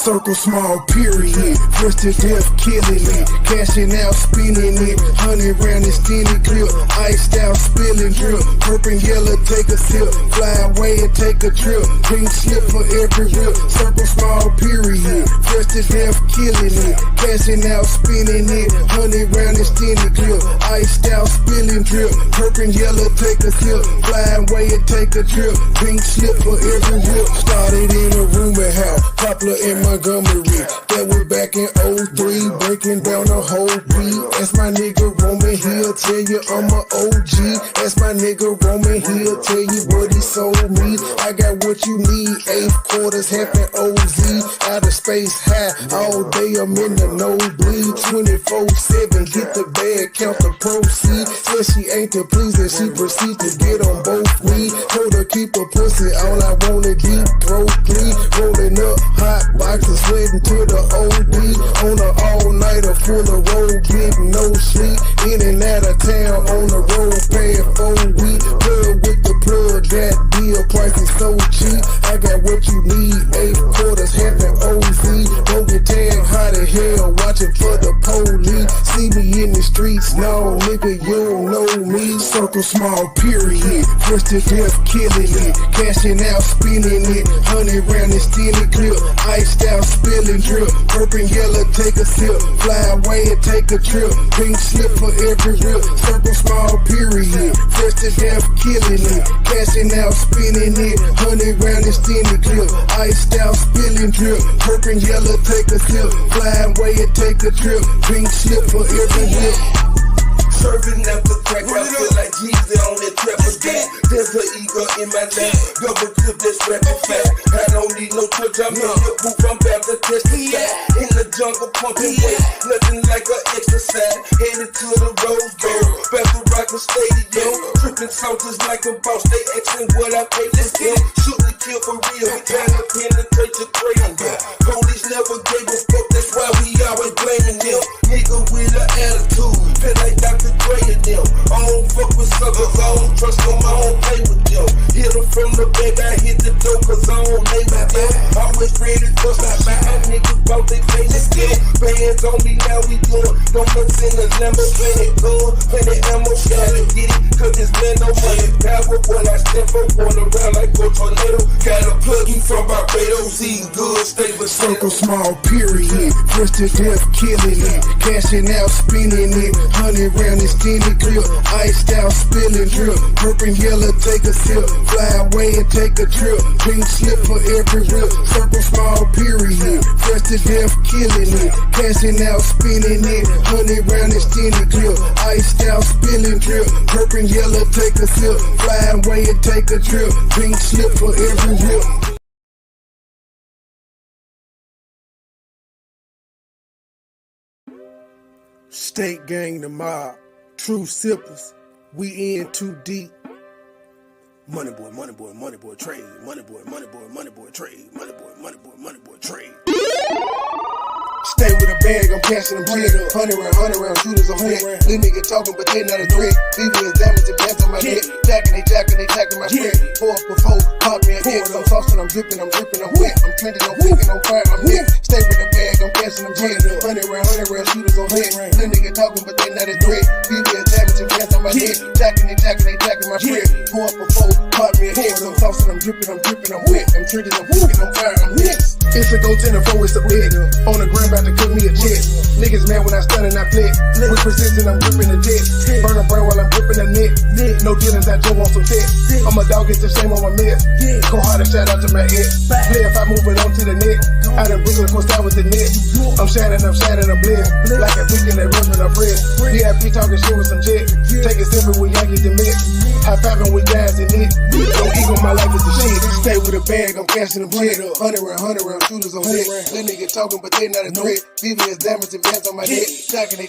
Circle small period, first to death killing it, cashing out spinning it, 100 round extended clip, iced out spilling drip, purple yellow take a sip, fly away and take a trip, pink slip for every rip, circle small period, first to death killing it, cashing out spinning it, 100 round extended clip, iced out spilling drip, purple yellow take a sip, fly away and take a trip, pink slip for every rip, started in a rumor house, Poplar in Montgomery, that was back in 03, breaking down the whole beat. That's my nigga Roman, he'll tell you I'm a OG. That's my nigga Roman, he'll tell you what he sold me. I got what you need, 8 quarters, half an OZ. Outer space high, all day I'm in the nosebleed. 24/7, get the bag, count the proceeds. Said she ain't to please and she proceed to get on both knees. Told her keep her pussy, all I want is deep throat 3. Rolling up hot boxes, sweating to the OD. On an all-nighter full of road, getting no sleep. In and out of town on the road, paying 4 weeks. Plug with the plug, that deal price is so cheap. I got what you need, 8 quarters, half an OZ. Don't get tagged hot as hell, watching for the police. See me in the streets, no nigga, you don't know me. Circle small period, first to death killing it, cashing out spinning it, 100 round extended clip, iced out spilling drip, purple yellow take a sip, fly away and take a trip, pink slip for every rip, circle small period, first to death killing it, cashing out spinning it, 100 round extended clip, iced out spilling drip, purple yellow take a sip, fly away and take a trip, pink slip for every rip. Serving after crack, I feel like Jesus on that trap again. There's an eagle in my lap, double clip that's rapid fast. I don't need no church, I'm in the booth, I'm about to testify. In the jungle pumping weight, nothing like an exercise. Headed to the Rose Bowl, back to Rocker Stadium. Tripping soldiers like a boss, they asking what I pay this game. Shoot and kill for real, we trying to penetrate your brain. Police never gave a fuck, that's why we always blaming them. Nigga with an attitude, feel like Dr. Dre and them. I don't fuck with suckers, I don't trust them, I don't play with them. Hit them from the back, I hit the door cause I don't lay with them. Always ready to stop by, niggas bout they pay the skill. Bands on me, now we good. Don't mess in the Lambo, play that gun, play that ammo, gotta get it, cause this man no money. Power when I step up, going around like a tornado. Gotta plug you from Barbados, eating good, stay with circle small period, first to death killing it, cashing out spinning it, 100 round extended clip, iced out spilling drip, purple yellow take a sip, fly away and take a trip, pink slip for every rip, circle small period, first to death killing it, cashing out spinning it, 100 round extended clip, iced out spilling drip, purple yellow take a sip, fly away and take a trip, pink slip for every rip. State gang the mob, true sippers, we in too deep. Money boy, money boy, money boy, trade. Money boy, money boy, money boy, trade. Money boy, money boy, money boy, trade. Stay with a bag, I'm cashing them bread. 100 round shooters on deck. Little nigga talking, but they not a threat. BB is damaged and pants on my neck. Jacking my friend. Pour up before, pop me an X. I'm saucing, I'm dripping, I'm wet. I'm trending, I'm thinking, I'm fire, I'm hit. Stay with a bag, I'm cashing them bread. 100 round shooters on deck. Little nigga talking, but they not a threat. BB is damaged and pants on my neck. Jacking my friend. Pour up before, pop me an X. I'm saucing, I'm dripping, I'm wet. I'm trending, I'm thinking, I'm fire, I'm hit. It's a go 10 and 4, it's a bed. On the ground, about to cook me a jet. Niggas mad when I stun and I flip. With precision, I'm gripping the jet. Burn a brain while I'm gripping the net. No dealings, I just want some test. I'm a dog, it's the same on my mess. Go hard and shout out to my ex. Play if I move it on to the net. Out in Brooklyn, course out with the net. I'm shining, I'm blessed. Like a weekend that runs with a bread. VIP talking shit with some jet. take it separate when y'all get the mix. High fiving with guys in it. No ego, my life is the shit. Stay with a bag, I'm cashing them check. 100 round shooters on deck. Little nigga talking, but they not a threat. VVS diamonds and bands on my neck. Jacking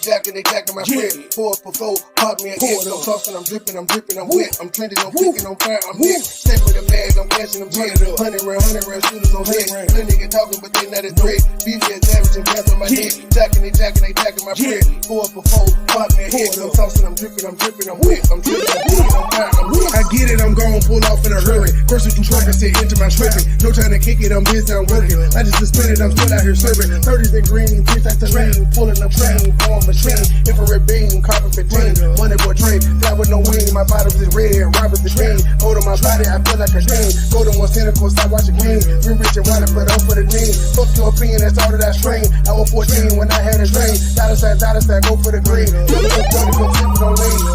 my friend. 4 for 4, pop me a hit. I'm tossing, I'm dripping, I'm wet. I'm trending, I'm cooking, I'm fire, I'm hit. Stay with a bag, I'm cashing them check. 100 round shooters on deck. Little nigga talking, but they not a threat. VVS diamonds and bands on my neck. Jacking my friend. 4 for 4, pop me a hit. I'm tossing, I'm dripping, I'm wet. I'm trending, I'm cooking, I'm fire, I'm hit. I get it, I'm gon' pull off in a hurry. First you try to sit into my stripping. No trying to kick it, I'm busy, I'm working. I just suspended, I'm still out here serving. 30s and green, bitch, that's the lane. Pulling up train, on machine. Infrared beam, carbon 15. MoneyBoy train, fly with no wing. My bottoms is red, Robert's the green. Hold on my body, I feel like a king. Go to one cynical, stop watching king. Real rich and wild, but up for the team. Fuck your opinion, that's all that I strain. I was 14 when I had a dream. Dollar sign, go for the green.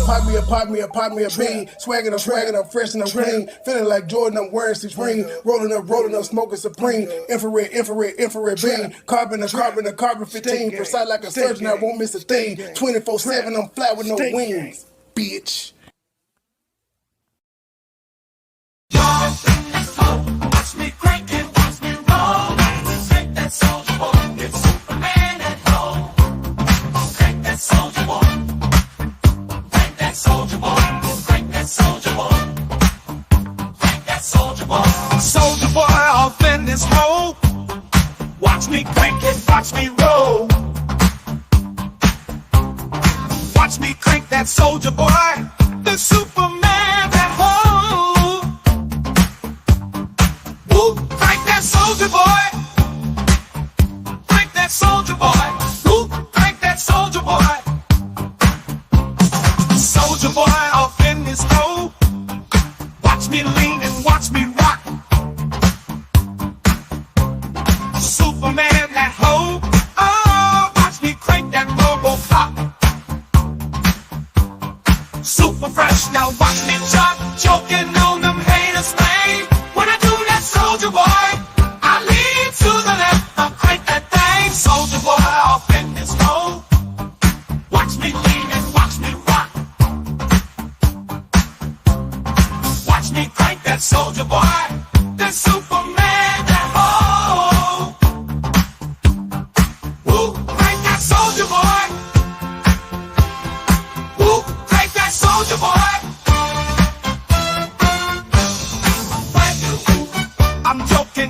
Pop me a bean. Swaggin', I'm fresh and I'm clean. Feeling like Jordan, I'm wearing Supreme. Rolling up, smoking Supreme. Infrared beam. Carbon 15. Precise like a surgeon, I won't miss a thing. 24/7, I'm fly with no wings. Bitch. Watch me crank it, watch me roll. Crank that soldier boy, it's Superman at home. Crank that soldier boy. Crank that soldier boy. Crank that soldier boy. Crank that soldier boy. Soldier boy off in this hole. Watch me crank it, watch me roll. Watch me crank that soldier boy. The Superman at home. Woo, crank that soldier boy. Crank that soldier boy. Woo, crank that soldier boy. Soldier boy off in this hole. Watch me lean and watch me rock. Superman at home. Oh, watch me crank that robo clock. Super fresh, now watch me chop. Choking on them haters, man. When I do that soldier boy, I lean to the left, I crank that thing. Soldier boy off in this hole. Watch me lean and watch me rock. Watch me crank that soldier boy. The Superman at home. Woo, crank that soldier boy. Woo, crank that soldier boy. I'm joking.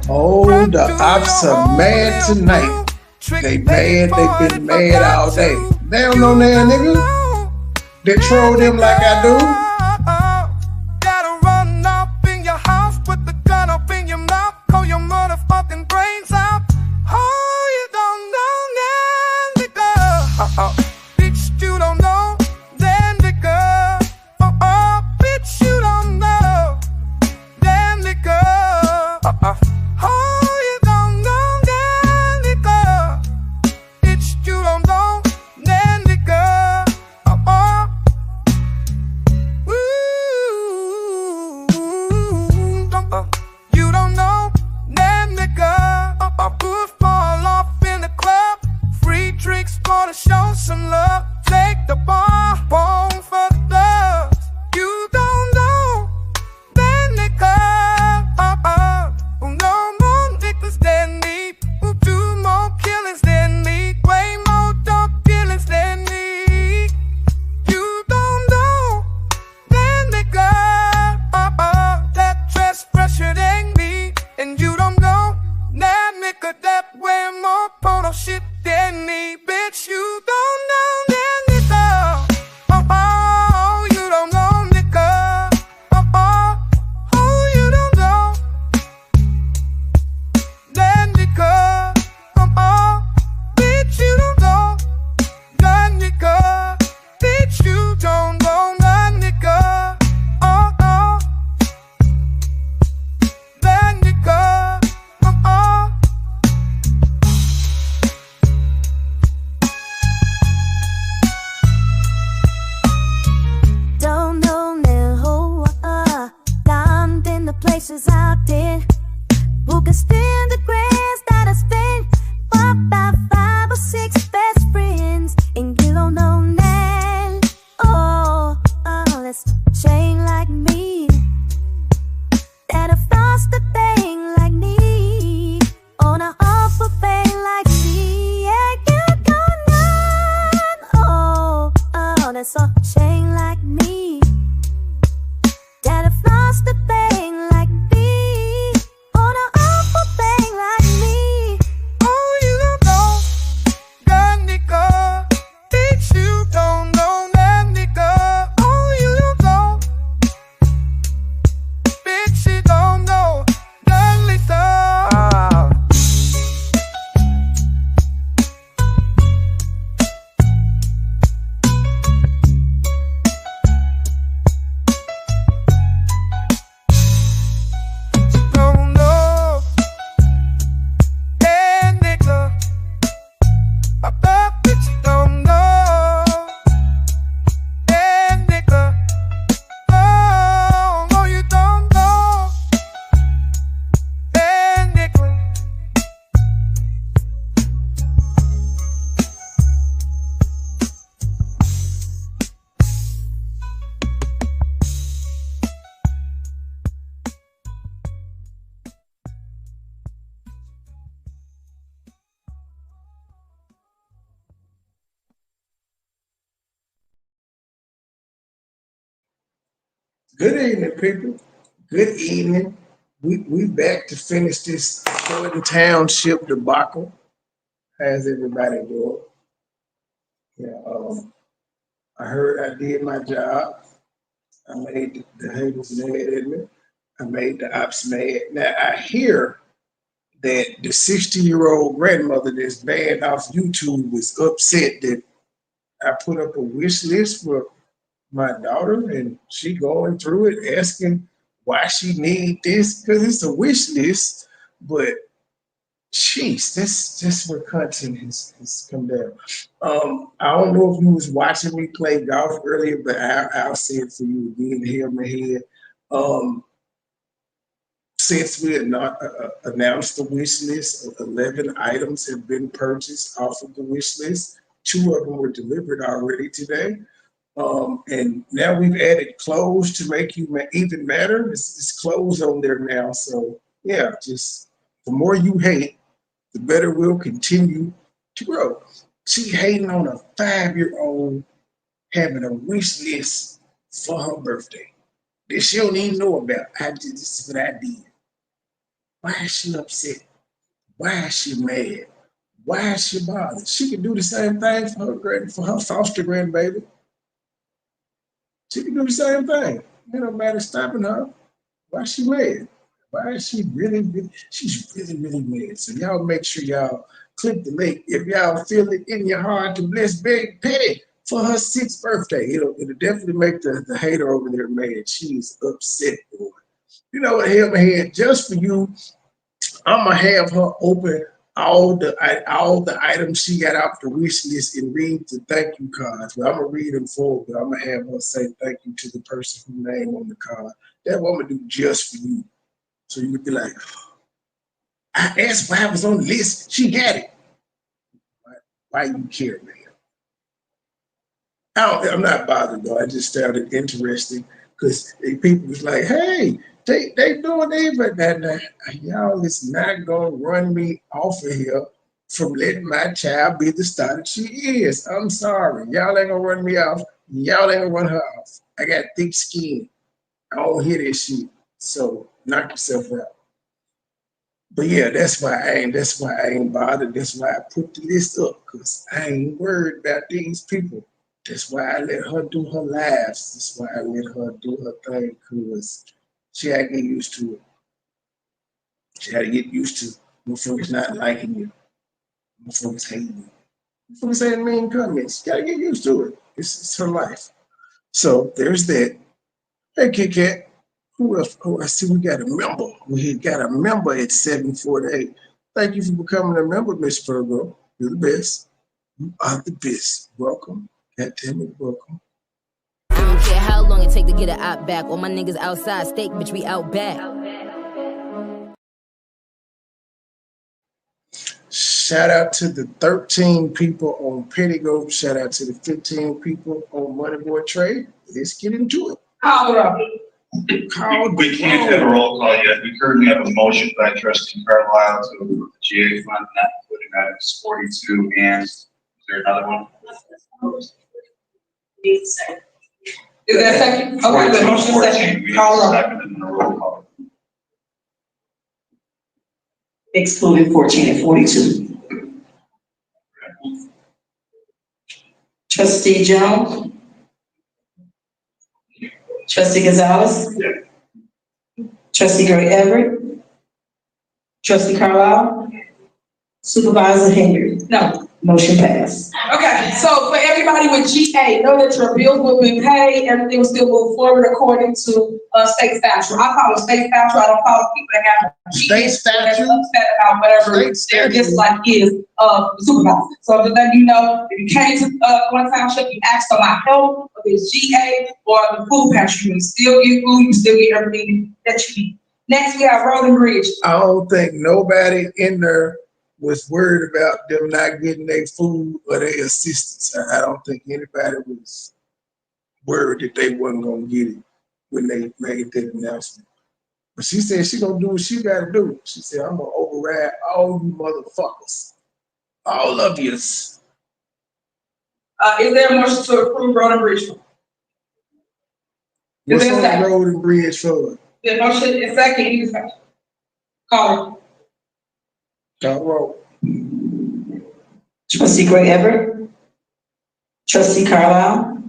Oh, the ops are mad tonight. They mad, they been mad all day. They don't know now, nigga. They troll them like I do. Gotta run up in your house, put the gun up in your mouth, call your motherfucking brains out. Oh, you don't know that nigga. Bitch, you don't know that nigga. Bitch, you don't know that nigga. Oh, you don't know that nigga. Bitch, you don't know that nigga. You don't know that nigga. Good fall off in the club. Free drinks gonna show some love. Take the bar home for the thugs. You don't know that nigga. No more niggas than me. Who do more killings than me. Way more dope killings than me. You don't know that nigga. That dress fresher than me. And you don't know that nigga that way more porno shit than me. Bitch, you don't know that nigga. You don't know nigga. You don't know that nigga. Bitch, you don't know that nigga. Bitch, you don't know that nigga. That nigga. Don't know now, down in the places out there. Who can stand the grass that I spent for about 5 or 6 best friends? And you don't know now, let's chain like me. That have lost a thing like me, on a awful thing like me. Yeah, you don't know, that's a chain like me. That have lost a thing like me, on a awful thing like me. Oh, you don't know that nigga. Bitch, you don't know that nigga. Oh, you don't know. Bitch, you don't know that Lisa. Don't know that nigga. Bitch, you don't know that nigga. Oh, no, you don't know that nigga. Good evening, people. Good evening. We back to finish this Township debacle. How's everybody doing? Yeah, I heard I did my job. I made the haters mad at me. I made the ops mad. Now I hear that the 60-year-old grandmother that's banned off YouTube was upset that I put up a wish list for my daughter and she going through it asking why she need this because it's a wish list. But jeez, that's where content has come down. I don't know if you was watching me play golf earlier, but I'll say it for you again, hear my head. Since we had not announced the wish list, 11 items have been purchased off of the wish list. 2 of them were delivered already today. And now we've added clothes to make you even matter. It's clothes on there now. So yeah, just the more you hate, the better we'll continue to grow. She hating on a 5-year-old having a wish list for her birthday that she don't even know about. This is what I did. Why is she upset? Why is she mad? Why is she bothered? She can do the same thing for her foster grandbaby. She can do the same thing. Ain't nobody stopping her. Why is she mad? Why is she she's really mad. So y'all make sure y'all click the link. If y'all feel it in your heart to bless Big Petty for her 6th birthday, it'll definitely make the hater over there mad. She's upset, boy. You know what, Hammerhead, just for you, I'm gonna have her open all the items she got off the wish list and read the thank you cards. Well, I'm gonna read them forward, but I'm gonna have her say thank you to the person whose name on the card. That's what I'm gonna do just for you. So you could be like, I asked why I was on the list. She got it. Why you care, man? I'm not bothered though. I just found it interesting because people was like, hey, they doing it, but y'all is not gonna run me off of here from letting my child be the star that she is. I'm sorry. Y'all ain't gonna run me off. Y'all ain't gonna run her off. I got thick skin. I don't hear this shit. So knock yourself out. But yeah, that's why I ain't bothered. That's why I put the list up, because I ain't worried about these people. That's why I let her do her lives. That's why I let her do her thing, because she had to get used to it. She had to get used to motherfuckers not liking you. Motherfuckers hating you. Motherfuckers saying mean comments. You gotta get used to it. It's her life. So there's that. Hey, Kit Kat. Who else? Oh, I see we got a member. We got a member at 748. Thank you for becoming a member, Miss Virgo. You're the best. You are the best. Welcome. Goddamn it, welcome. I don't care how long it take to get an out back. All my niggas outside, steak, bitch, we out back. Shout out to the 13 people on Pettigo. Shout out to the 15 people on MoneyBoy Trade. Let's get into it. We can't have a roll call yet. We currently have a motion by Trustee Carlisle to approve the GA fund, not including items 42 and is there another one? Is that second? Okay, the motion 14, second. we have Call a roll. second and a roll call. Excluding 14 and 42. Trustee Jones. Trustee Gonzalez. Trustee Gray Everett. Trustee Carlisle. Supervisor Henyard. No. Motion passed. Okay, so for everybody with GA, know that your bills will be paid, everything will still move forward according to state statute. I follow state statute, I don't follow people that have State GA, statute? that's upset about whatever State their statute. dislike is of the supervisor. So to let you know, if you came to one township, you asked for my help, whether it's GA or the food pantry, you still get food, you still get everything that you need. Next, we have Road and Bridge. I don't think nobody in there was worried about them not getting their food or their assistance. I don't think anybody was worried that they wasn't gonna get it when they made that announcement. But she said she gonna do what she gotta do. She said, I'm gonna override all you motherfuckers. All of yous. Is there a motion to approve Road and Bridge? What's there a on the second? Road and Bridge for? The motion is second, any discussion? Call. Call roll. Trustee Gray Everett. Trustee Carlisle.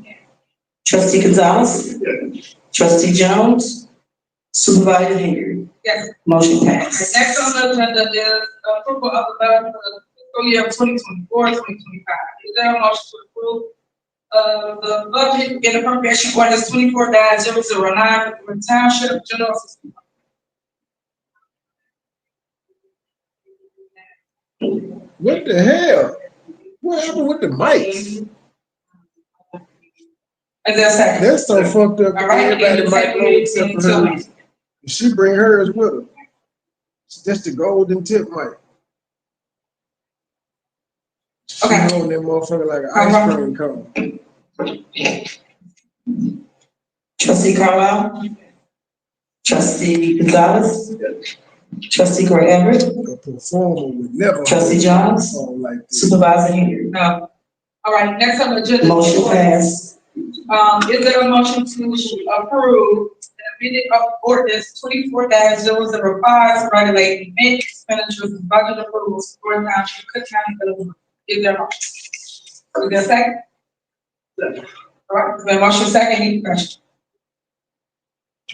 Trustee Gonzalez. Trustee Jones. Supervisor Henyard. Yes. Motion passed. Next on the agenda is approval of the budget for the fiscal year 2024-2025. Is there a motion to approve the budget in appropriation ordinance 24-009 for the Township General Assistance? What the hell? What happened with the mics? Is there a second? That's so fucked up. All right, Everybody might know except for her. She bring hers with her. That's the golden tip mic. She Okay. holding that motherfucker like an ice cream cone. Trustee Carlisle. Trustee Gonzalez. Trustee Gray Everett. A performer would never. Trustee Jones. Like this. Supervisor Henyard. No. All right, next on the agenda. Motion passed. Is there a motion to approve amended ordinance 24-005 regulating event expenditures and budget approvals for Township, Cook County, Illinois. Is there a motion? Is there a second? All right, there's been a motion second, any question?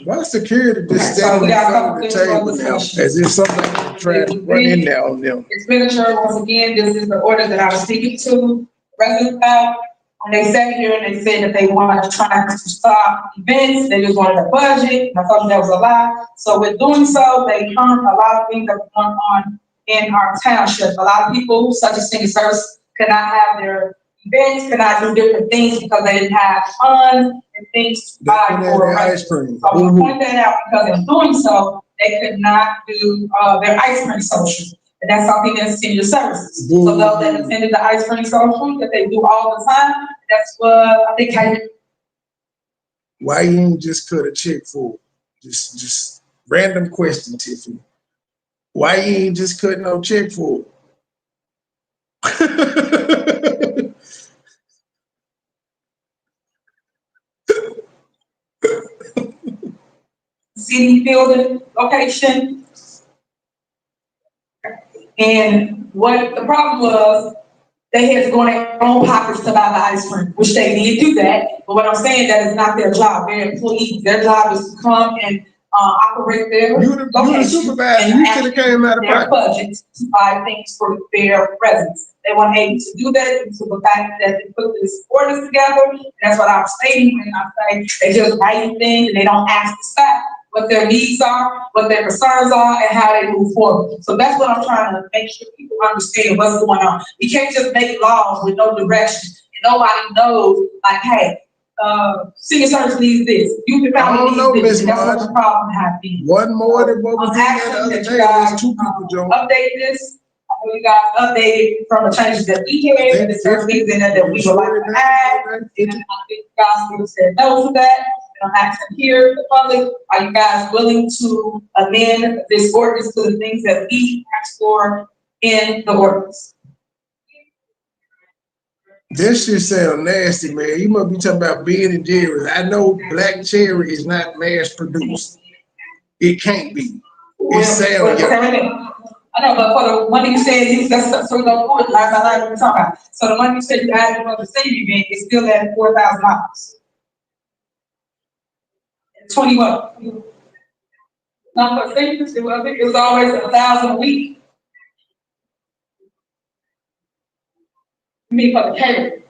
Why security just So we standing in got a front couple of the things on table this now, motion. as if somebody tried to run in there on them? Expenditure, once again, this is the order that I was speaking to residents about. When they sat here and they said that they wanted to try to stop events, they just wanted a budget, and I thought that was a lie. So with doing so, they turned a lot of things that were going on in our township. A lot of people, such as senior service, could not have their events, could not do different things because they didn't have funds and things to buy for ice cream. So I'm gonna point that out because in doing so, they could not do their ice cream social. And that's something that's senior services. So those that attended the ice cream social that they do all the time, that's what I think Why you ain't just cut a check for it? Just random question, Tiffany. Why you ain't just cut no check for it? city building location. And what the problem was, they had to go in their own pockets to buy the ice cream, which they did do that. But what I'm saying, that is not their job. They're employees. Their job is to come and operate their You the supervisor. You could have came out of their pocket. budget to buy things for their residents. They weren't able to do that due to the fact that they put this ordinance together. And that's what I'm stating when I say they just writing things and they don't ask the staff what their needs are, what their concerns are, and how they move forward. So that's what I'm trying to make sure people understand what's going on. You can't just make laws with no direction, and nobody knows, like, hey, senior service needs this. You can probably need this. And that's what the problem has been. One more than what was in there the other day. There's two people, Joe. Update this. I know you guys updated from the changes that we had, and there's certain things in there that we would like to add. And I think you guys would have said no to that. I'm asking here, the public, are you guys willing to amend this ordinance to the things that we asked for in the ordinance? This shit sound nasty, man. You must be talking about Ben and Jerry's. I know black cherry is not mass produced. It can't be. It sounds. I know, but for the money you said, that's so we don't put line by line we're talking about. So the money you said you added for the same event is still at $4,000. 21. Now for seniors, it was always 1,000 a week. I mean for the catering.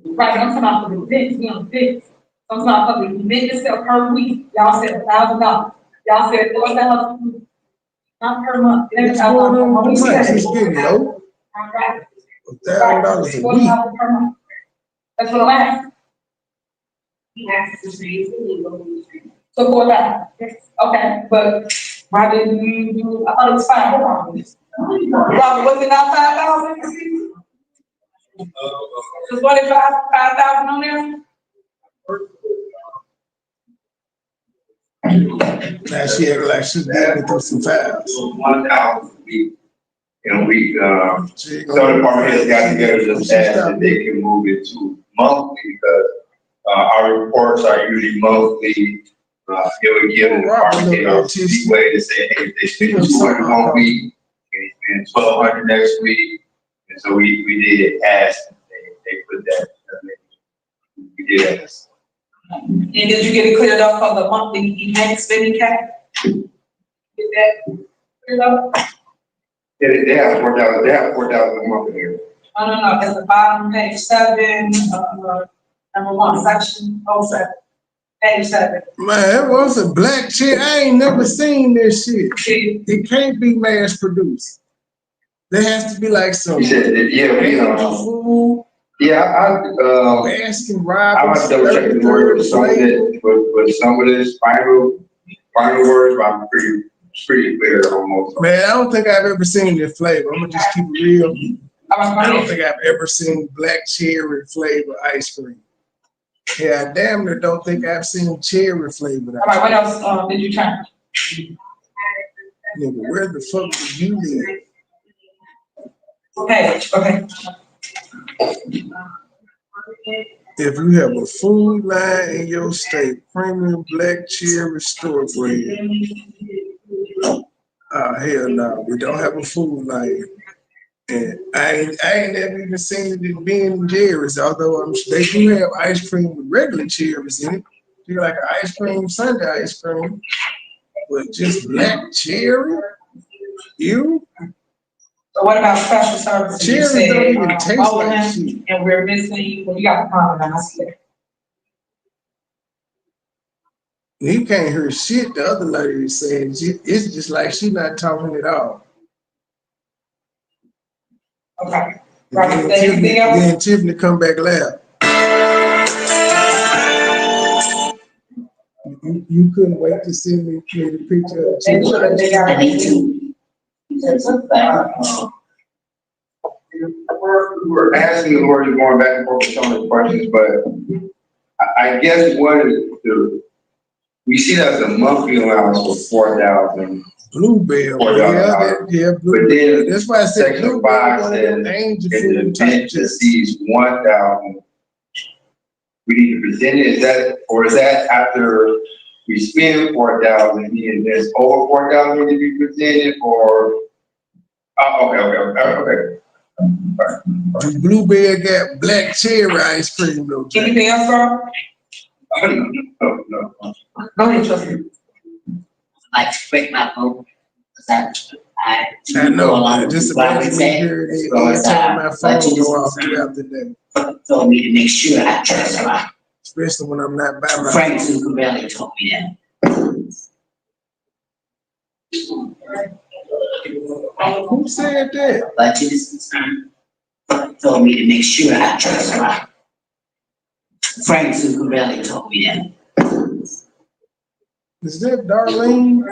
Right, I'm talking about for the events, events. I'm talking about for the event itself per week. Y'all said $1,000. Y'all said $4,000. Not per month. What's going on with the months? It's getting low. Right. $1,000 a week. Per month. That's what I'm asking. So for that, okay, but why didn't you do, I thought it was fine. Robert, was it not 5,000? Was what, 5,000 on there? Now she acting like she's getting through some files. 1,000 a week. And we, so department has got together just asked that they can move it to monthly because our reports are usually monthly. It would give the department a way to say, hey, if they spend 200 1 week, and spend 1,200 next week. And so we did ask, they put that, we did ask. And did you get it cleared up for the monthly event spending cap? Get that cleared up? Yeah, they have 4,000 a month here. No, at the bottom, page 7, number 1, section 07. Page 7. Man, it was a black chick. I ain't never seen this shit. It can't be mass produced. There has to be like some. Food. Baskin Robbins. I might double check the word with some of it, but some of this final words, but I'm pretty clear almost. Man, I don't think I've ever seen this flavor. I'm gonna just keep it real. I don't think I've ever seen black cherry flavor ice cream. Yeah, I damn near don't think I've seen cherry flavored ice cream. All right, what else did you try? Nigga, where the fuck did you live? Okay. If you have a food line in your state, premium black cherry store brand. Hell no, we don't have a food line. And I ain't never even seen it in Ben and Jerry's, although they do have ice cream with regular cherries in it. Do like an ice cream sundae ice cream, but just black cherry? You? So what about special services? Cherries You said, don't even taste like shit. and we're missing, well, you got the comment, I see it. You can't hear shit the other lady is saying. It's just like she's not talking at all. Okay. Right, anything else? Then Tiffany come back loud. You couldn't wait to see me create a picture of Tiffany. We were asking the Lord, going back and forth with some of the questions, but I guess what is we see that as a monthly allowance for 4,000. Bluebell, yeah, Bluebell. But then that's why I said Section Bluebell 5 one of says them angel if the food type event exceeds 1,000, we need to present it. Is that, or is that after we spend 4,000 and there's over 4,000 to be presented, or? Okay. The Bluebell got black cherry ice cream though. Anything else, sir? No. Go ahead, Trustee. Like to break my phone because I know, man. Just imagine me hearing it every time my phone go off throughout the day. Told me to make sure I trust her. Especially when I'm not by my Frank Zuccarelli told me that. Who said that? Budget is concerned. Told me to make sure I trust her. Frank Zuccarelli told me that. Is that Darlene?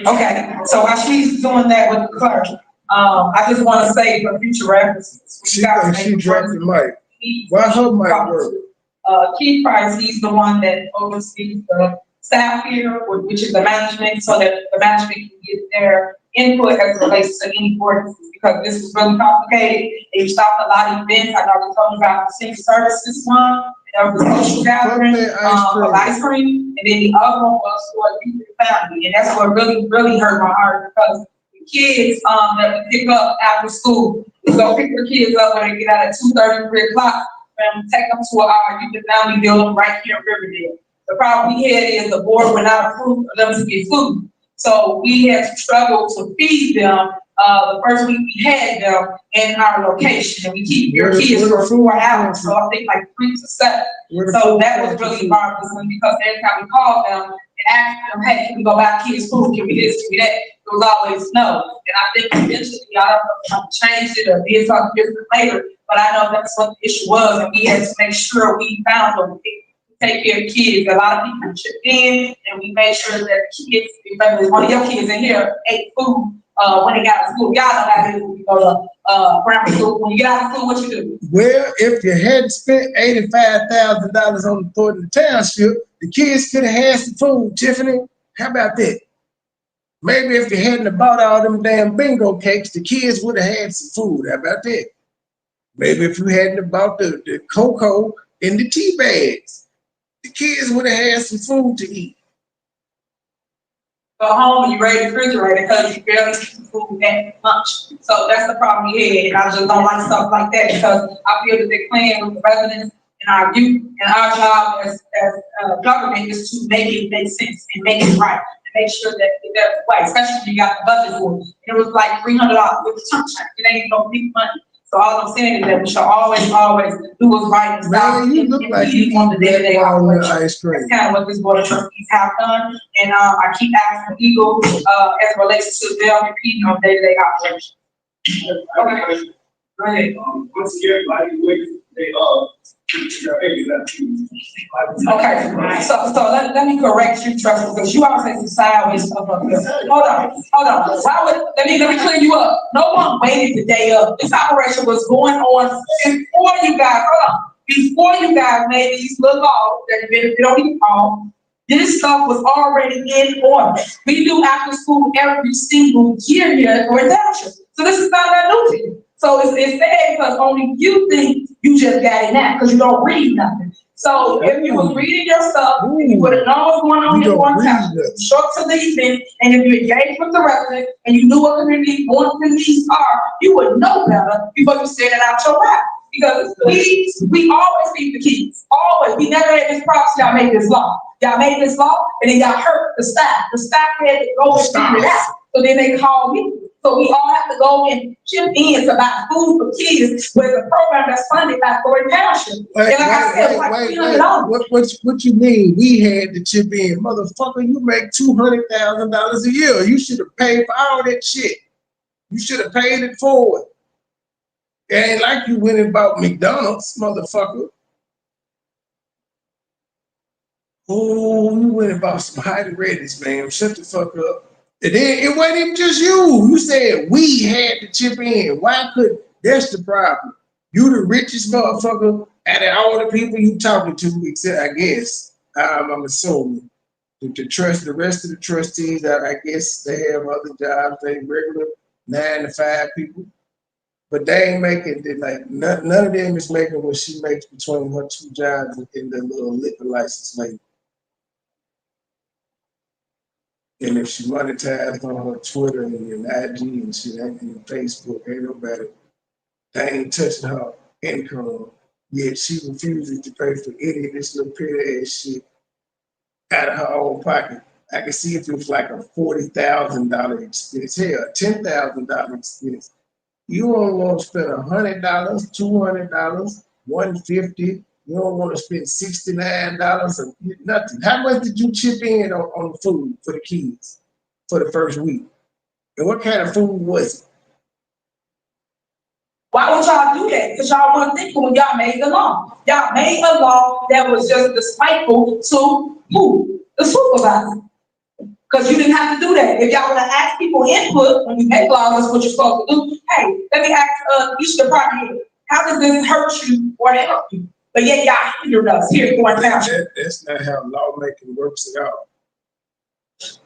Okay, so while she's doing that with the clerk, I just want to say for future references. She dropped the mic. Why her mic work? Keith Price, he's the one that oversees the staff here, which is the management, so that the management can get their input as it relates to any ordinances, because this is really complicated. They've stopped a lot of events. I know we talked about the city services one, there was a social gathering, of ice cream, and then the other one was for youth and family, and that's what really, really hurt my heart, because the kids, that we pick up after school, we go pick the kids up when they get out at 2:30, 3 o'clock, and take them to our youth and family building right here in Riverdale. The problem we had is the board would not approve for them to get food. So we had to struggle to feed them, the first week we had them in our location, and we keep your kids for 4 hours, so I think like 3 to 7. So that was really bothersome, because every time we called them and asked them, hey, can we go buy kids food, can we this, can we that, it was always no. And I think eventually, I don't know if I changed it or did something different later, but I know that's what the issue was, and we had to make sure we found them. Take care of kids. A lot of people chipped in, and we made sure that the kids, if one of your kids in here ate food when they got to school. Y'all know how it is when you go to primary school. When you get out of school, what you do? Well, if you hadn't spent $85,000 on the Thornton Township, the kids could have had some food, Tiffany. How about that? Maybe if you hadn't bought all them damn bingo cakes, the kids would have had some food. How about that? Maybe if you hadn't bought the cocoa and the tea bags, the kids would have had some food to eat. Go home and you raise the refrigerator because you barely eat food at lunch. So that's the problem we had. And I just don't like stuff like that, because I feel that they're playing with the residents and our youth, and our job as government is to make it make sense and make it right. Make sure that that's right, especially when you got the budget for it. And it was like $300 with the Township. It ain't no big money. So all I'm saying is that we should always do what's right and stop. You look like you on the day-to-day ice cream. That's kind of what this board of trustees have done. And I keep asking Eagle as it relates to them repeating on day-to-day operations. Okay. Go ahead. Once again, like they okay, so let me correct you, Trustee, because you always say some sideways stuff up here. Hold on. Why would let me clear you up. No one waited the day up. This operation was going on before you guys. Hold on. Before you guys made these little laws that you don't even call. This stuff was already in order. We do after school every single year here at Township. So this is not that new to you. So it's sad because only you think you just got it now because you don't read nothing. So if you was reading your stuff, you would have known what's going on here one time. Short to the event, and if you engaged with the resident and you knew what community wants and needs are, you would know better before you said it out your mouth. Because we always feed the kids. Always. We never had this problem. Y'all made this law. Y'all made this law, and it got hurt. The staff had to go and figure it out. So then they called me. So we all have to go and chip in to buy food for kids with a program that's funded by Floyd Township. And like I said, $300. What you mean? We had to chip in, motherfucker. You make $200,000 a year. You should have paid for all that shit. You should have paid it forward. It ain't like you went and bought McDonald's, motherfucker. Oh, you went and bought some hot readies, man. Shut the fuck up. And then it wasn't even just you. You said we had to chip in. Why couldn't? That's the problem. You the richest motherfucker out of all the people you talking to, except I guess, I'm assuming, the rest of the trustees that I guess they have other jobs, they regular 9 to 5 people. But they ain't making it like none of them is making what she makes between her 2 jobs and the little liquor license lady. And if she monetized on her Twitter and IG and shit, and Facebook, ain't nobody, they ain't touching her income. Yet she refuses to pay for any of this little petty ass shit out of her own pocket. I can see if it was like a $40,000 expense, hell, $10,000 expense. You only want to spend $100, $200, $150. You don't want to spend $69 or nothing. How much did you chip in on the food for the kids for the first week? And what kind of food was it? Why would y'all do that? Because y'all weren't thinking when y'all made the law. Y'all made a law that was just despiteful to who? The supervisor. Because you didn't have to do that. If y'all would have asked people input when you make laws, that's what you're supposed to do. Hey, let me ask each department, how does this hurt you or help you? But yet y'all hindered us here for Township. That's not how lawmaking works at all.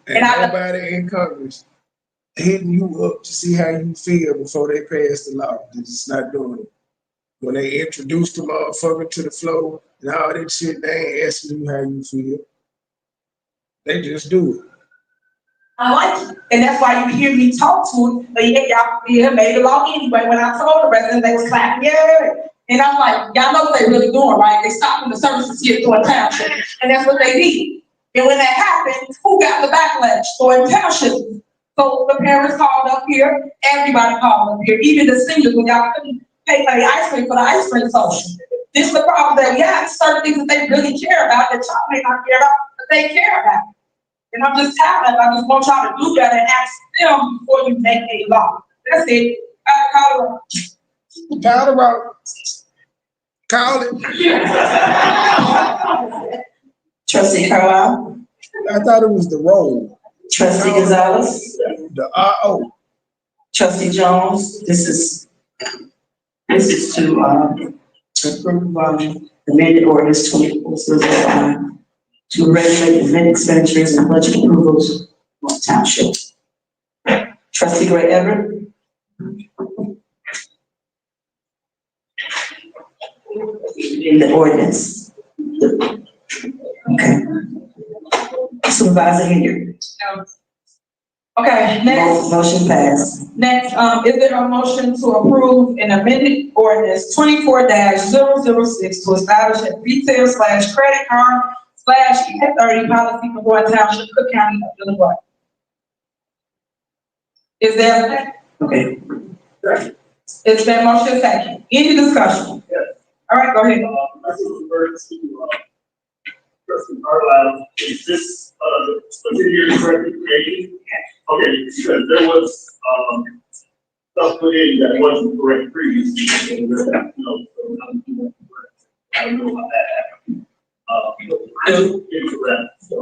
And nobody in Congress hitting you up to see how you feel before they pass the law. They're just not doing it. When they introduce the motherfucker to the floor and all that shit, they ain't asking you how you feel. They just do it. I like it. And that's why you hear me talk to it, but yet y'all made the law anyway. When I told the residents, they was clapping, yeah. And I'm like, y'all know what they really doing, right? They stopping the services here through Township, and that's what they need. And when that happened, who got the backlash? Through Township. So the parents called up here, everybody called up here, even the seniors, when y'all couldn't pay for the ice cream social. This is the problem that we have, certain things that they really care about that y'all may not care about, but they care about. And I'm just telling them, I just want y'all to do that and ask them before you make a law. That's it. Call it. Trustee Carlisle. I thought it was the roll. Trustee Gonzalez. The RO. Trustee Jones. This is to approve amended ordinance 2409 to regulate event expenditures and budget approvals for Township. Trustee Gray Everett. In the ordinance. Okay. Supervisor Henyard. Okay, next. Motion passed. Next, is there a motion to approve an amended ordinance 24-006 to establish a retail/credit card/E30 policy for Warren Township, Cook County, Illinois? Is there a second? Okay. Is there a motion second? Any discussion? Yes. All right, go ahead. Trustee Carlisle, is this subsidiary correctly created? Okay, because there was stuff put in that wasn't correct previously. I don't know how that happened. Incorrect. So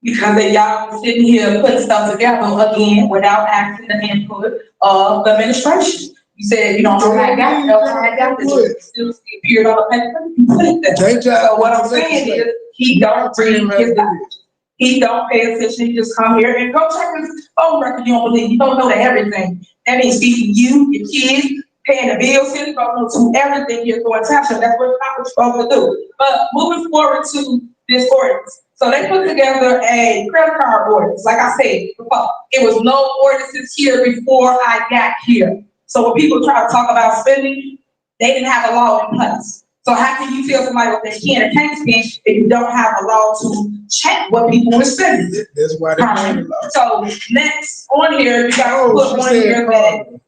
Because y'all sitting here putting stuff together again without asking the input of the administration. You said you don't know how I got this. You still see it appeared on the paper. You put it there. So what I'm saying is he don't read his documents. He don't pay attention, he just come here and go check his phone record, you don't believe, you don't know that everything. That means feeding you, your kids, paying the bills, you don't know to everything you're going to Township, that's what we're supposed to do. But moving forward to this ordinance. So they put together a credit card ordinance, like I said before. It was no ordinances here before I got here. So when people try to talk about spending, they didn't have a law in place. So how can you tell somebody what they can and can't spend if you don't have a law to check what people are spending? That's why they made a law. So next on here, you got to put one here that,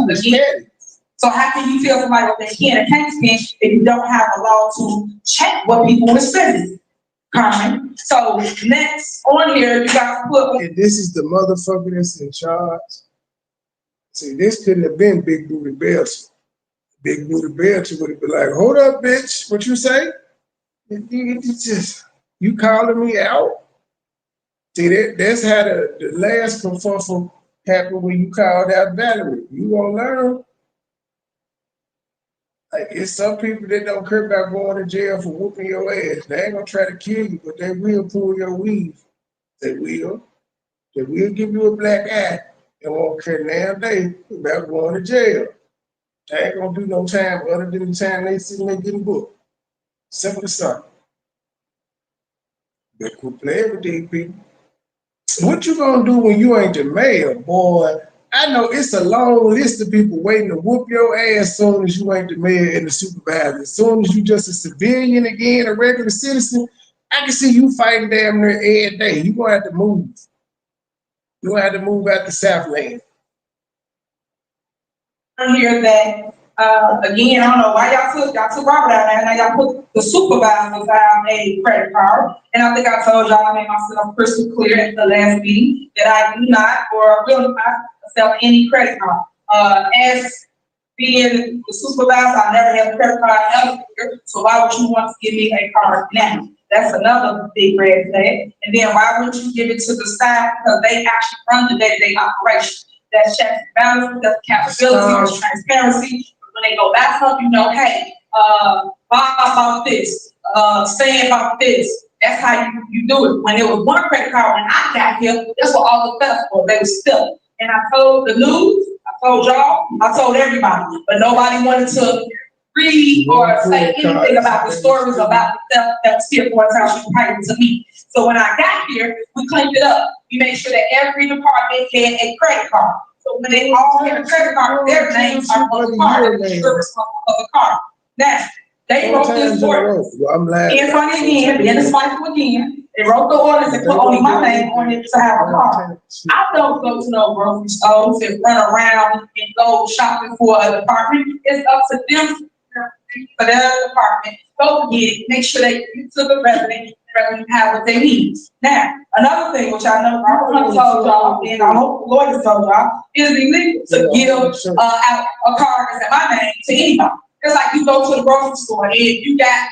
again, so how can you tell somebody what they can and can't spend if you don't have a law to check what people are spending? Carmen. So next on here, you got to put. And this is the motherfucker that's in charge. See, this couldn't have been Big Booty Belcher. Big Booty Belcher would have been like, hold up, bitch, what you say? It's just, you calling me out? See, that's how the last kerfuffle happened when you called out Valerie. You gonna learn? Like, it's some people that don't care about going to jail for whooping your ass. They ain't gonna try to kill you, but they will pull your weave. They will. They will give you a black eye and won't care now day about going to jail. They ain't gonna do no time other than the time they sitting there getting booked. Simple as something. They quit playing with these people. What you gonna do when you ain't the mayor, boy? I know it's a long list of people waiting to whoop your ass as soon as you ain't the mayor and the supervisor. As soon as you just a civilian again, a regular citizen, I can see you fighting damn near every day. You gonna have to move. You gonna have to move out the Southland. I hear that, again, I don't know why y'all took Robert out there, now y'all put the supervisors out a credit card. And I think I told y'all, I made myself crystal clear at the last meeting that I do not or will not sell any credit card. As being the supervisor, I never had a credit card ever, so why would you want to give me a card now? That's another big red flag. And then why wouldn't you give it to the staff, because they actually run the day-to-day operation. That's checks and balances, that's accountability, that's transparency. When they go back up, you know, hey, Bob about this, say about this. That's how you do it. When there was one credit card when I got here, that's what all the festivals, they were still. And I told the news, I told y'all, I told everybody, but nobody wanted to read or say anything about the stories about the stuff that was here for Township prior to me. So when I got here, we cleaned it up. We made sure that every department had a credit card. So when they all had a credit card, their names are on the card, the responsible of the card. Now, they wrote this ordinance. In front again, then it's Michael again. They wrote the ordinance and put only my name on it to have a card. I don't go to no grocery stores and run around and go shopping for a department. It's up to them for their department. Go get it, make sure they get to the resident have what they need. Now, another thing which I know Robert told y'all, and I hope the lawyers told y'all, is illegal to give out a card that's in my name to anybody. It's like you go to the grocery store and you got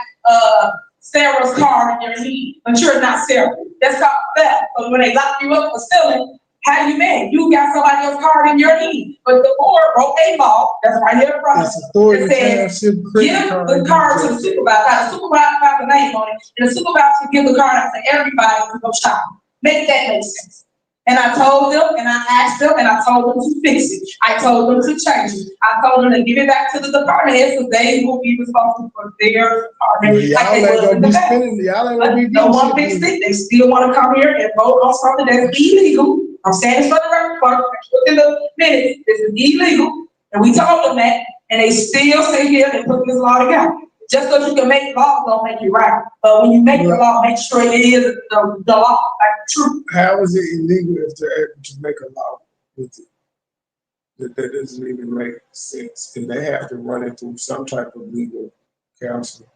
Sarah's card in your hand, but you're not Sarah. That's called theft. So when they lock you up for stealing, how you mad? You got somebody else's card in your hand. But the board wrote a law that's right here in front of us. It says, give the card to the supervisor. The supervisor has the name on it, and the supervisor give the card out to everybody to go shopping. Make that make sense. And I told them, and I asked them, and I told them to fix it. I told them to change it. I told them to give it back to the department heads, so they will be responsible for their department. Y'all ain't gonna be spending. Y'all ain't gonna be. No one fixed it. They still want to come here and vote on something that's illegal. I'm saying this for the record, in the minutes, this is illegal, and we told them that, and they still sit here and put this law together. Just because you can make laws don't make it right, but when you make the law, make sure it is the law, like the truth. How is it illegal if they're able to make a law with it? That doesn't even make sense, and they have to run it through some type of legal counsel.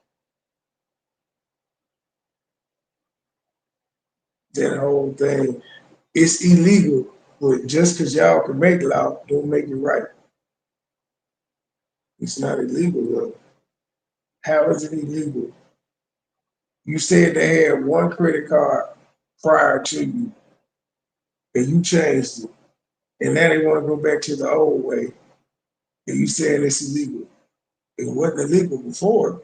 That whole thing. It's illegal, but just because y'all can make law, don't make it right. It's not illegal, though. How is it illegal? You said they had one credit card prior to you, and you changed it, and now they want to go back to the old way, and you saying it's illegal. It wasn't illegal before.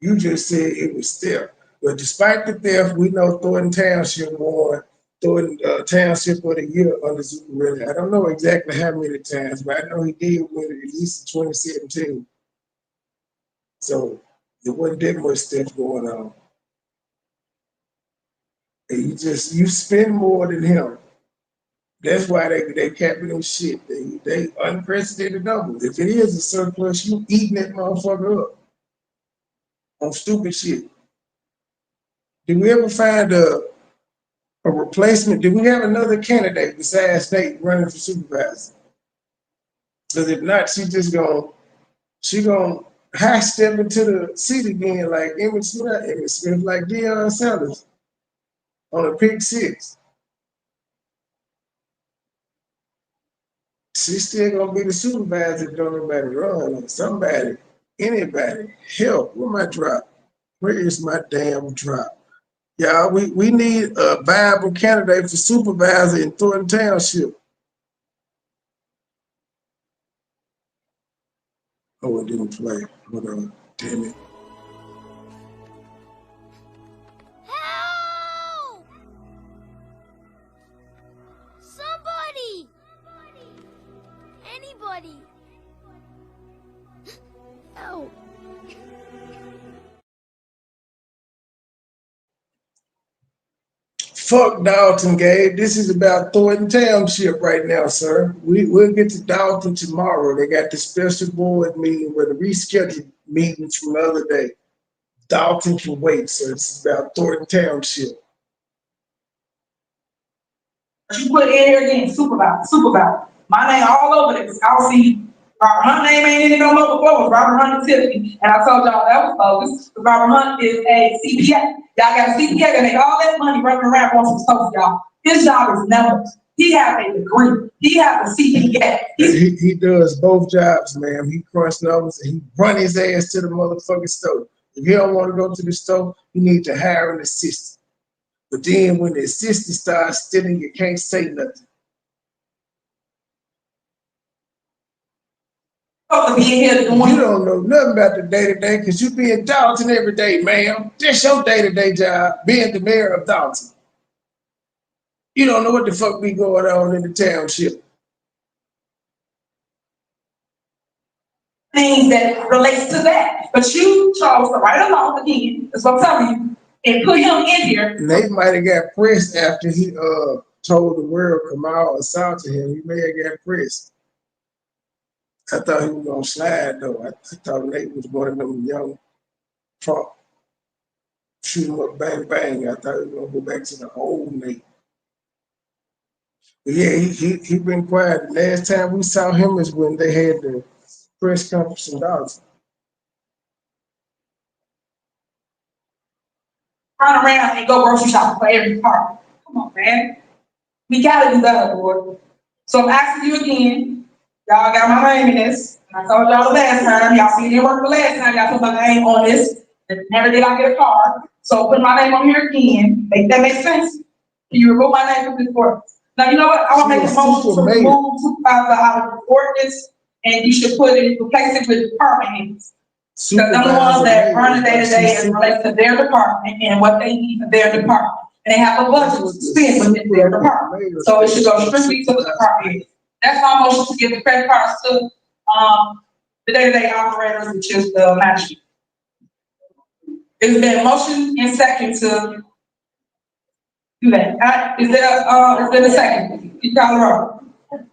You just said it was theft. But despite the theft, we know Thornton Township won Thornton Township of the Year under Superintendent. I don't know exactly how many times, but I know he did win it at least in 2017. So there wasn't that much stuff going on. And you spend more than him. That's why they capping them shit. They unprecedented numbers. If it is a surplus, you eating that motherfucker up on stupid shit. Did we ever find a replacement? Did we have another candidate besides Nate running for supervisor? Because if not, she gonna high step into the seat again like Emmett Smith, like Deion Sanders on a pick six. She's still gonna be the supervisor if don't nobody run. Somebody, anybody, help. Where my drop? Where is my damn drop? Y'all, we need a viable candidate for supervisor in Thornton Township. Oh, it didn't play. Hold on. Damn it. Help! Somebody! Anybody! Help! Fuck Dalton, Gabe. This is about Thornton Township right now, sir. We'll get to Dalton tomorrow. They got the special board meeting with a rescheduled meeting from the other day. Dalton can wait, sir. This is about Thornton Township. You put in here again, supervisor. My name all over this. I'll see Robert Hunt name ain't in it no more before. It's Robert Hunt and Tiffany. And I told y'all that was bogus. Robert Hunt is a CPA. Y'all got a CPA that make all that money running around on some stuff, y'all. His job is numbers. He has a degree. He has a CPA. He does both jobs, ma'am. He crunch numbers and he run his ass to the motherfucking store. If he don't want to go to the store, you need to hire an assistant. But then when the assistant starts stealing, you can't say nothing. You don't know nothing about the day-to-day because you be in Dalton every day, ma'am. That's your day-to-day job, being the mayor of Dalton. You don't know what the fuck be going on in the township. Things that relates to that. But you chose to write along again, that's what I'm telling you, and put him in here. Nate might have got pressed after he told the world Kamal assaulted him. He may have got pressed. I thought he was gonna slide though. I thought Nate was one of them young Trump shoot him up, bang bang. I thought he was gonna go back to the old Nate. But yeah, he been quiet. The last time we saw him is when they had the press conference in Dalton. Run around and go grocery shopping for every department. Come on, man. We gotta do better, boy. So I'm asking you again. Y'all got my name in this. And I told y'all the last time. Y'all see it didn't work the last time. Y'all put my name on this. And never did I get a card. So put my name on here again. Make that make sense? Can you remove my name from this ordinance? Now, you know what? I want to make a motion to remove supervisor out of the ordinance. And you should replace it with department heads. Because I'm the ones that run the day-to-day as relates to their department and what they need for their department. And they have a budget to spend within their department. So it should go strictly to the department heads. That's my motion to give the credit cards to the day-to-day operators, which is the manager. It's been motion and second to do that. Is there a second? You call the roll.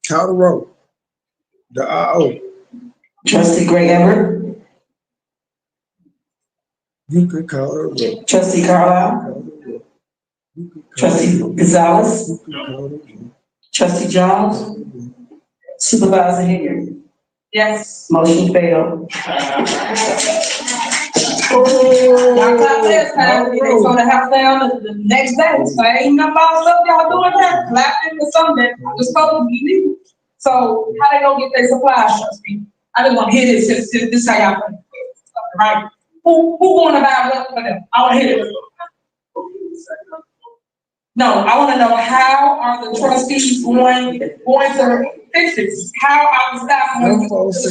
Call the roll. The RO. Trustee Gray Everett. You could call the roll. Trustee Carlisle. Trustee Gonzalez. You could call the roll. Trustee Jones. Supervisor Henyard. Yes. Motion failed. Y'all clap this time, it's gonna have down the next day, so ain't nothing about stuff y'all doing that, clapping for something, I just told them you need. So how they gonna get their supplies, trustee? I just wanna hear this, since this how y'all gonna do right? Who wanna buy what for them? I wanna hear it. No, I wanna know how are the trustees going to fix this? How are the staff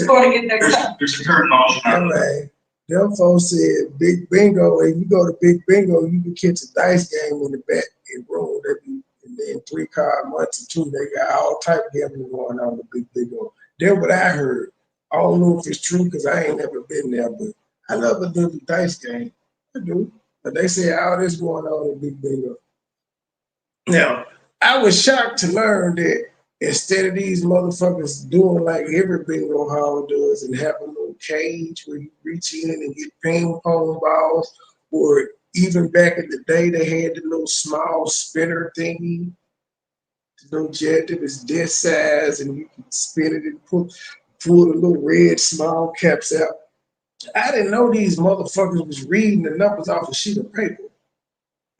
going to get their stuff? There's a current motion. All right. Them folks said Big Bingo, and you go to Big Bingo, you can catch a dice game in the back in room. They be and then 3-card months or 2. They got all type of gambling going on with Big Bingo. That's what I heard. I don't know if it's true because I ain't never been there, but I love a little dice game. I do. But they say all this going on in Big Bingo. Now, I was shocked to learn that instead of these motherfuckers doing like every bingo hall does and have a little cage where you reach in and get ping pong balls, or even back in the day they had the little small spinner thingy, the little jet that was this size and you can spin it and pull the little red small caps out. I didn't know these motherfuckers was reading the numbers off a sheet of paper,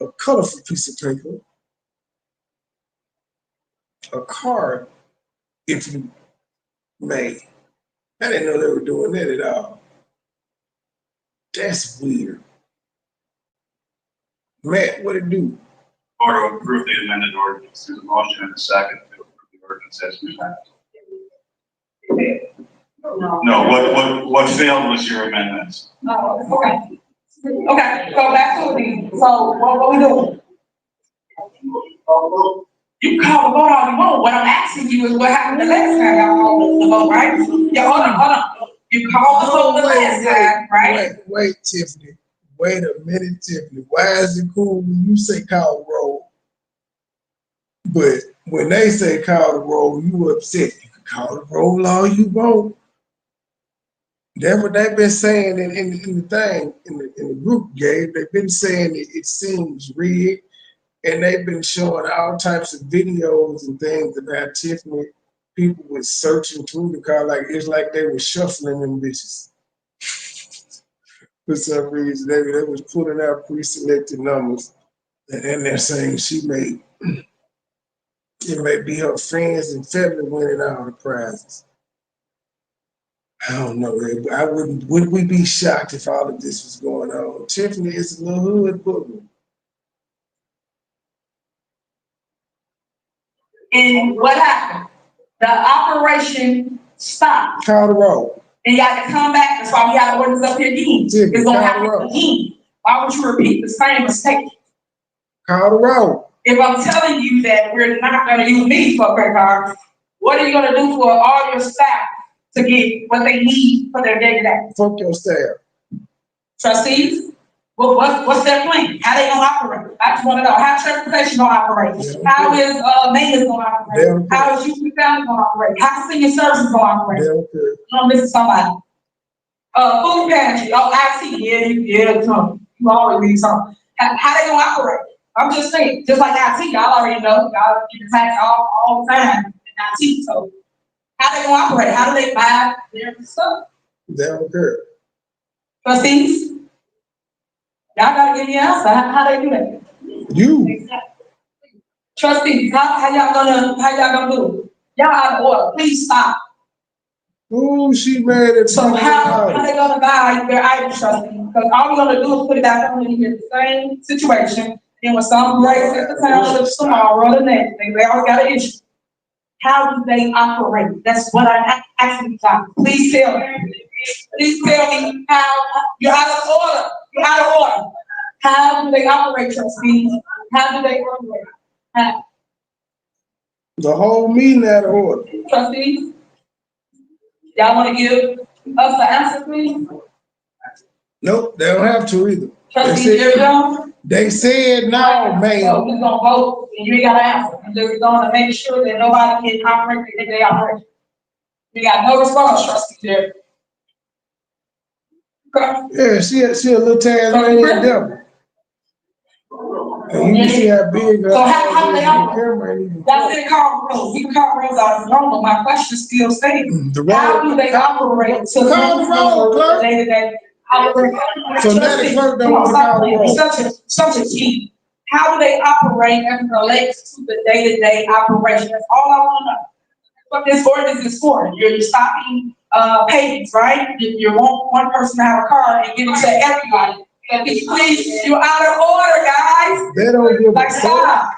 a colorful piece of paper, a card, if you may. I didn't know they were doing that at all. That's weird. Matt, what it do? Order to approve the amended ordinance. There's a motion and a second to approve the ordinance as presented. No, what failed was your amendments. Oh, okay. Okay, go back to it. So what we doing? You can call the vote all you want. What I'm asking you is what happened the last time y'all called the vote, right? Yeah, hold on. You called the vote the last time, right? Wait, Tiffany. Wait a minute, Tiffany. Why is it cool when you say call the roll? But when they say call the roll, you upset. You can call the roll all you want. That's what they've been saying in the thing, in the group, Gabe. They've been saying it seems rigged. And they've been showing all types of videos and things about Tiffany. People were searching through the car like it's like they were shuffling them bitches. For some reason, they was putting out pre-selected numbers, and then they're saying it may be her friends and family winning all the prizes. I don't know. Would we be shocked if all of this was going on? Tiffany is a little hood booger. And what happened? The operation stopped. Call the roll. And you got to come back. That's why we got orders up here again. It's going to happen again. Why would you repeat the same mistake? Call the roll. If I'm telling you that we're not going to use me for a credit card, what are you going to do for all your staff to get what they need for their day-to-day? Fuck your staff. Trustees? Well, what's their plan? How they gonna operate? I just want to know how transportation gonna operate. Yeah. How is maintenance gonna operate? Yeah. How is youth and family gonna operate? How senior services gonna operate? Yeah, okay. I'm missing somebody. Food pantry. Oh, I see. Yeah, you always need something. How they gonna operate? I'm just saying, just like IT, y'all already know. Y'all get attacked all the time in IT. So how they gonna operate? How do they buy their stuff? They don't care. Trustees? Y'all gotta give me an answer. How they do that? You. Trustees, how y'all gonna do it? Y'all out of order. Please stop. Ooh, she mad at So how they gonna buy their items, trustees? Because all we're gonna do is put it back on in the same situation. And when some breaks at the townships tomorrow or the next, they always got an issue. How do they operate? That's what I'm asking you. Please tell me. Please tell me how you're out of order. You're out of order. How do they operate, trustees? How do they operate? How? The whole meeting out of order. Trustees, y'all want to give us the answer, please? Nope, they don't have to either. Trustees, they said no, ma'am. So we're gonna vote, and you ain't got to answer. We're gonna make sure that nobody can operate the day they operate. We got no response, trustees there. Yeah, she a little Tasmanian devil. And you can see how big her how do they operate? That's it, call rules. We can call rules out of the room, but my question still stands. How do they operate to call the roll, clerk? Day-to-day operation? So now the clerk don't want to call the roll. Such a key. How do they operate as it relates to the day-to-day operation? That's all I want to know. What this ordinance is for. You're stopping payments, right? You want one person to have a card and give it to everybody. Please, you're out of order, guys. They don't give like stop.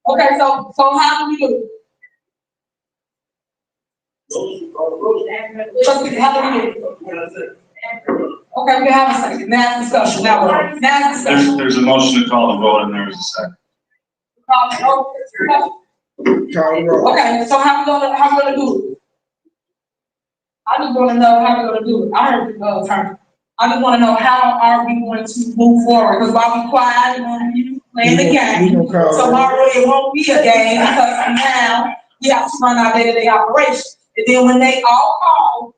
Okay, so how do we do it? How do we do it? Okay, we can have a second. Now discussion. Now what? Now discussion. There's a motion to call the vote and there's a second. Call the roll. Okay, so how we gonna do it? I just wanna know how we gonna do it. I heard the term. I just wanna know how are we going to move forward? Because while we quiet, we want you playing the game. Tomorrow it won't be a game because now we have to run our day-to-day operation. And then when they all call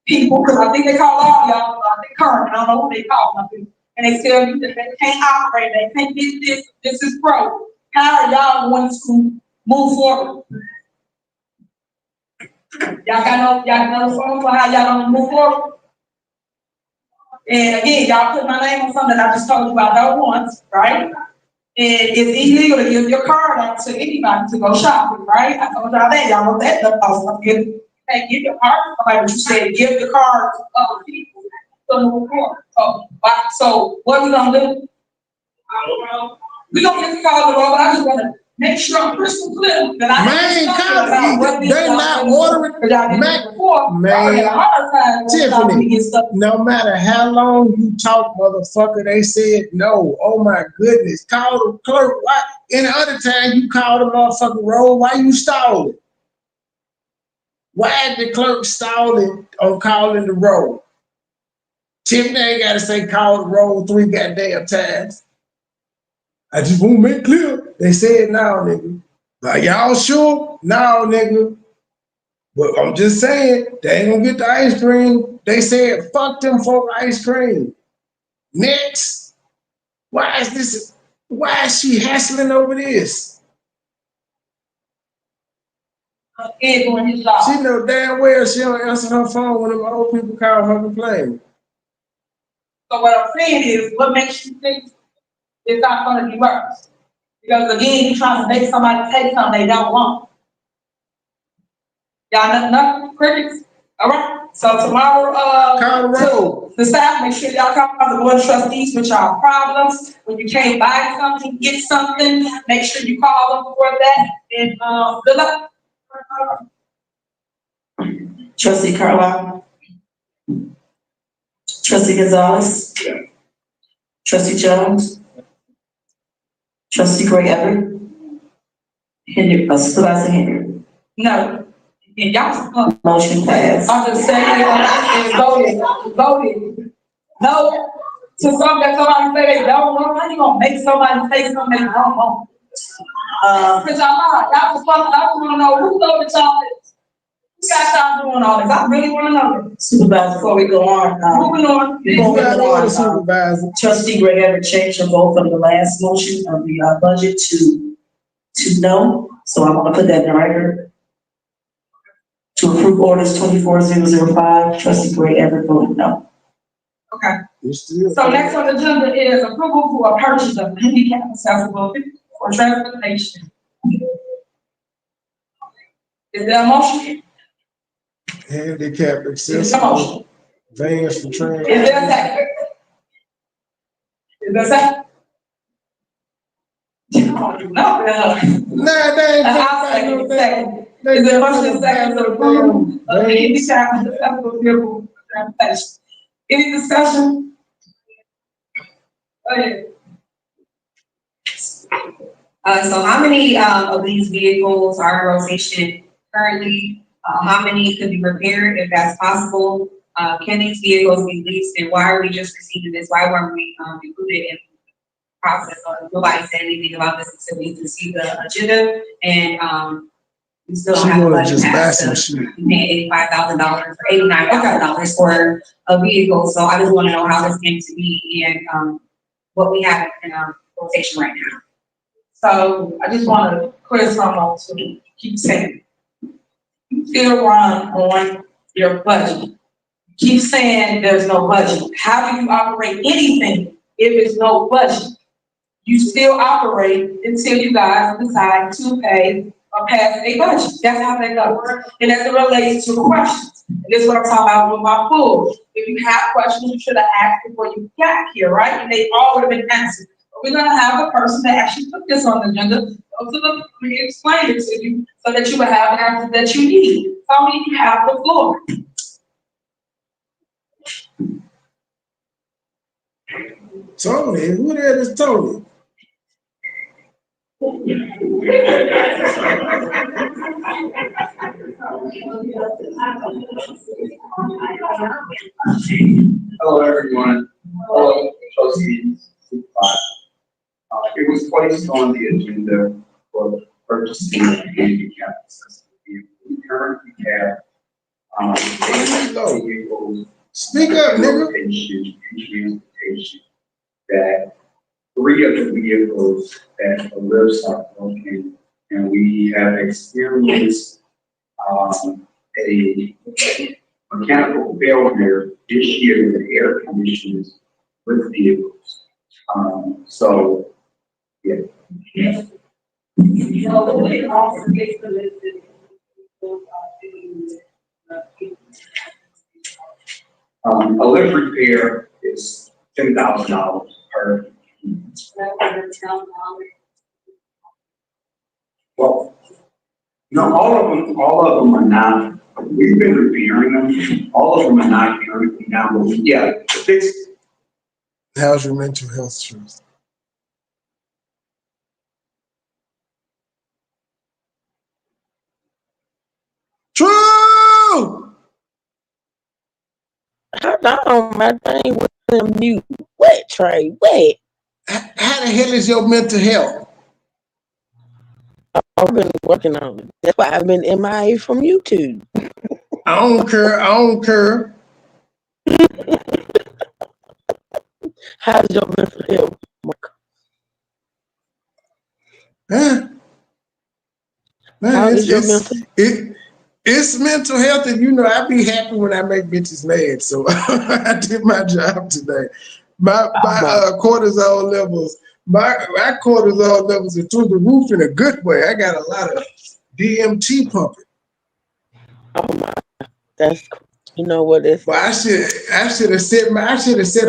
people, because I think they call all y'all, I think current, I don't know who they call, and they tell you that they can't operate, they can't get this is broke. How are y'all going to move forward? Y'all know something for how y'all gonna move forward? And again, y'all put my name on something that I just told you I don't want, right? And it's illegal to give your card out to anybody to go shopping, right? I told y'all that, y'all know that, you can't give your card to somebody, but you said give the card to other people to move forward. So what are we gonna do? We gonna get the call the roll, but I just wanna make sure I'm crystal clear that they're not ordering. Tiffany, no matter how long you talk, motherfucker, they said no. Oh my goodness, call the clerk. Why? Any other time you call the motherfucking roll, why you stalling? Why is the clerk stalling on calling the roll? Tiffany ain't gotta say call the roll 3 goddamn times. I just want to make clear. They said no, nigga. Like, y'all sure? No, nigga. But I'm just saying, they ain't gonna get the ice cream. They said, fuck them for ice cream. Next. Why is she hassling over this? She know damn well she don't answer her phone when them old people call her complaining. So what I'm saying is, what makes you think it's not gonna be worse? Because again, you're trying to make somebody take something they don't want. Y'all nothing critics? All right. So tomorrow, the staff, make sure y'all come on the board of trustees with y'all problems. When you can't buy something, get something, make sure you call them for that. And good luck. Trustee Carlisle. Trustee Gonzalez. Trustee Jones. Trustee Gray Everett. Henyard, Supervisor Henyard. No. And y'all motion passed. I'm just saying, voted. No, to something that somebody say they don't want, how you gonna make somebody take something they don't want? Cause y'all just wanna know who voted y'all this. Who got y'all doing all this? I really wanna know. Supervisor, before we go on, Supervisor. Trustee Gray Everett changed your vote from the last motion of the budget to no. So I'm gonna put that in the record. To approve orders 24005, Trustee Gray Everett voted no. Okay. So next on the agenda is approval for a purchase of handicap accessible for transportation. Is there a motion? Handicap accessible vans for transport. Is there a second? Is there a second? No, they ain't second. Is there a motion second to approve of the handicap accessible vehicle transportation? Any discussion? Go ahead. So how many of these vehicles are in rotation currently? How many could be repaired if that's possible? Can these vehicles be leased, and why are we just receiving this? Why weren't we included in the process? Nobody said anything about this until we received the agenda, and we still don't have a budget passed. We paid $85,000 or $89,000 for a vehicle. So I just want to know how this came to be and what we have in our rotation right now. So I just want to clear something to keep saying. You still run on your budget. Keep saying there's no budget. How do you operate anything if there's no budget? You still operate until you guys decide to pay or pass a budget. That's how that goes. And as it relates to questions, and this is what I'm talking about with my pool. If you have questions, you should have asked before you got here, right? And they all would have been answered. But we're gonna have a person that actually put this on the agenda to explain it to you so that you will have the answers that you need. Tony, you have the floor. Tony, who the hell is Tony? Hello, everyone. Hello, trustees. It was placed on the agenda for purchasing a handicap accessible vehicle. We currently have, vehicles. Speak up, nigga. Transportation that 3 of the vehicles that the lifts are broken, and we have experienced a mechanical failure this year with air conditioners with vehicles. So, yeah. A lift repair is $10,000 per. Well, no, all of them are not. We've been repairing them. All of them are not currently now, but yeah, fix. How's your mental health, Truth? True! Hold on, my thing was on mute. What, Trey? What? How the hell is your mental health? I've been working on it. That's why I've been MIA from YouTube. I don't care. How's your mental health, Mark? Huh? Man, it's mental health, and you know I be happy when I make bitches mad. So I did my job today. My cortisol levels, my cortisol levels are through the roof in a good way. I got a lot of DMT pumping. Oh my, that's you know what it's. Well, I should have set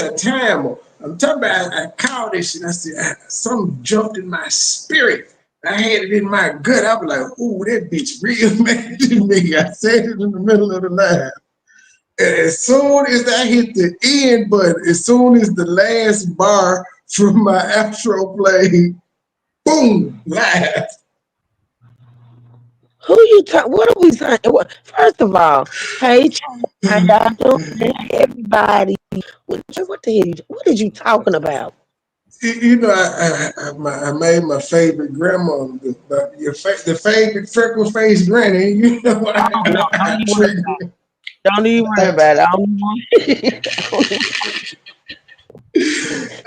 a timer. I'm talking about I called this shit. I said something jumped in my spirit. I had it in my gut. I was like, ooh, that bitch real mad at me. I said it in the middle of the live. And as soon as I hit the end button, as soon as the last bar from my outro played, boom, live. Who you talking? What are we saying? First of all, hey, how y'all doing, everybody? What the hell? What are you talking about? You know, I made my favorite grandma, the favorite freckle faced granny. You know, don't even worry about it.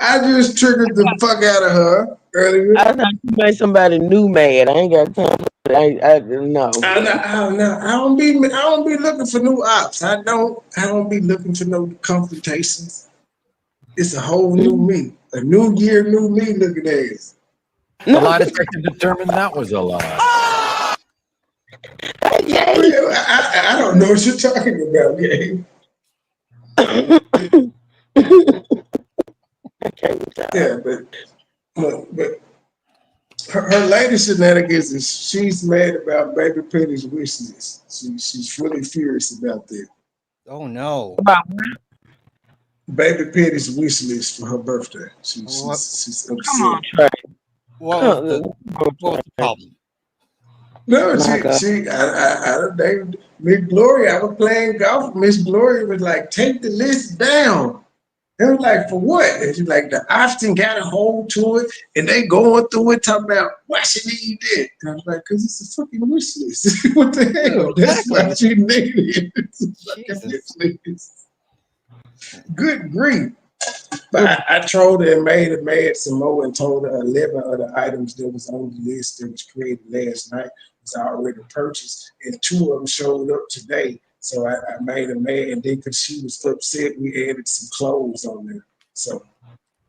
I just triggered the fuck out of her earlier. I thought you made somebody new mad. I ain't got time for that. No. I don't be looking for new ops. I don't be looking for no confrontations. It's a whole new me. A new year, new me looking ass. The lie detector determined that was a lie. I don't know what you're talking about, Gabe. Yeah, but her latest shenanigans is she's mad about Baby Petty's wish list. She's really furious about that. Oh no. Baby Petty's wish list for her birthday. She's upset. Come on, Trey. What was the problem? No, Miss Gloria, I was playing golf. Miss Gloria was like, take the list down. They was like, for what? And she's like, the Austin got a hold to it, and they going through it, talking about why she need that. And I was like, because it's a fucking wish list. What the hell? That's why she needed it. It's a fucking wish list. Good grief. But I trolled her and made her mad some more and told her 11 of the items that was on the list that was created last night was already purchased, and 2 of them showed up today. So I made her mad, and then because she was upset, we added some clothes on there. So,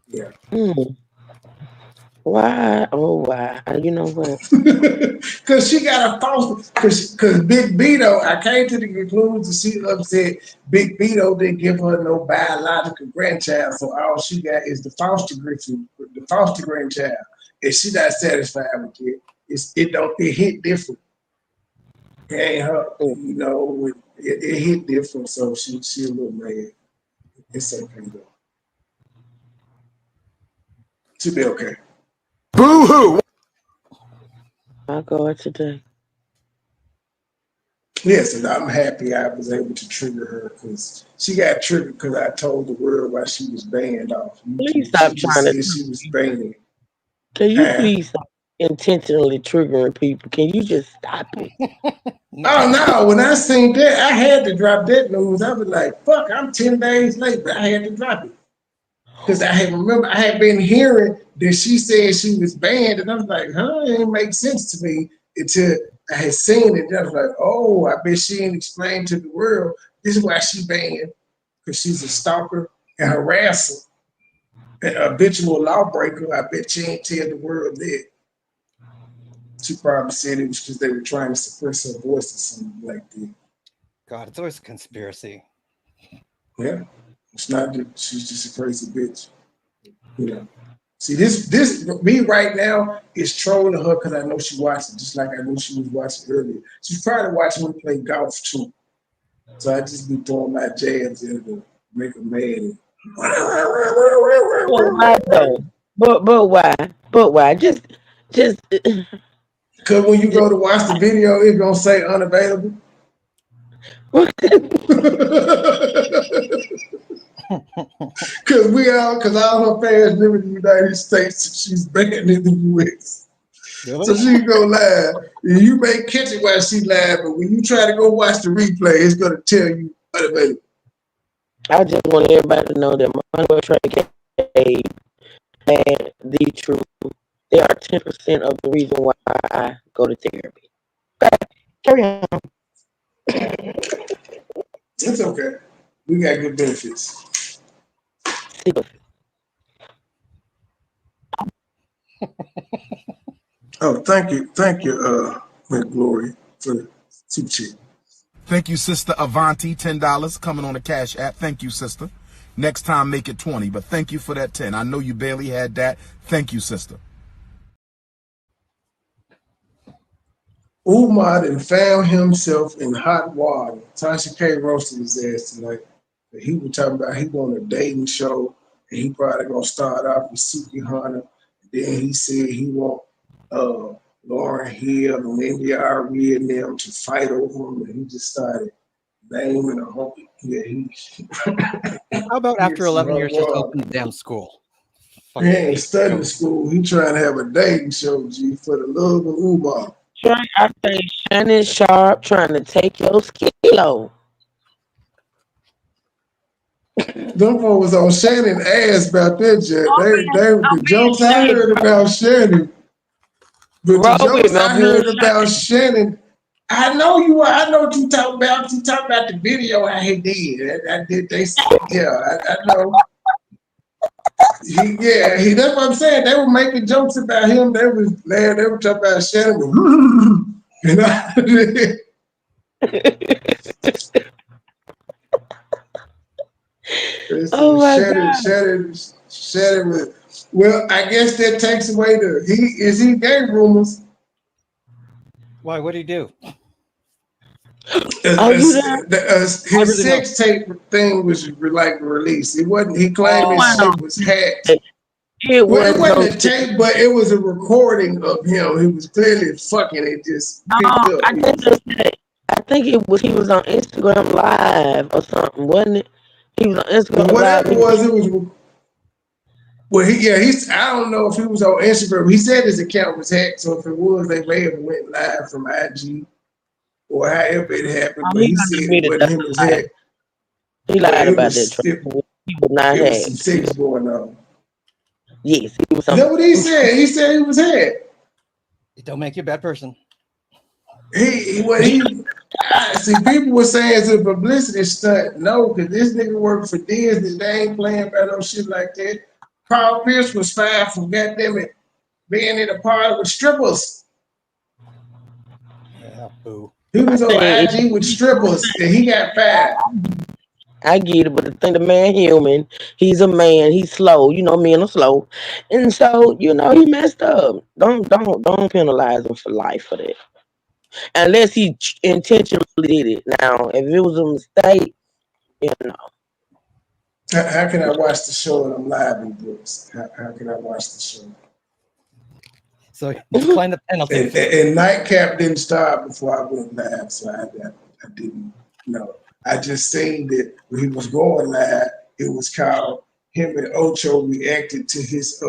yeah. Why? Oh, why? You know what? Because she got a false, because Big Beto, I came to the conclusion she upset Big Beto didn't give her no biological grandchild, so all she got is the foster grandchild. And she not satisfied with it. It hit different. It ain't her, you know, it hit different, so she a little mad. It's okay though. She'll be okay. Boo hoo. I'll go out today. Yes, and I'm happy I was able to trigger her because she got triggered because I told the world why she was banned off YouTube. Please stop She just trying to. said she was banned. Can you please stop intentionally triggering people? Can you just stop it? Oh no, when I seen that, I had to drop that news. I was like, fuck, I'm 10 days late, but I had to drop it. Because I had been hearing that she said she was banned, and I was like, huh, it didn't make sense to me until I had seen it. I was like, oh, I bet she ain't explained to the world this is why she banned, because she's a stalker and harasser, an habitual lawbreaker. I bet she ain't tell the world that. She probably said it was because they were trying to suppress her voice or something like that. God, it's always a conspiracy. Yeah, it's not that she's just a crazy bitch. You know. See, this me right now is trolling her because I know she watching, just like I knew she was watching earlier. She's probably watching me play golf too. So I just be throwing my jabs in to make her mad. Well, why though? But why? But why? Just. Because when you go to watch the video, it's gonna say unavailable. Because all her fans live in the United States, and she's banned in the US. Really? So she can go live. You may catch it while she live, but when you try to go watch the replay, it's gonna tell you unavailable. I just want everybody to know that MoneyBoy Trade gave and the truth. They are 10% of the reason why I go to therapy. Okay, carry on. It's okay. We got good benefits. Oh, thank you, McGlory, for the super chat. Thank you, Sister Avanti, $10 coming on the Cash App. Thank you, sister. Next time, make it 20, but thank you for that 10. I know you barely had that. Thank you, sister. Umar and found himself in hot water. Tasha K roasted his ass tonight. He was talking about he want a dating show, and he probably gonna start off with Suki Hunter. Then he said he want Lauren Hill and India Ari and them to fight over him, and he just started naming a whole. Yeah, How about after 11 years, just open the damn school? He ain't studying school. He trying to have a dating show, G, for the love of Umar. I say Shannon Sharp trying to take your skill. Them folks was on Shannon ass about that, Jack. The jokes I heard about Shannon, but the jokes I heard about Shannon, I know what you talking about. You talking about the video I had did. I did. I know. That's what I'm saying. They were making jokes about him. They were talking about Shannon. And Oh my God. Shannon. Well, I guess that takes away he gay rumors. Why? What did he do? His sex tape thing was like released. It wasn't. He claimed his shit was hacked. It wasn't a tape, but it was a recording of him. He was clearly fucking it. Just picked up. I think he was on Instagram Live or something, wasn't it? He was on Instagram Live. Whatever it was. Well, I don't know if he was on Instagram. He said his account was hacked, so if it was, they may have went live from IG or however it happened. But he said it wasn't him was hacked. He lied about that. He was not hacked. Some sex going on. Yes, he was. Is that what he said? He said he was hacked. It don't make you a bad person. See, people were saying it's a publicity stunt. No, because this nigga worked for Disney. They ain't playing about no shit like that. Carl Pierce was fired from goddammit being in a party with strippers. Yeah, boo. He was on IG with strippers and he got fired. I get it, but the man human, he's a man, he's slow, men are slow. And so, he messed up. Don't penalize him for life for that. Unless he intentionally did it. Now, if it was a mistake, How can I watch the show and I'm live in Brooks? How can I watch the show? So decline the penalty. And Nightcap didn't start before I went live, so I didn't know. I just seen that when he was going live, it was called him and Ocho reacted to his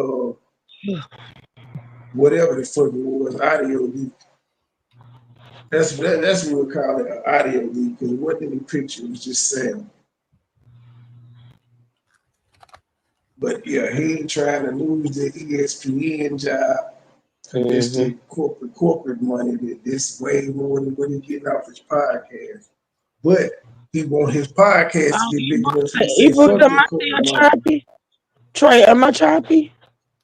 whatever the fuck it was, audio leak. That's what we call it, an audio leak, because it wasn't any picture, it was just sound. But yeah, he ain't trying to lose the ESPN job. This the corporate money that this way more than what he getting off his podcast. But he want his podcast to get big enough to say fuck the corporate money. Trey, am I choppy?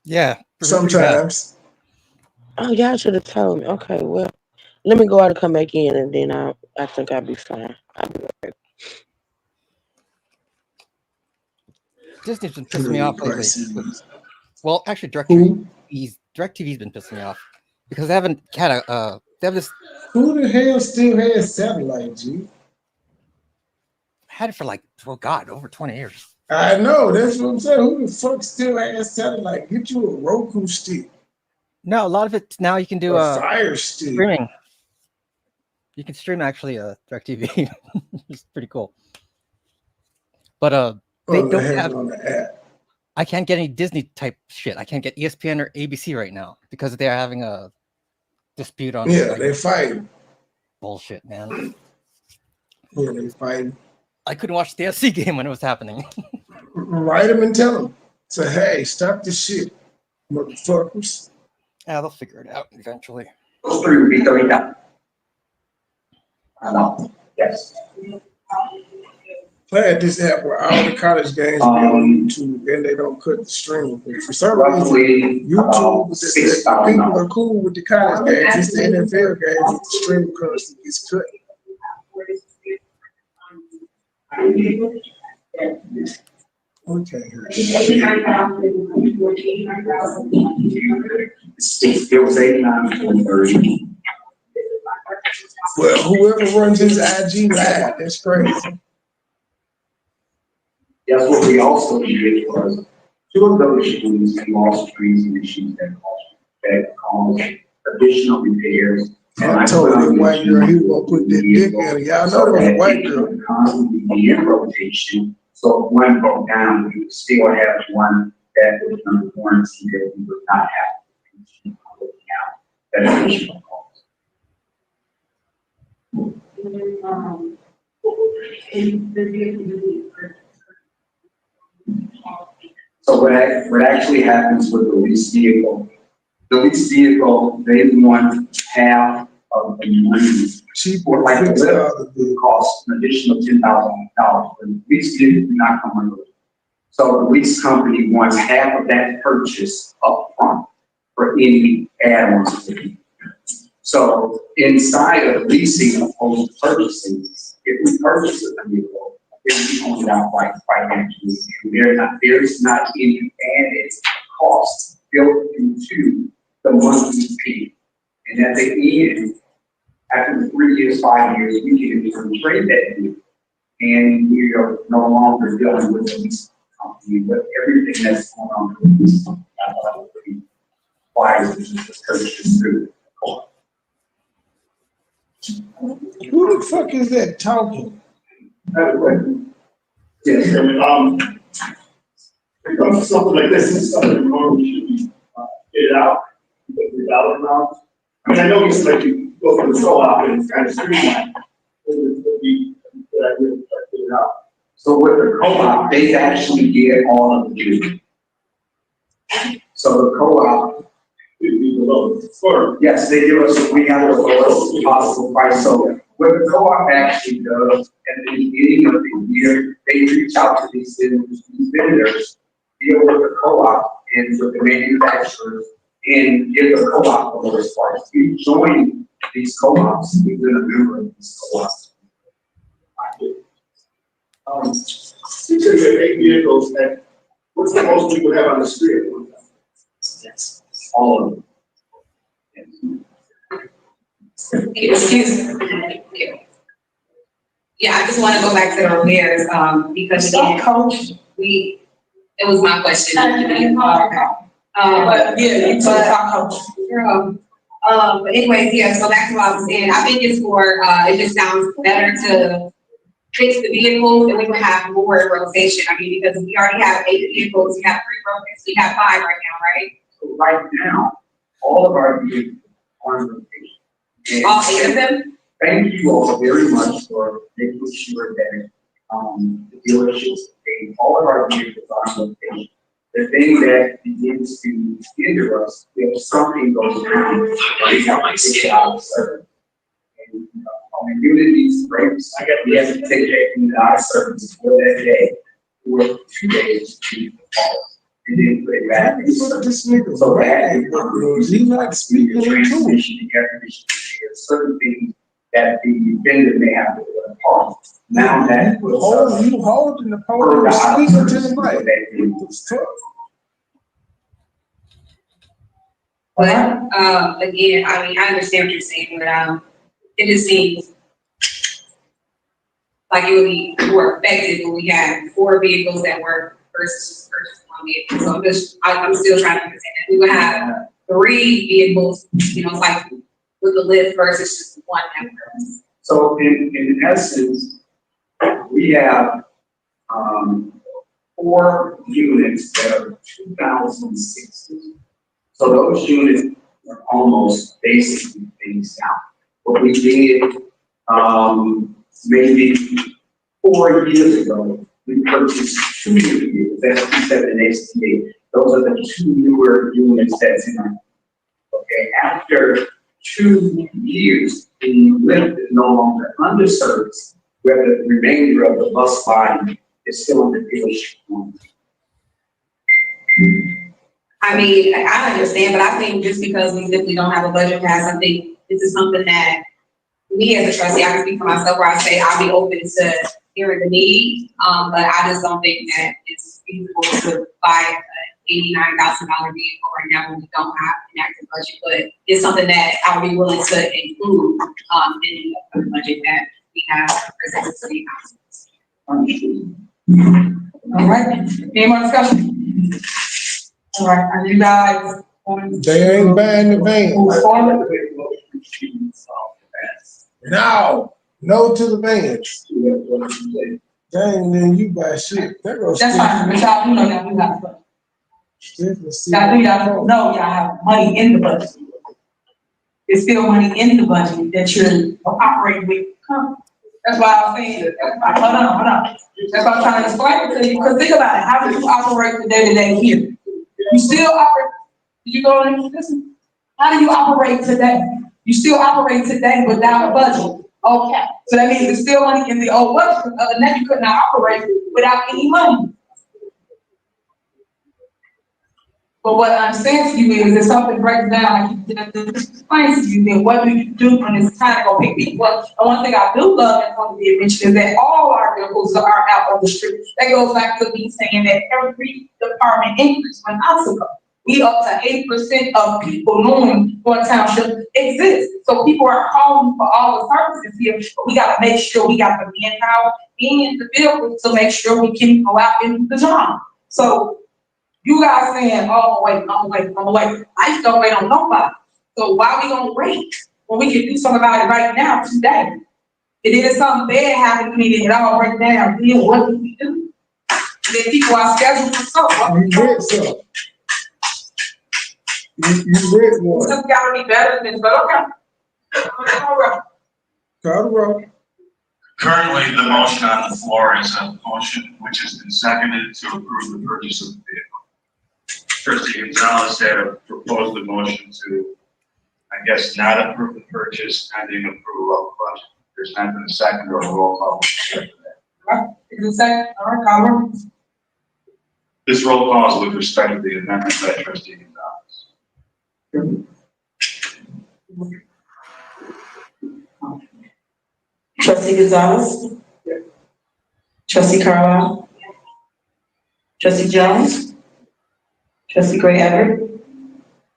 Yeah. Sometimes. Oh, y'all should have told me. Okay, well, let me go out and come back in, and then I think I'll be fine. I'll be right. Disney's been pissing me off lately. Well, actually, DirecTV's been pissing me off because they haven't had they have this. Who the hell still has satellite, G? Had it for like, oh God, over 20 years. I know, that's what I'm saying. Who the fuck still has satellite? Get you a Roku stick. No, a lot of it now you can do a Fire stick. Streaming. You can stream actually DirecTV. It's pretty cool. But they don't have on the app. I can't get any Disney type shit. I can't get ESPN or ABC right now because they're having a dispute on. Yeah, they fighting. Bullshit, man. Yeah, they fighting. I couldn't watch the SC game when it was happening. Write them and tell them. Say, hey, stop this shit, motherfuckers. Yeah, they'll figure it out eventually. Yes. Play at this app where all the college games be on YouTube and they don't cut the stream. For some reason, YouTube, the people are cool with the college games. It's the NFL games with the stream constantly gets cut. Okay. It was 89-30. Well, whoever runs his IG live, that's crazy. That's what we also did was two of those streams and lost trees and issues that caused additional repairs. And I told that white girl he won't put that dick in it. Y'all know there was a white girl. Constantly be in rotation. So if one broke down, we would still have one that was under warranty that we would not have to looking out that additional cost. So what actually happens with the lease vehicle? The lease vehicle, they want half of the money. Cheaper, like the lift would cost an additional $10,000. The lease vehicle do not come under it. So the lease company wants half of that purchase up front for any add-ons. So inside of leasing opposed to purchasing, if we purchase a vehicle, it will be owned out by financially. There is not any added cost built into the monthly fee. And at the end, after 3 years, 5 years, we can trade that vehicle. And we are no longer dealing with the lease company, but everything that's going on with the lease company. Why is this purchase through the court? Who the fuck is that talking? Yes, and it comes to something like this, it's something normally should be get it out, get the dollar amount. I mean, I know it's like you go for the co-op and kind of streamline. It would be that I really try to get it out. So with the co-op, they actually get all of the duty. So the co-op, yes, they give us, we have the lowest possible price. So what the co-op actually does at the beginning of the year, they reach out to these vendors, deal with the co-op and with the manufacturers, and give the co-op the lowest price. We join these co-ops, we've been a member of these co-ops. You said you have 8 vehicles, and what's the most we would have on the street? Yes, all of them. Excuse me. Yeah, I just want to go back to the repairs, because Stop, coach. it was my question. But anyways, yeah, so back to what I was saying, I think it's for, it just sounds better to fix the vehicles and we would have more rotation. I mean, because we already have 8 vehicles, we have 3 rotations, we have 5 right now, right? So right now, all of our vehicles are on rotation. All 8 of them? Thank you all very much for making sure that, the dealerships, all of our vehicles are on rotation. The thing that begins to hinder us, if something goes wrong, we have to take it out of service. And, on the unit breaks, we have to take that unit out of service for that day, or 2 days to keep the parts, and then put it back in service. So that is he not speaking transmission and air conditioning, certain things that the vendor may have to put apart. Now that you holding the pole, speaking to the mic. But, again, I mean, I understand what you're saying, but, it just seems like it would be more effective when we have 4 vehicles that work versus 1 vehicle. So I'm still trying to understand that. We would have 3 vehicles, you know, like with the lift versus just 1 that works. So in essence, we have 4 units that are 2060. So those units are almost basically phased out. What we did maybe 4 years ago, we purchased 2 new units. That's 2768. Those are the 2 newer units that's in our. Okay, after 2 years, the lift is no longer under service, where the remainder of the bus body is still on the dealership. I mean, I understand, but I think just because we simply don't have a budget pass, I think this is something that me as a trustee, I can speak for myself where I say I'll be open to hearing the need, but I just don't think that it's feasible to buy an $89,000 vehicle right now when we don't have an active budget, but it's something that I would be willing to include in the budget that we have presented to the council. All right, any more discussion? All right, are you guys on? They ain't buying the van. Move forward? No to the vans. Dang, then you buy shit. That's fine, but y'all do know that we got to. Y'all have money in the budget. There's still money in the budget that you're operating with. That's why I'm saying that. Hold on. That's why I'm trying to explain it to you. Because think about it. How do you operate the day-to-day here? You still operate. Did you go and listen? How do you operate today? You still operate today without a budget. Okay. So that means there's still money in the old budget. Other than that, you could not operate without any money. But what I'm saying to you is, if something breaks down, like you explain to you, then what do you do when it's time to go pick people up? And one thing I do love and want to be mentioned is that all our vehicles are out on the street. That goes back to me saying that every department increase when I took up. We up to 8% of people knowing what Township exists. So people are calling for all the services here, but we gotta make sure we got the manpower and the vehicles to make sure we can go out and do the job. So you guys saying, oh, wait, I'm gonna wait. I just don't wait on nobody. So why we gonna wait when we can do something about it right now, today? If it is something bad happening, we need to get all break down. Then what do we do? Then people are scheduled for something. You read one. It's gotta be better than this, but okay. All right. Currently, the motion on the floor is a motion which has been seconded to approve the purchase of the vehicle. Trustee Gonzalez had proposed the motion to, I guess, not approve the purchase pending approval of the budget. There's not been a second or a roll call. All right, is it second? All right, call. This roll call is with respect to the amendment by Trustee Gonzalez. Trustee Gonzalez? Trustee Carlisle? Trustee Jones? Trustee Gray Everett?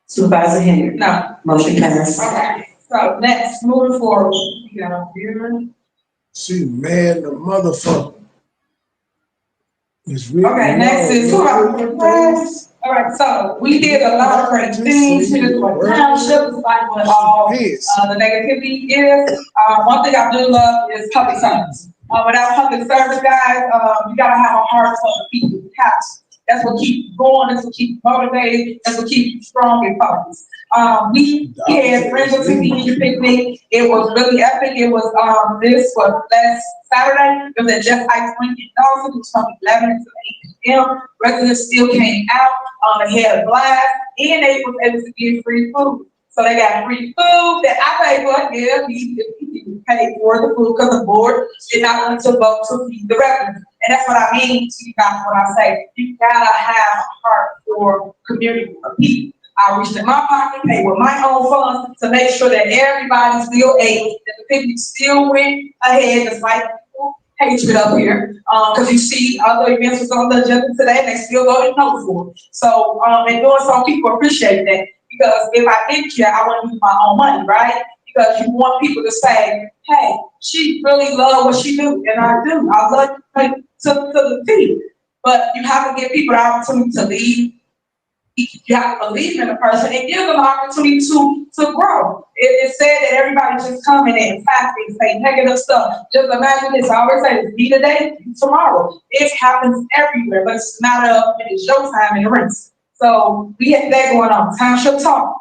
Supervisor Henyard? No. Motion passed. Okay, so next, moving forward, we got a here. She mad the motherfucker. Okay, next is who all right, so we did a lot of great things here for the township, despite what all the negativity is. One thing I do love is public service. Without public service, guys, you gotta have a heart for the people. That's what keeps you going, that's what keeps you motivated, that's what keeps you strong and focused. We had friends of Tiffany picnic. It was really epic. It was this was last Saturday. It was at Jeff Ice Rink in Dawson. It was from 11 to 8 p.m. Residents still came out. They had a blast, and they was able to get free food. So they got free food that I paid for. Yeah, we paid for the food because the board did not want to vote to feed the residents. And that's what I mean to you guys when I say you gotta have a heart for community of people. I reached in my pocket, paid with my own funds to make sure that everybody still ate, that the picnic still went ahead, despite people hatred up here. Because you see other events was on the agenda today, and they still voted no for it. So, in doing so, people appreciate that. Because if I didn't care, I wouldn't use my own money, right? Because you want people to say, hey, she really loves what she do, and I do. I love to the team. But you have to give people the opportunity to lead. You have to believe in the person and give them the opportunity to grow. It's said that everybody just come in and attack and say negative stuff. Just imagine this. I always say, it's be today, tomorrow. It happens everywhere, but it's not it's your time in the race. So we have that going on. Township Talk.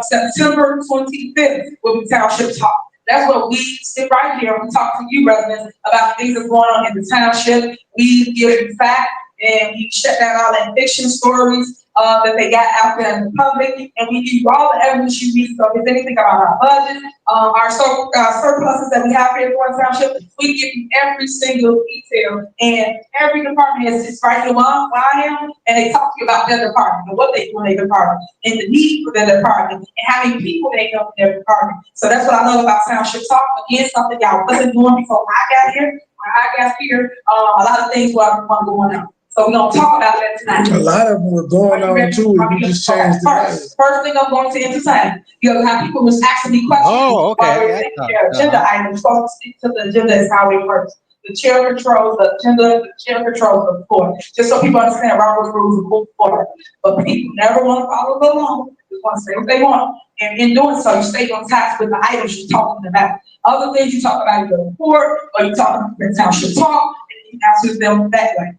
September 25th will be Township Talk. That's what we sit right here and we talk to you residents about things that's going on in the township. We give back and we shut down all the eviction stories that they got out there in the public, and we give you all the evidence you need. So if there's anything about our budget, our surpluses that we have here in the township, we give you every single detail, and every department has just right here where I am, and they talk to you about their department and what they do in their department, and the need for their department, and how many people they help in their department. So that's what I love about Township Talk. Again, something y'all wasn't doing before I got here. When I got here, a lot of things were going on. So we're gonna talk about that tonight. A lot of them were going on too, and you just changed the name. First thing I'm going to entertain, you'll have people who's asking me questions. Oh, okay. Their agenda items, supposed to stick to the agenda is how it works. The chair controls the agenda, the chair controls the floor. Just so people understand Robert's rules of move forward. But people never want to follow the law, just want to say what they want. And in doing so, you stay on task with the items you're talking about. Other things you talk about in your report, or you talk about the Township Talk, and you answer them that way.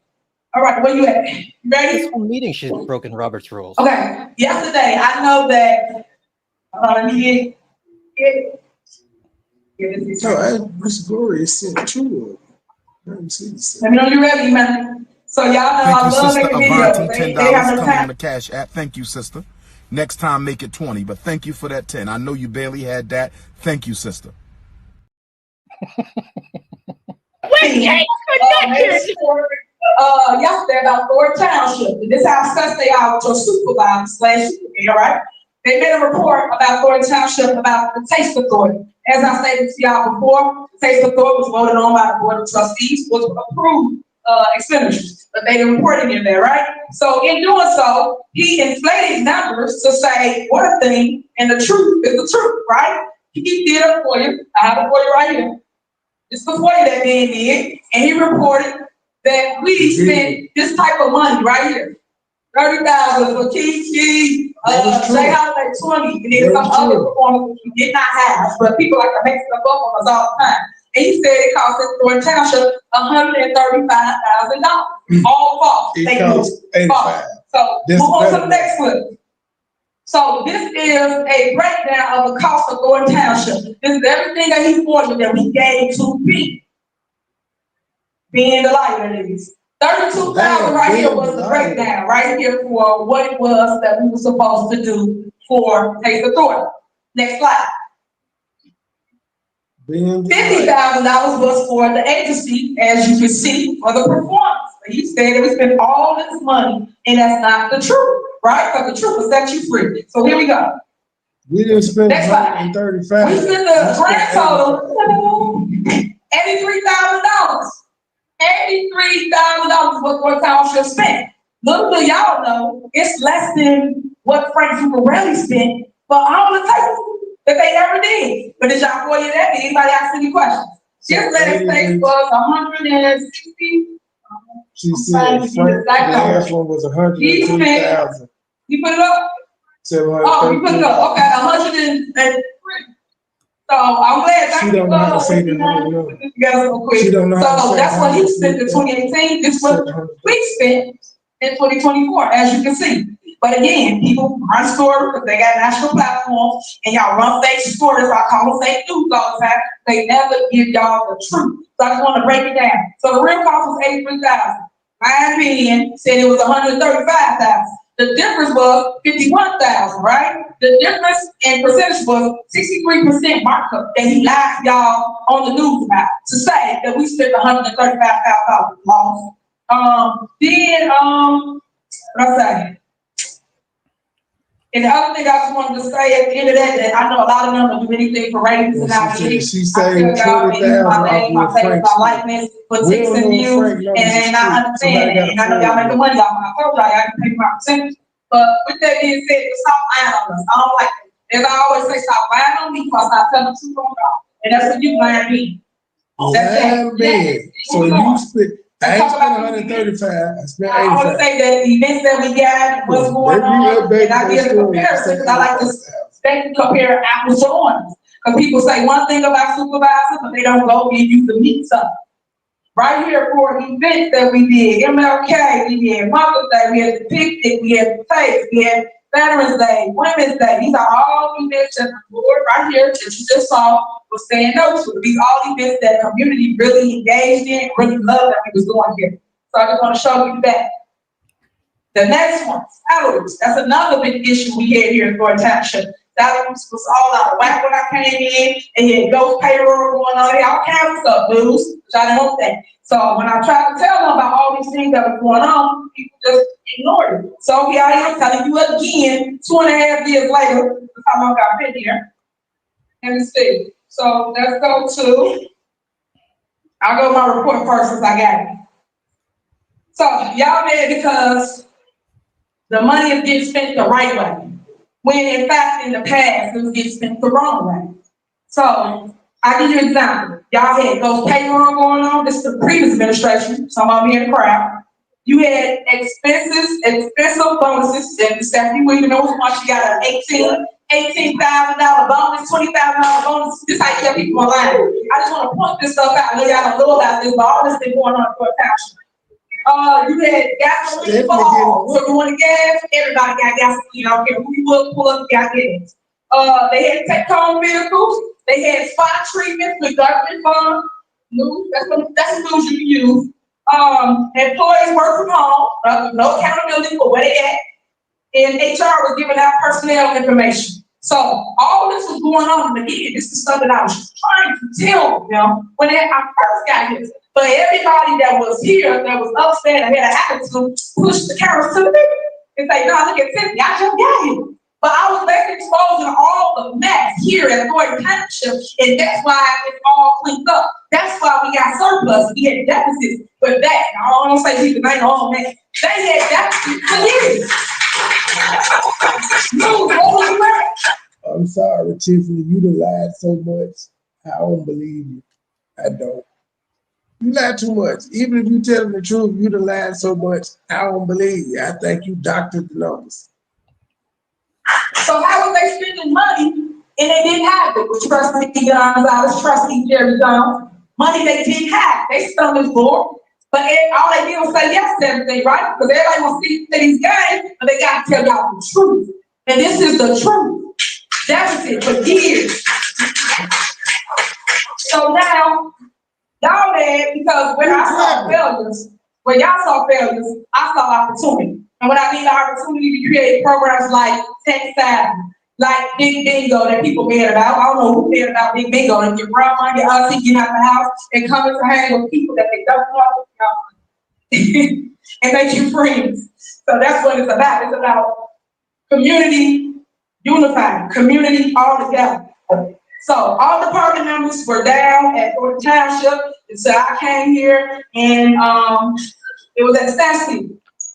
All right, where you at? You ready? This whole meeting she's broken Robert's rules. Okay, yesterday, I know that, Miss Gloria sent true. Let me know you're ready, man. So y'all know I love making videos. They have no coming on time. the Cash App. Thank you, sister. Next time, make it 20, but thank you for that 10. I know you barely had that. Thank you, sister. Yesterday about Ford Township. And this is how stressed they are with your supervisor/supervisor, all right? They made a report about Ford Township about the taste authority. As I stated to y'all before, the taste authority was voted on by the Board of Trustees, was approved expenditures, but they didn't report any of that, right? So in doing so, he inflated numbers to say one thing, and the truth is the truth, right? He did it for you. I have it for you right here. This is for you that man did, and he reported that we spent this type of money right here. 30,000 for Key, Jay Holiday 20, and then some other performances we did not have, but people like to make stuff up on us all the time. And he said it cost us for a township $135,000. All false. It cost $85,000. So move on to the next clip. So this is a breakdown of the cost of Thornton Township. This is everything that he forwarded that we gave to Pete. Being the light that it is. 32,000 right here was the breakdown right here for what it was that we were supposed to do for Taste Authority. Next slide. $50,000 was for the agency, as you can see, for the performance. He said that we spent all this money, and that's not the truth, right? Because the truth will set you free. So here we go. We didn't spend $135,000. We spent the grand total $83,000. $83,000 what Ford Township spent. Little do y'all know, it's less than what Frank Zuccarelli spent for all the tables that they ever did. But did y'all for you that? Did anybody ask any questions? Just let it say was 160. She said Frank, the last one was 103,000. You put it up? 733. Oh, you put it up, okay, 103. So I'm glad. She don't know how to say the whole number. She don't know how to So say that's what he spent in 2018, this is what we spent in 2024, as you can see. But again, people run stories because they got national platforms, and y'all run fake stories. I call them fake news all the time. They never give y'all the truth. So I just want to break it down. So the real cost was 83,000. My opinion said it was 135,000. The difference was 51,000, right? The difference in percentage was 63% markup that he lied to y'all on the news about to say that we spent $135,000 loss. What I say? And the other thing I just wanted to say at the end of that I know a lot of them don't do anything for ratings and I She saved 20,000 my name, my face, my likeness, for ticks and views, and I understand that. And I know y'all make the money off my told y'all can pay my percentage. But with that being said, stop lying on us. I don't like it. As I always say, stop lying on me because I tell the truth on God. And that's what you lying me. So you split. I ain't spent 135. I spent 85. I want to say that the events that we got, what's going on, and I give a comparison because I like to compare apples to oranges. Because people say one thing about supervisors, but they don't go give you the meat stuff. Right here for events that we did, MLK, we had Mother's Day, we had the picnic, we had the taste, we had Veterans Day, Women's Day. These are all events that the board right here that you just saw was saying no to. These all events that the community really engaged in, really loved that we was doing here. So I just want to show you that. The next one, salaries. That's another big issue we had here in Gordon Township. Salaries was all out of whack when I came in, and you had ghost payroll going on, all kinds of stuff, blues, which I didn't want that. So when I tried to tell them about all these things that were going on, people just ignored it. So here I am telling you again, 2.5 years later, that's how long I've been here. Let me see. So let's go to, I'll go to my report first since I got it. So y'all mad because the money is getting spent the right way, when in fact in the past it was getting spent the wrong way. So I'll give you an example. Y'all had those payroll going on. This is the previous administration. Some of them here in the crowd. You had expensive bonuses. And Stephanie Williams knows once you got an $18,000 bonus, $20,000 bonus. This is how you get people online. I just want to point this stuff out. I know y'all don't know about this, but all this been going on for a Township. You had gasoline for all. So you want to gas, everybody got gasoline. I don't care who you look, pull up, got gas. They had take-home vehicles. They had spot treatments with government funds. That's the news you can use. Employees work from home, no accountability for where they at. And HR was giving out personnel information. So all this was going on, and again, this is something I was trying to tell them when I first got here. But everybody that was here, that was upset and had an attitude, pushed the cameras to the people and say, "No, look at Tiffany, I just got here." But I was basically exposing all the mess here at Gordon Township, and that's why it's all cleaned up. That's why we got surplus. We had deficits for that. I don't want to say people ain't all man. They had deficits for years. I'm sorry, Tiffany, you done lied so much. I don't believe you. I don't. You lie too much. Even if you tell them the truth, you done lied so much. I don't believe you. I think you doctored the numbers. So how was they spending money and they didn't have it? With Trustee Gonzalez, Trustee Jerry Jones, money they didn't have. They spent it for. But all they did was say yes to everything, right? Because everybody wants to see these games, but they got to tell y'all the truth. And this is the truth. Deficit for years. So now, y'all mad because when I saw failures, I saw opportunity. And what I mean by opportunity to create programs like Tech Savvy, like Big Bingo that people mad about. I don't know who mad about Big Bingo. And get run on your auntie, get out the house, and come into hang with people that they don't know and make you friends. So that's what it's about. It's about community unifying, community all together. So all department members were down at Gordon Township, and so I came here, and it was at Sassy.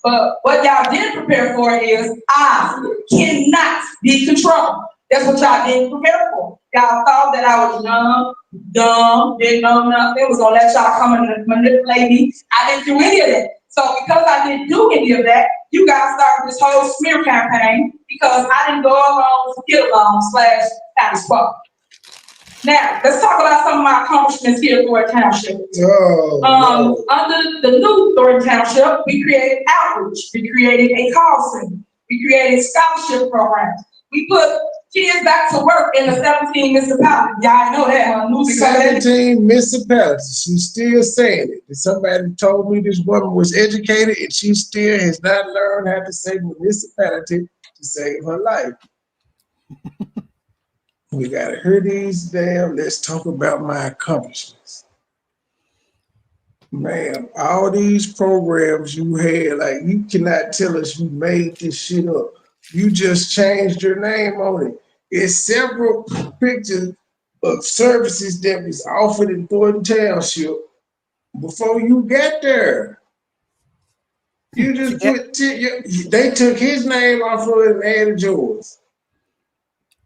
But what y'all didn't prepare for is I cannot be controlled. That's what y'all didn't prepare for. Y'all thought that I was young, dumb, didn't know nothing, was gonna let y'all come and manipulate me. I didn't do any of that. So because I didn't do any of that, you guys started this whole smear campaign because I didn't go along to get along / status quo. Now, let's talk about some of my accomplishments here at Thornton Township. Under the new Thornton Township, we created outreach, we created a call center, we created scholarship programs. We put kids back to work in the 17 municipalities. Y'all know that, huh? 17 municipalities. She's still saying it. Somebody told me this woman was educated and she still has not learned how to say municipality to save her life. We gotta hear these damn. Let's talk about my accomplishments. Man, all these programs you had, like you cannot tell us you made this shit up. You just changed your name on it. It's several pictures of services that was offered in Thornton Township before you got there. You just put, they took his name off of it and added yours.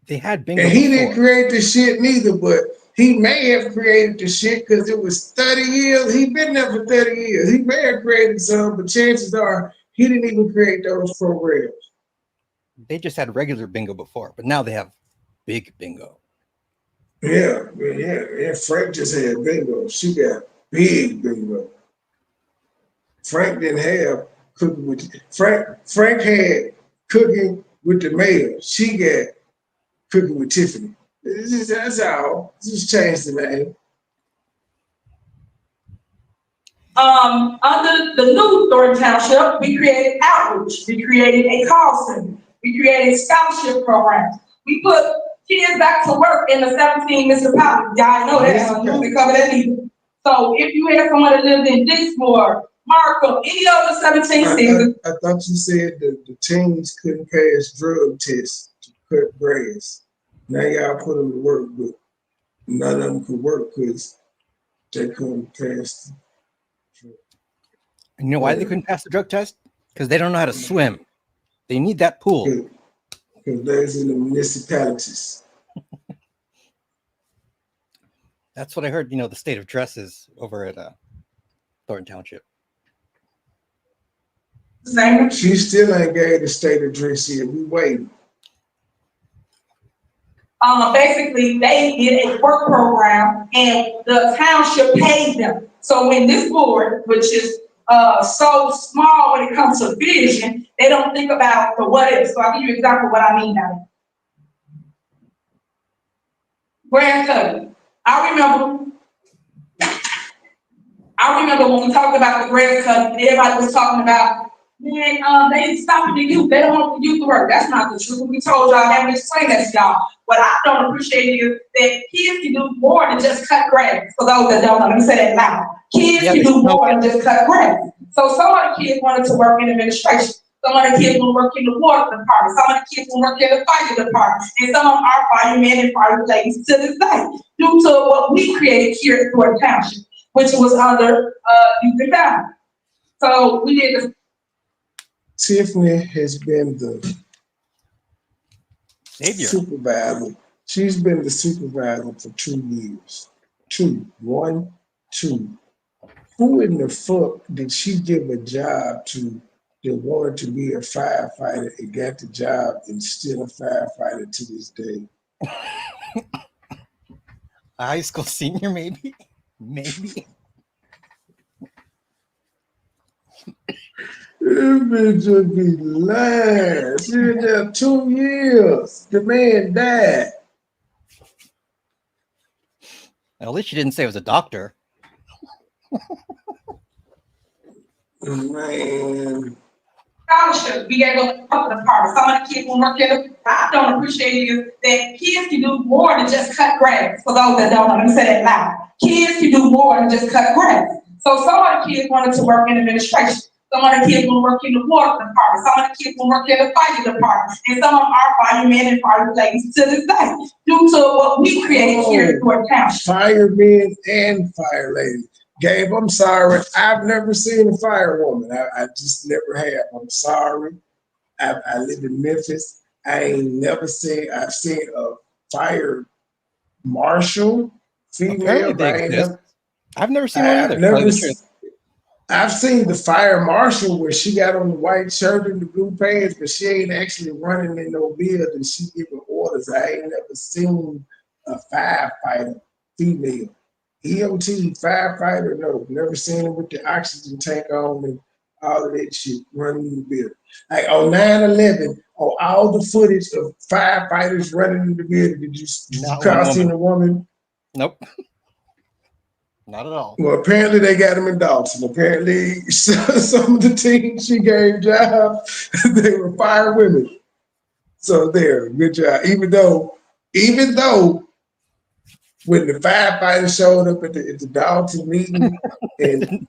They had bingo. And he didn't create the shit neither, but he may have created the shit because it was 30 years. He been there for 30 years. He may have created some, but chances are he didn't even create those programs. They just had regular bingo before, but now they have big bingo. Yeah. Frank just had bingo. She got big bingo. Frank didn't have cooking with Frank had cooking with the mayor. She got cooking with Tiffany. That's all. Just change the name. Under the new Thornton Township, we created outreach. We created a call center. We created scholarship programs. We put kids back to work in the 17 municipalities. Y'all know that. We cover that either. So if you had someone that lived in Dixmoor, Markham, any of the 17 cities. I thought you said that the teens couldn't pass drug tests to cut grass. Now y'all put them to work, but none of them could work because they couldn't pass. You know why they couldn't pass the drug test? Because they don't know how to swim. They need that pool. Because they're in the municipalities. That's what I heard, the state of dress is over at Thornton Township. She still ain't gave the state of dress yet. We waiting. Basically, they did a work program and the township paid them. So when this board, which is so small when it comes to vision, they don't think about the what if. So I'll give you exactly what I mean now. Grand cutting. I remember when we talked about the grass cutting, everybody was talking about, man, they stopping the youth. They don't want the youth to work. That's not the truth. We told y'all, and we explained that to y'all. What I don't appreciate is that kids can do more than just cut grass. For those that don't know, let me say that loud. Kids can do more than just cut grass. So some of the kids wanted to work in administration. Some of the kids will work in the water department. Some of the kids will work in the fire department. And some of them are firemen and fire ladies to this day, due to what we created here at Thornton Township, which was under youth and family. So we did this. Tiffany has been the Savior. Supervisor. She's been the supervisor for 2 years. 2. Who in the fuck did she give a job to that wanted to be a firefighter and got the job and still a firefighter to this day? A high school senior, maybe? Maybe. This bitch just be lying. She been there 2 years. The man died. At least she didn't say it was a doctor. Man. Scholarship, we gave them up the department. Some of the kids will work in the, I don't appreciate is that kids can do more than just cut grass. For those that don't know, let me say that loud. Kids can do more than just cut grass. So some of the kids wanted to work in administration. Some of the kids will work in the water department. Some of the kids will work in the fire department. And some of them are firemen and fire ladies to this day, due to what we created here at Thornton Township. Firemen and fire ladies. Gabe, I'm sorry. I've never seen a firewoman. I just never have. I'm sorry. I live in Memphis. I ain't never seen, I've seen a fire marshal, female. I've never seen one either. I've seen the fire marshal where she got on the white shirt and the blue pants, but she ain't actually running in no building. She giving orders. I ain't never seen a firefighter, female. EMT, firefighter, no. Never seen her with the oxygen tank on and all of that shit running in the building. Like on 9/11, on all the footage of firefighters running in the building, did you see a woman? Nope. Not at all. Well, apparently they got him in Dalton. Apparently some of the teams she gave jobs, they were fire women. So there, good job. Even though when the firefighters showed up at the Dalton meeting and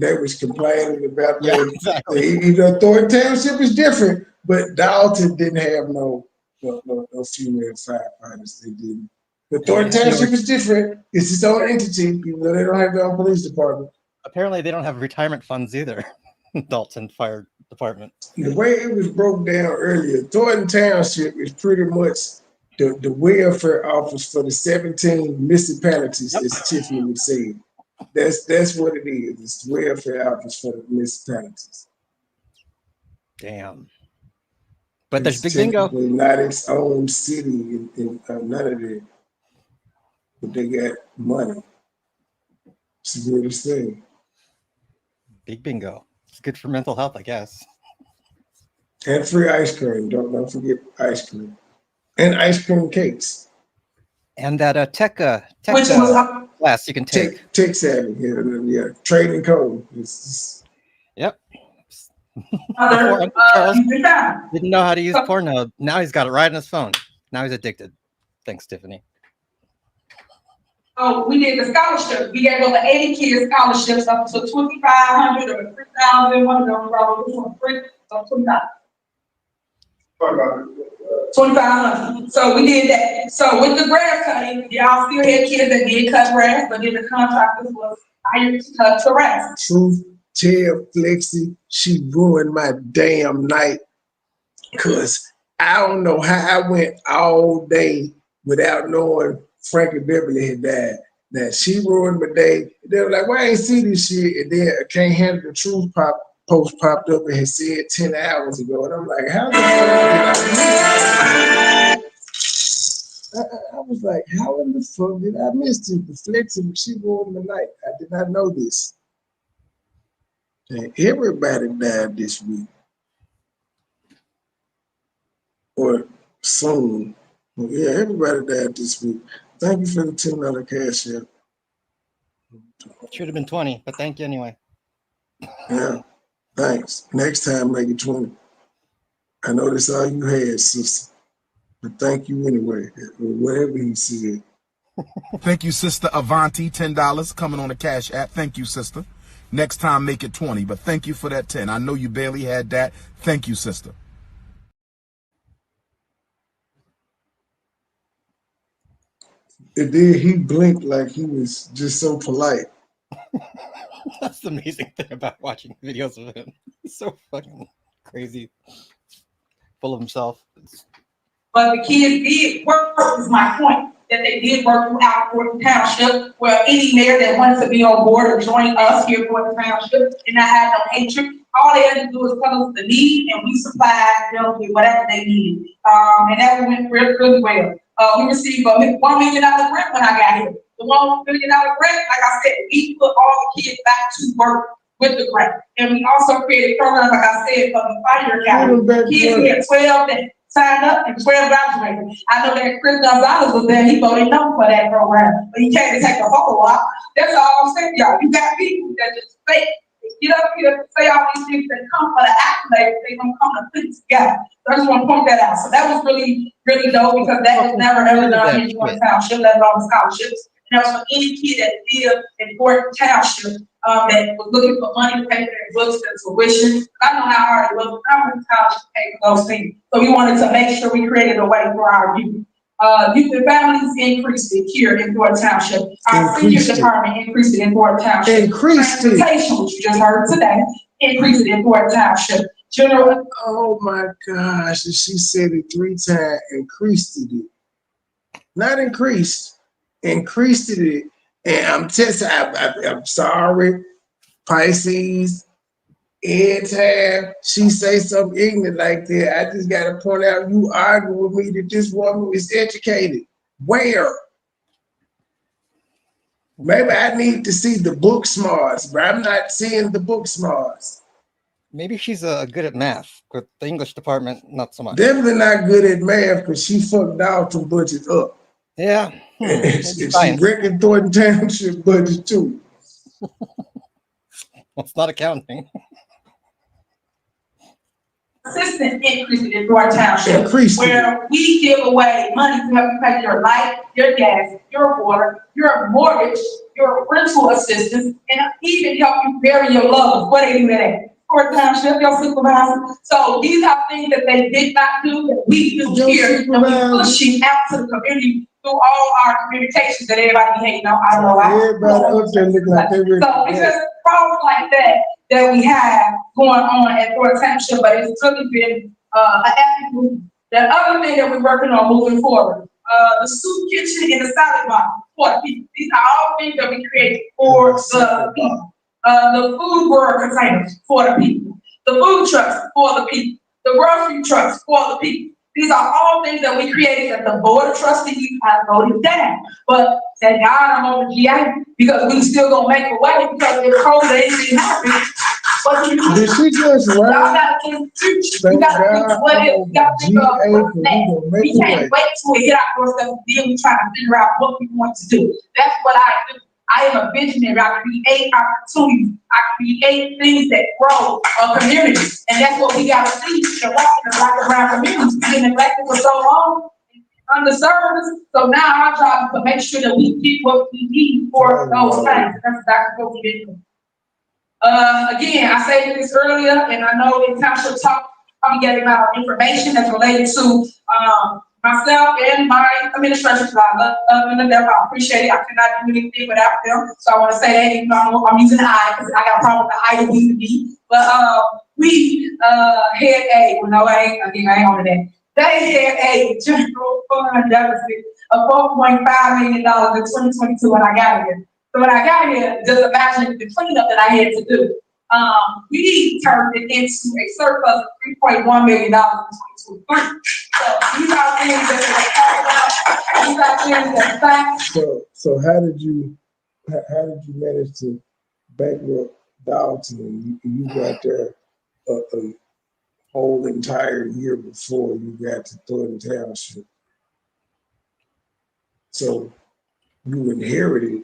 they was complaining about that, exactly. even though Thornton Township is different, but Dalton didn't have no female firefighters. They didn't. But Thornton Township is different. It's its own entity, even though they don't have their own police department. Apparently, they don't have retirement funds either. Dalton Fire Department. The way it was broke down earlier, Thornton Township is pretty much the welfare office for the 17 municipalities, as Tiffany would say. That's what it is. It's the welfare office for the municipalities. Damn. But there's Big Bingo. Not its own city in none of it. But they got money. It's the greatest thing. Big Bingo. It's good for mental health, I guess. And free ice cream. Don't forget ice cream. And ice cream cakes. And that tech was class you can take. Tech savvy, yeah. Trading code. Yep. Charles didn't know how to use Pornhub. Now he's got it right on his phone. Now he's addicted. Thanks, Tiffany. Oh, we did the scholarship. We gave over 80 kids scholarships up to 2,500 or 3,000. One of them was free, so 2,500. So we did that. So with the grass cutting, y'all still had kids that did cut grass, but then the contractors was hired to cut grass. Truth, tell Flexi, she ruined my damn night. Cause I don't know how I went all day without knowing Frankie Beverly had died. Now she ruined my day. They were like, "Why I ain't see this shit?" And then I Can't Handle the Truth post popped up and had said 10 hours ago. And I'm like, how the fuck did I miss it? I was like, how in the fuck did I miss it? The Flexi, she ruined my night. I did not know this. And everybody died this week. Or soon. Well, yeah, everybody died this week. Thank you for the $10 cash app. Should have been 20, but thank you anyway. Yeah, thanks. Next time, make it 20. I know that's all you had, sister. But thank you anyway, whatever he said. Thank you, Sister Avanti, $10 coming on the cash app. Thank you, sister. Next time, make it 20, but thank you for that 10. I know you barely had that. Thank you, sister. And then he blinked like he was just so polite. That's the amazing thing about watching videos of him. He's so fucking crazy. Full of himself. But the kids did work, is my point. That they did work throughout Thornton Township, where any mayor that wants to be on board or join us here at Thornton Township and not have no hatred, all they had to do is tell us the need, and we supplied them with whatever they needed. And that went really well. We received a $1 million grant when I got here. The $1 million grant, like I said, we put all the kids back to work with the grant. And we also created programs, like I said, for the fire academy. Kids get 12 that signed up and 12 graduated. I know that Chris Gonzalez was there. He voted no for that program, but he came to take a photo op. That's all I'm saying, y'all. You got people that just fake. They get up here and say all these things that come for the accolades. They don't come to put it together. So I just want to point that out. So that was really, really dope because that was never ever done in Thornton Township, let alone scholarships. And that was for any kid that lived in Thornton Township that was looking for money to pay for their books and tuition. I know how hard it was. I went to college to pay for those things. So we wanted to make sure we created a way for our youth. Youth and families increased it here in Thornton Township. Our senior department increased it in Thornton Township. Transportation, which you just heard today, increased it in Thornton Township. General. Oh my gosh, she said it 3 times, increased it. Not increased, increased it. And I'm sorry. Pisces, anytime she say something ignorant like that, I just gotta point out you argue with me that this woman is educated. Where? Maybe I need to see the book smarts, but I'm not seeing the book smarts. Maybe she's good at math, but the English department, not so much. Definitely not good at math because she fucked Dalton budget up. Yeah. And she wrecking Thornton Township budget too. It's not accounting. Consistent increases in your township, where we give away money to help you pay your light, your gas, your water, your mortgage, your rental assistance, and even help you bury your loved ones. What they do that for township, your supervisor. So these are things that they did not do that we do here, and we pushing out to the community through all our communications that everybody be hating on. I know. Everybody up there look like they ready. So it's just problems like that we have going on at Thornton Township, but it's really been an active movement. The other thing that we're working on moving forward, the soup kitchen and the salad bar for the people. These are all things that we create for the people. The food world containers for the people. The food trucks for the people. The grocery trucks for the people. These are all things that we created that the board of trustees have voted down. But thank God I'm on the GA because we still gonna make a way because if COVID ain't happen. But you Did she just y'all gotta think future. You gotta think what if, you gotta think of next. We can't wait till we hit our doorstep and then we try to figure out what we want to do. That's what I do. I am a visionary. I create opportunities. I create things that grow a community. And that's what we gotta see. The Black around communities. We've been neglected for so long, underserved. So now our job is to make sure that we get what we need for those things. That's exactly what we did. Again, I said this earlier, and I know in Township Talk, I'm getting out information that's related to myself and my administration. So I love them to death. I appreciate it. I cannot do anything without them. So I want to say that, even though I'm using the I because I got a problem with the I to be to be. But we had I ain't on that. They had a general fund deficit of $4.5 million in 2022 when I got here. So when I got here, just imagine the cleanup that I had to do. We turned it into a surplus of $3.1 million in 2023. So these are things that these are things that facts. So how did you manage to bankrupt Dalton? You got there a whole entire year before you got to Thornton Township. So you inherited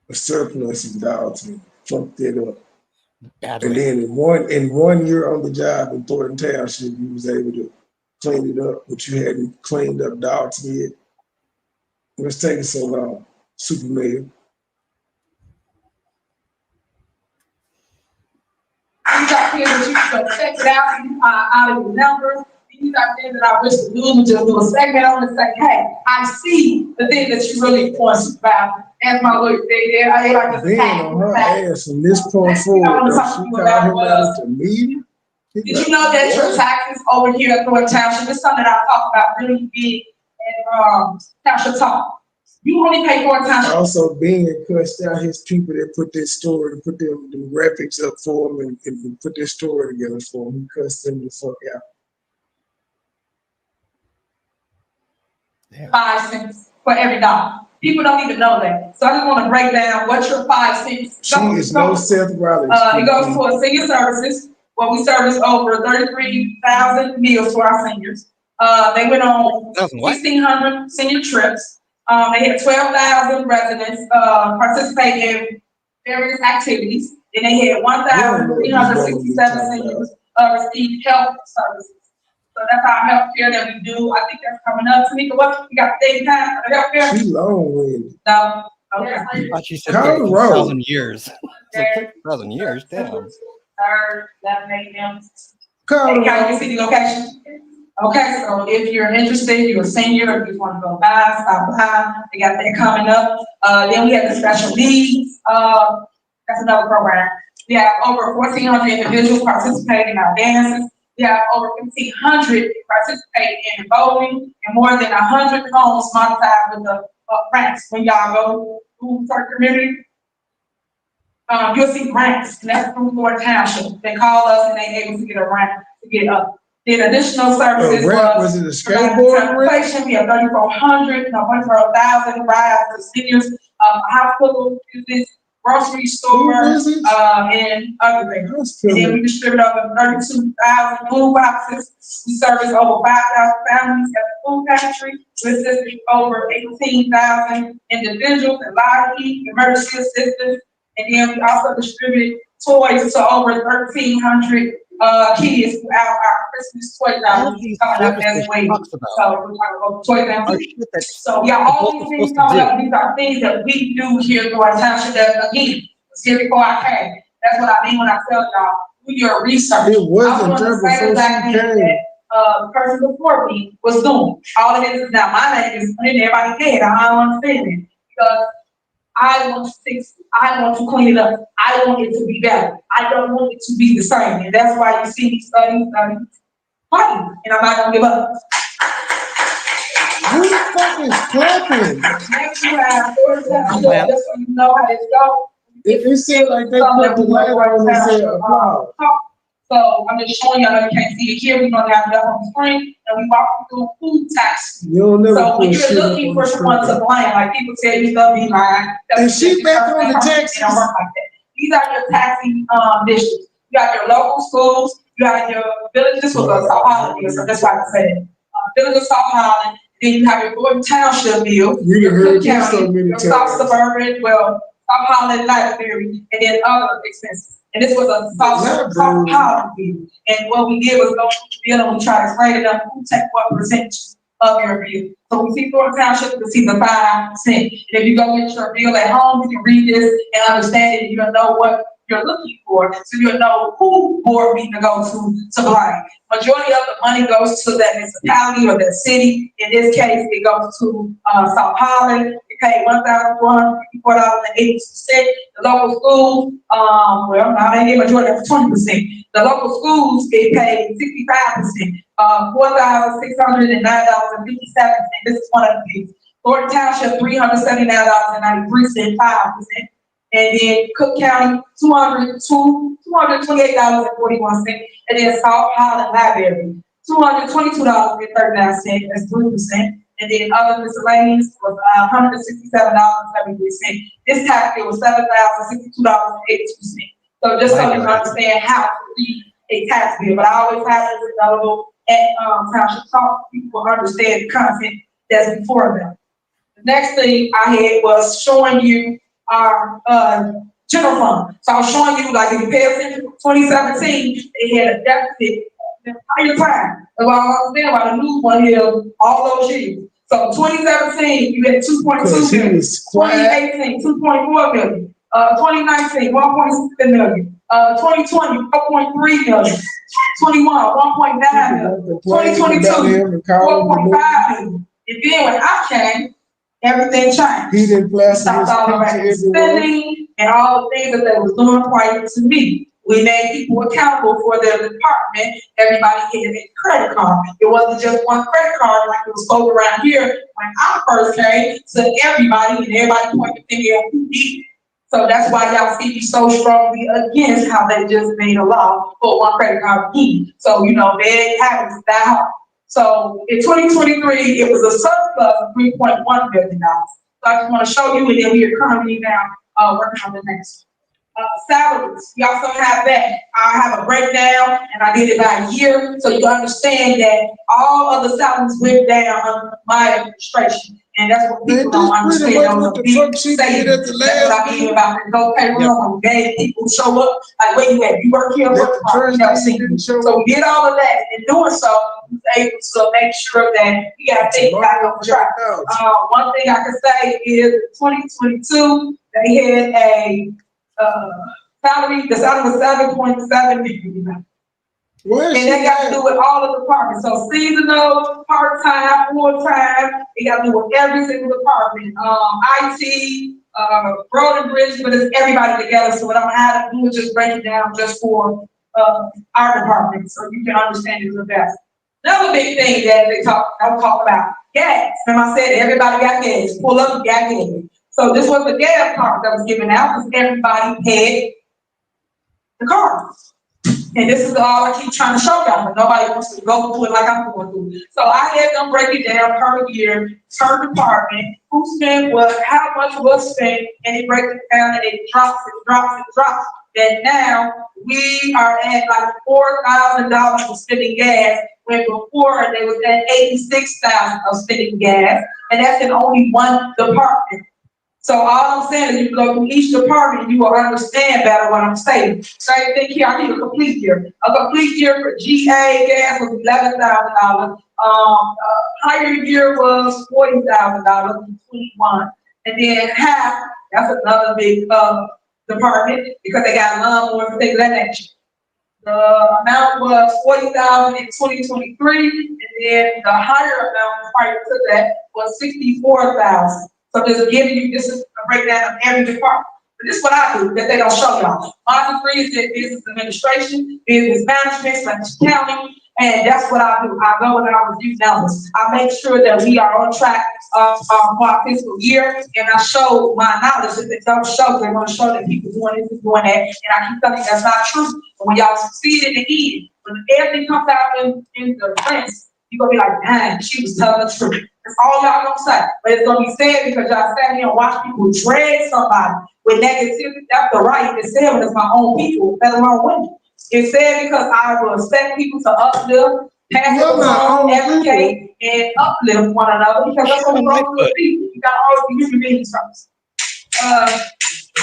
a surplus in Dalton, fucked it up. And then in one year on the job in Thornton Township, you was able to clean it up, but you hadn't cleaned up Dalton yet. What's taking so long, Superman? These are things that you can check it out of the numbers. These are things that I wish the news would just do a segment on and say, hey, I see the thing that you really want about. As my lawyer said, I like to attack on her ass from this point forward. She called him to meeting. Did you know that your taxes over here at Thornton Township is something that I talk about really big in Township Talk? You only pay Thornton Township. Also, being cussed out his people that put this story and put them graphics up for him and put this story together for him. He cussed them the fuck out. 5 cents for every dollar. People don't even know that. So I just want to break down what your 5 cents. She is no Seth Rollins. It goes towards senior services, where we service over 33,000 meals to our seniors. They went on 1,600 senior trips. They had 12,000 residents participate in various activities. And they had 1,367 seniors receive health services. So that's our healthcare that we do. I think that's coming up. Tamika, what? You got the same time for the healthcare? She long-winded. No. Okay. I thought she said 1,000 years. 1,000 years, damn. 3rd, 11 a.m. Colorado. County City location. Okay, so if you're interested, you're a senior, if you want to go by, stop by, they got that coming up. Then we have the special needs. That's another program. We have over 1,400 individuals participating in our dances. We have over 1,500 participating in voting, and more than 100 homes modified with the grants. When y'all go to certain community, You'll see grants, and that's through Florida Township. They call us and they able to get a grant to get up. Then additional services Was it a skateboard transportation, we have 3,400, 1,000 rides to seniors, hospital visits, grocery store, and other things. And then we distribute over 32,000 food boxes. We service over 5,000 families at the food pantry. We assist over 18,000 individuals in live heat, emergency assistance. And then we also distribute toys to over 1,300 kids throughout our Christmas toy drive. So we're talking about toy drive. So yeah, all these things coming up, these are things that we do here through our township that again, was here before I came. That's what I mean when I tell y'all, do your research. It wasn't there before she came. The person before me was doing. All it is now my name is in everybody's head. I don't understand it. Because I want to fix it. I want to clean it up. I want it to be better. I don't want it to be the same. And that's why you see me studying, fighting. And I'm not gonna give up. Who the fuck is clapping? Next round, just so you know how this goes. It seemed like they put the light on and said applause. So I'm just showing y'all that you can't see it here. We're gonna have it up on the screen, and we walk through food tax. So when you're looking for someone to blame, like people tell you stuff, be lying. And she back on the taxes. Don't work like that. These are your taxing districts. You got your local schools. You got your villages. This was a South Holland, so that's why I said it. Village of South Holland. Then you have your Gordon Township bill. You heard that so many times. South Suburban, well, South Holland Library, and then other expenses. And this was a South Holland bill. And what we did was go through the bill and we tried to explain it up who take what percentage of your bill. So we see Florida Township, we see the 5%. And if you go get your bill at home, you can read this and understand it, and you'll know what you're looking for, so you'll know who board meeting to go to blame. Majority of the money goes to that municipality or that city. In this case, it goes to South Holland. It paid $1,454.82. The local schools, well, now they get majority of 20%. The local schools, they paid 65%, $4,609.57. This is one of the things. Florida Township, $379.93, 5%. And then Cook County, $228.41. And then South Holland Library, $222.39, that's 3%. And then other miscellaneous was $167.73. This tax bill was $7,062.82. So just so you understand how to read a tax bill, but I always have this available at Township Talk. People understand the content that's before them. The next thing I had was showing you our general fund. So I was showing you, like, if you pay attention to 2017, they had a deficit the entire time. That's what I understand about the new one here all those years. So 2017, you had 2.2 million. 2018, 2.4 million. 2019, 1.6 million. 2020, 4.3 million. 21, 1.9 million. 2022, 4.5 million. And then when I came, everything changed. He didn't stopped all the spending and all the things that they was doing prior to me. We made people accountable for their department. Everybody had a credit card. It wasn't just one credit card like it was spoke around here when I first came to everybody, and everybody pointed the finger at who needed it. So that's why y'all see me so strongly against how they just made a law for one credit card fee. So, you know, they haven't that hard. So in 2023, it was a surplus of $3.1 billion. So I just want to show you, and then we are currently now working on the next salaries. We also have that. I have a breakdown, and I did it by year, so you understand that all of the salaries went down under my administration. And that's what people don't understand. Those are big savings. That's what I mean about the no payroll. When gay people show up, like, where you at? You work here, work tomorrow. You never seen me. So we did all of that. And in doing so, we was able to make sure that we got things back on track. One thing I can say is in 2022, they had a salary, the salary was $7.7 million. And they got to do with all of the departments. So seasonal, part-time, full-time, they got to do with every single department. IT, road and bridge, but it's everybody together. So what I'm going to do is just break it down just for our department, so you can understand it the best. Another big thing that they talk about, gas. And I said everybody got gas. Pull up, you got gas. So this was the gas card that was given out because everybody had the card. And this is all I keep trying to show y'all, but nobody wants to go through it like I'm going through. So I had them break it down per year, per department, who spent what, how much was spent, and it breaks it down and it drops. And now we are at like $4,000 of spending gas, when before they was at $86,000 of spending gas, and that's in only one department. So all I'm saying is you go through each department, you will understand better what I'm saying. Same thing here, I need a complete year. A complete year for GA gas was $11,000. Higher year was $40,000 in 21. And then half, that's another big department because they got lawnmowers and things of that nature. The amount was $40,000 in 2023, and then the higher amount prior to that was $64,000. So just giving you, this is a breakdown of every department. But this is what I do that they don't show y'all. My degree is in business administration, business management, accounting, and that's what I do. I go and I review numbers. I make sure that we are on track for our fiscal year, and I show my knowledge. If they don't show, they want to show that people doing this and doing that, and I keep telling you that's not true. But when y'all succeed in the end, when everything comes out in the prints, you're gonna be like, dang, she was telling the truth. That's all y'all gonna say. But it's gonna be sad because y'all sat here and watch people drag somebody with negativity. That's the right. It's sad when it's my own people, let alone women. It's sad because I will expect people to uplift, pass the phone, educate, and uplift one another because that's what we're going to people. You got all the human beings first.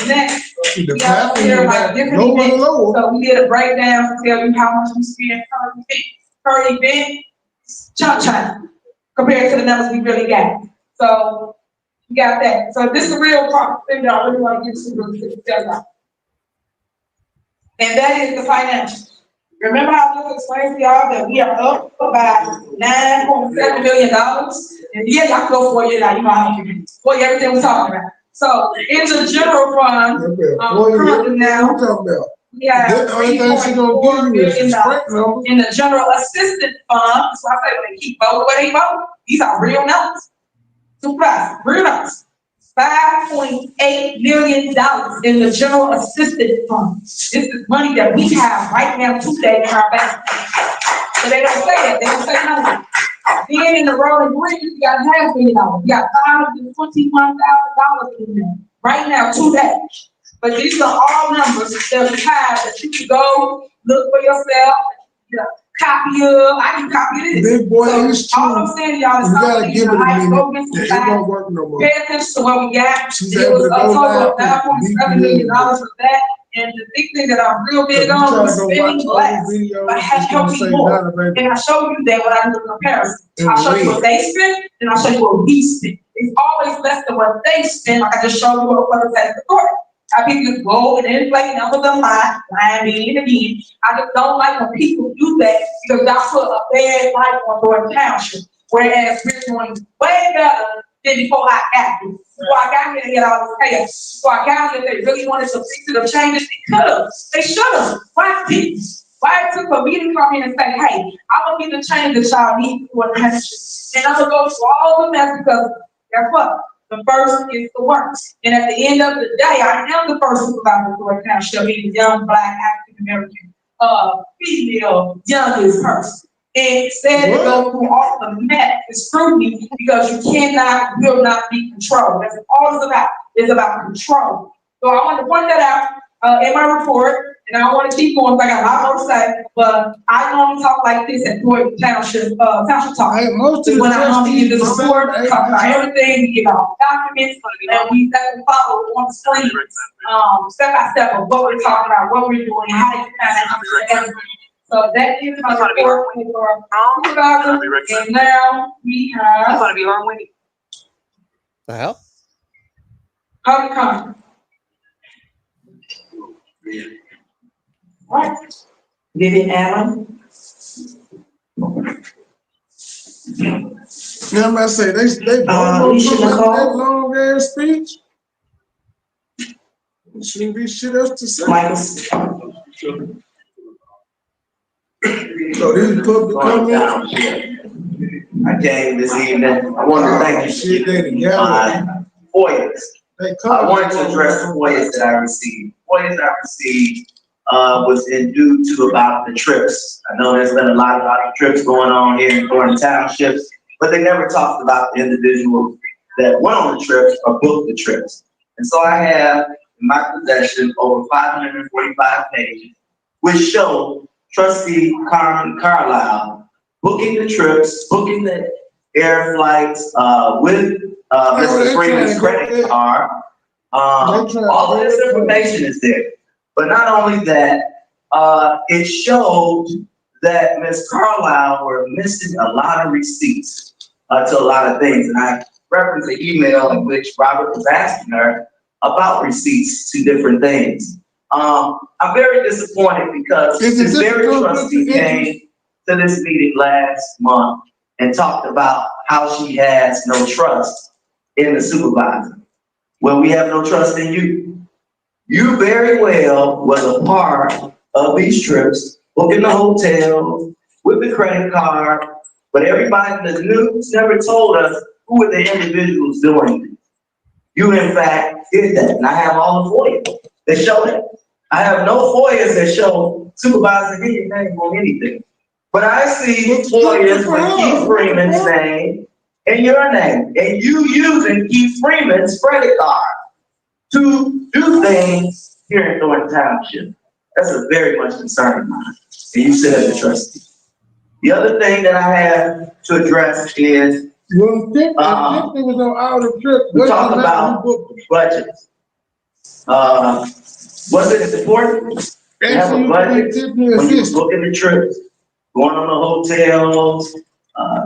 Next, we got here like different events. So we did a breakdown to tell you how much we spend per event, chunk compared to the numbers we really got. So we got that. So this is the real part thing that I really want to get to. And that is the financials. Remember how I just explained to y'all that we are up about $9.7 million? And yeah, y'all go for you now, you know how to do for everything we're talking about. So in the general fund, currently now, we have $3.4 million in the general assistant fund. So I say when they keep voting where they vote, these are real numbers. Surprise, real numbers. $5.8 million in the general assistance fund. This is money that we have right now today in our bank. So they don't say that, they don't say nothing. Then in the road and bridge, we got $500 million. We got $521,000 in there right now today. But these are all numbers that we have that you can go look for yourself. Copy of, I can copy this. Big boy, so all I'm saying, y'all, is gotta give it a minute. It won't work no more. Pay attention to what we got. It was a total of $9.7 million for that. And the big thing that I'm real big on is spending less, but helping more. And I show you that when I do the comparison. I'll show you what they spend, and I'll show you what we spend. It's always less than what they spend, like I just showed you what was at the court. I people just go and inflate numbers a lot, lying again and again. I just don't like when people do that because y'all put a bad light on North Township, whereas we're doing way better than before I got here. Before I got here, they had all this chaos. Before I got here, they really wanted to fix it or change it. They could have. They should have. Why didn't? Why it took for me to come here and say, hey, I want you to change the child need for the township. And I'm going to go through all the mess because guess what? The first is the worst. And at the end of the day, I am the first supervisor for a township, being young, black, African American, female, youngest person. And it said to go through all the mess and scrutiny because you will not be controlled. That's all it's about. It's about control. So I want to point that out in my report. And I want to keep going, I got a lot more to say, but I normally talk like this at Township Talk. When I normally give the report, talk about everything, we give out documents, and we follow on the screen, step by step of what we're talking about, what we're doing, how you kind of so that is my report for supervisor, and now we have. That's gonna be long-winded. The hell? Public comment. Right. Vivian Allen. Yeah, I'm about to say they that long ass speech. Shouldn't be shit else to say. So this is public comment. I came this evening. I want to thank you for my foyers. I wanted to address the FOIAs that I received. FOIAs I received was due to about the trips. I know there's been a lot of trips going on here in Thornton Townships, but they never talked about the individuals that went on the trips or booked the trips. And so I have in my possession over 545 pages, which show Trustee Carmen Carlisle booking the trips, booking the air flights with Mr. Freeman's credit card. All of this information is there. But not only that, it showed that Ms. Carlisle were missing a lot of receipts to a lot of things. And I referenced the email in which Robert was asking her about receipts to different things. I'm very disappointed because this very trustee came to this meeting last month and talked about how she has no trust in the supervisor. Well, we have no trust in you. You very well was a part of these trips, booking the hotel with the credit card, but everybody in the news never told us who were the individuals doing it. You, in fact, did that, and I have all the FOIAs that show that. I have no FOIAs that show Supervisor Henyard's name on anything. But I see FOIAs with Keith Freeman's name and your name, and you using Keith Freeman's credit card to do things here in Thornton Township. That's a very much concern of mine, and you sit as a trustee. The other thing that I have to address is we talk about budgets. Was it important to have a budget when you're booking the trips, going on the hotels,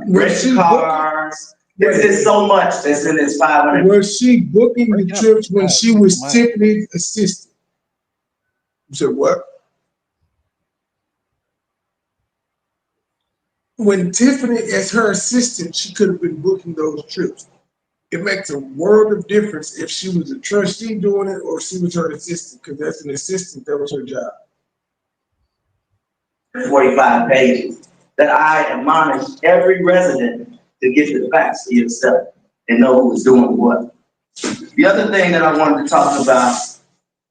renting cars? There's just so much that's in this 500. Was she booking the trips when she was Tiffany's assistant? You said what? When Tiffany as her assistant, she could have been booking those trips. It makes a world of difference if she was a trustee doing it or she was her assistant, because that's an assistant, that was her job. 45 pages that I admonish every resident to get the facts for yourself and know who's doing what. The other thing that I wanted to talk about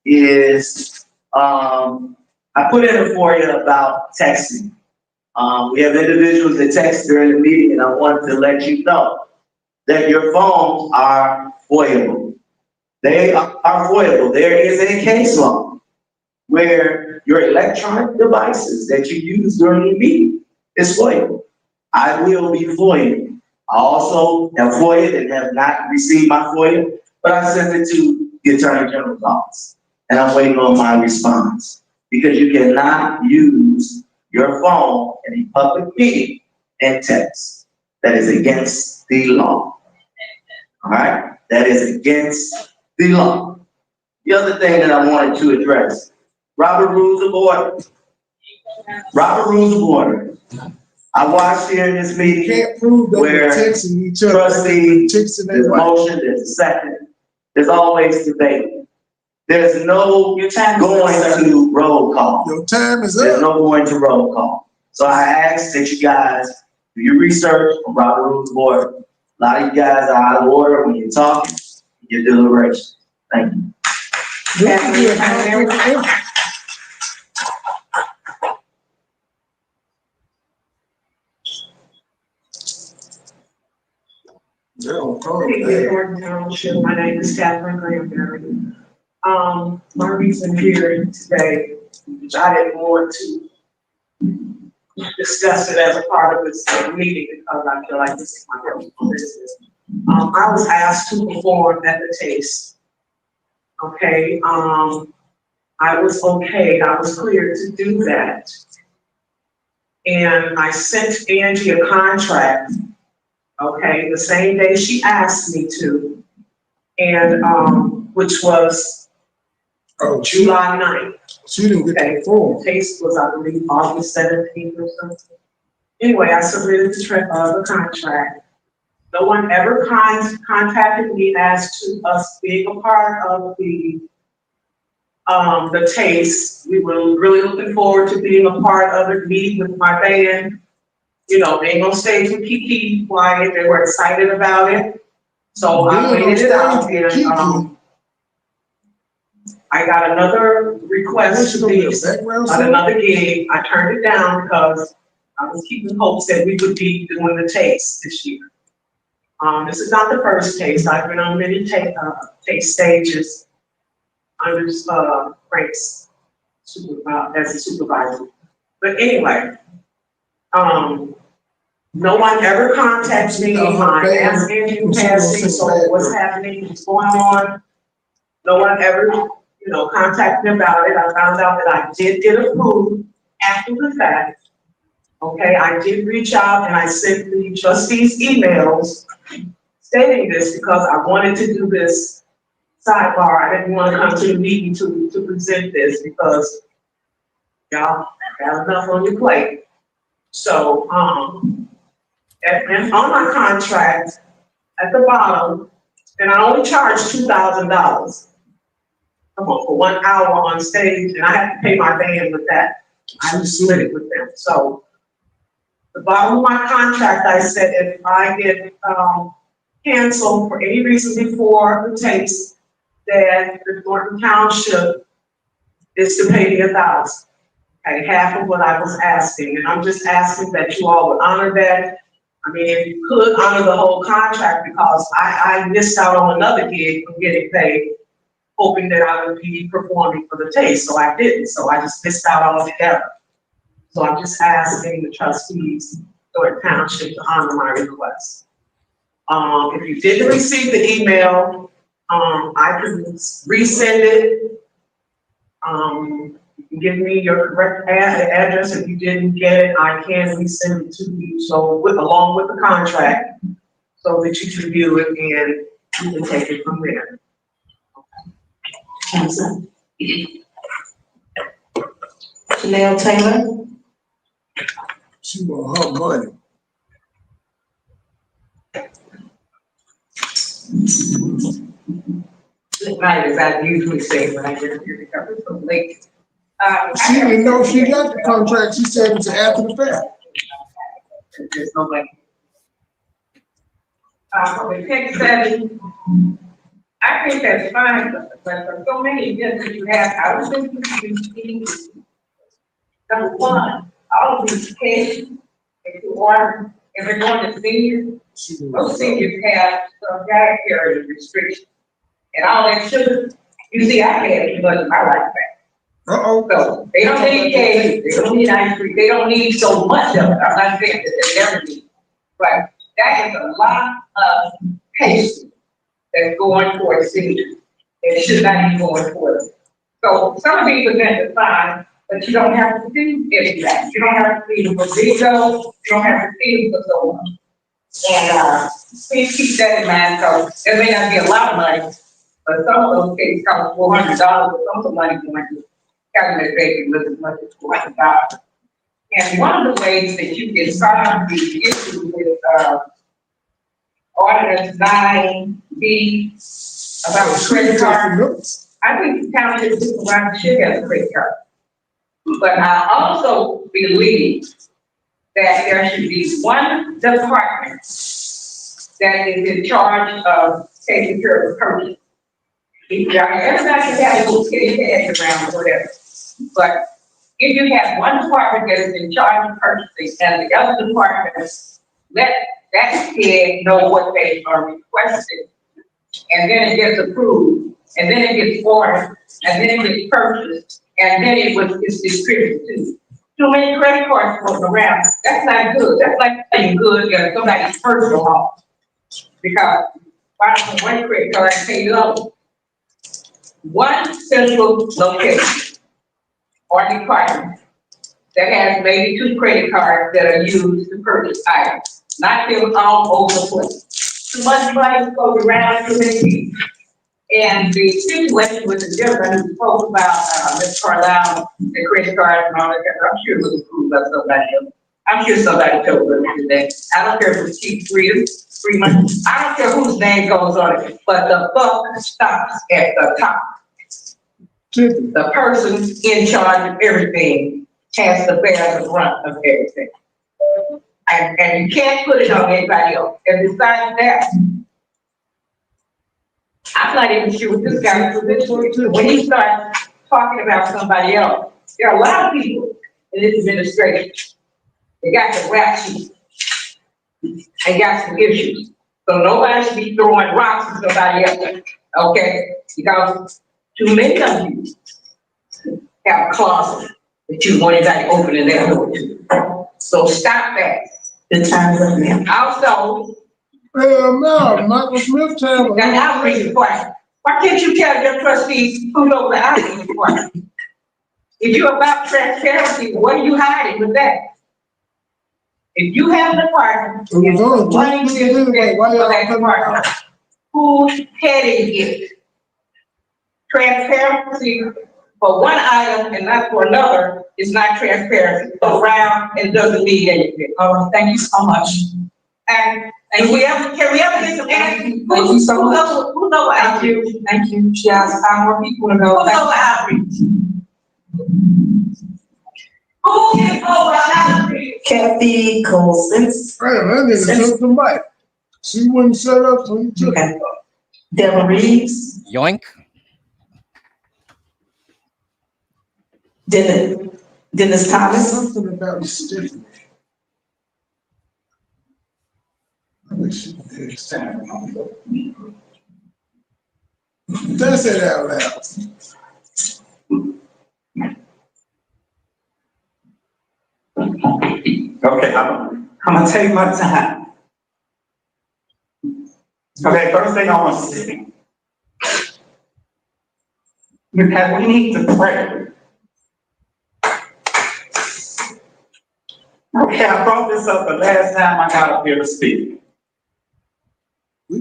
is I put in a FOIA about texting. We have individuals that text during the meeting, and I wanted to let you know that your phones are FOIAble. They are FOIAble. There is a case law where your electronic devices that you use during the meeting is FOIAble. I will be FOIA. I also have FOIA and have not received my FOIA, but I sent it to the Attorney General's office, and I'm waiting on my response, because you cannot use your phone in a public meeting and text. That is against the law. All right? That is against the law. The other thing that I wanted to address, Robert Rules of Order. Robert Rules of Order. I watched here in this meeting where trustee, there's a motion, there's a second, there's always debate. There's no going to roll call. Your time is up. There's no going to roll call. So I ask that you guys do your research on Robert Rules of Order. A lot of you guys are out of order when you're talking, your deliberation. Thank you. My name is Catherine Granberry. My reason here today, which I didn't want to discuss it as a part of this meeting because I feel like this is my personal business. I was asked to perform at the taste. Okay, I was okay, I was cleared to do that. And I sent Angie a contract, okay, the same day she asked me to, and which was July 9th. She didn't get the form. Taste was, I believe, August 17th or something. Anyway, I submitted the contract. No one ever contacted me as to us being a part of the taste. We were really looking forward to being a part of it, meeting with my band, you know, being on stage with Kiki, quiet. They were excited about it. So I waited it out, and I got another request to be on another gig. I turned it down because I was keeping hopes that we would be doing the taste this year. This is not the first taste. I've been on many taste stages under Frank's as a supervisor. But anyway, no one ever contacts me. I'm asking you, Cassie, so what's happening, what's going on? No one ever, contacted me about it. I found out that I did get approved after the fact. Okay, I did reach out and I sent the trustees emails stating this because I wanted to do this sidebar. I didn't want to come to the meeting to present this because y'all have enough on your plate. So, and on my contract at the bottom, and I only charge $2,000. Come on, for 1 hour on stage, and I have to pay my band with that. I just split it with them. So, the bottom of my contract, I said if I get canceled for any reason before the taste, that the Norton Township is to pay me $1,000. Okay, half of what I was asking, and I'm just asking that you all would honor that. I mean, if you could honor the whole contract, because I missed out on another gig from getting paid, hoping that I would be performing for the taste, so I didn't. So I just missed out altogether. So I'm just asking the trustees or Township to honor my request. If you didn't receive the email, I can resend it. You can give me your correct address. If you didn't get it, I can resend it to you. So along with the contract, so that you can view it and you can take it from there. Chanel Taylor. She want her money. Good night, as I usually say when I get here because it's so late. She didn't know if she got the contract. She said it's after the fact. There's no way. For the tech savvy, I think that's fine, but for so many events that you have, I was thinking number one, all of these kids, if you order, if they're going to seniors, those seniors have some dietary restrictions. And all that sugar, you see, I had too much of my life back. So they don't need cake, they don't need ice cream, they don't need so much of it. I'm not saying that they never need. But that is a lot of pastry that's going for seniors. It should not be going for them. So some people can decide, but you don't have to do everything. You don't have to feed them for bingo, you don't have to feed them for so much. And please keep that in mind, because there may not be a lot of money, but some of those cakes cost $400, but some of the money going to calculate baking with as much as $400. And one of the ways that you can solve the issue with ordinance 9B about credit cards, I think the county supervisor should have a credit card. But I also believe that there should be one department that is in charge of taking care of the purchase. Everybody can have a little kitty cash around or whatever. But if you have one department that is in charge of purchasing and the other departments, let that head know what they are requesting. And then it gets approved, and then it gets ordered, and then it gets purchased, and then it's distributed too. Too many credit cards floating around. That's not good. That's like saying good in somebody's personal home. Because why don't one credit card pay the other? One central location or department that has maybe 2 credit cards that are used to purchase items, not them all over the place. Too much money goes around too many people. And the situation with the gentleman who spoke about Ms. Carlisle, the credit cards and all that, I'm sure it was approved by somebody else. I'm sure somebody told them today. I don't care if it's cheap free money. I don't care whose name goes on it, but the buck stops at the top. The person in charge of everything has to bear the brunt of everything. And you can't put it on anybody else. And besides that, I'm not even sure what this guy was. When he starts talking about somebody else, there are a lot of people in this administration. They got the rap sheet. They got some issues. So nobody should be throwing rocks at somebody else, okay? Because too many of you have a closet that you want anybody opening their door to. So stop that. The time's up now. Also, hell no, Michael Smith time. the outreach requirement. Why can't you tell your trustees who's over the outreach requirement? If you're about transparency, what are you hiding with that? If you have an department, it's running this for that department, who's heading it? Transparency for one item and not for another is not transparency. Go around and doesn't mean anything. All right, thank you so much. And can we ever get some answers? Thank you so much. Who's over outreach? Thank you. She has 5 more people to go. Who's over outreach? Who is over outreach? Kathy Colson. Man, that nigga took the mic. She wouldn't shut up, so he took it. Deborah Reeves. Yoink. Dennis Thomas. Something about Tiffany. I wish she did something. Don't say that out loud. Okay, I'm gonna take my time. Okay, first thing I want to say, because we need to pray. Okay, I brought this up the last time I got up here to speak.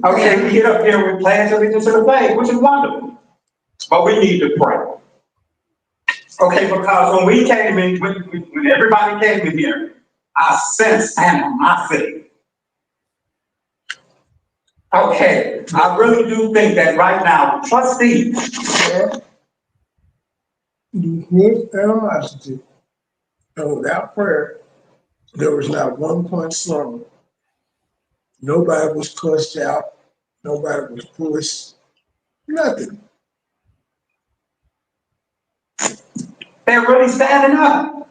Okay, we get up here, we pledge allegiance to the flag, which is wonderful, but we need to pray. Okay, because when we came in, when everybody came in here, I sensed animosity. Okay, I really do think that right now, trustees. With animosity, and without prayer, there was not one punch thrown. Nobody was cussed out. Nobody was pushed. Nothing. They're really standing up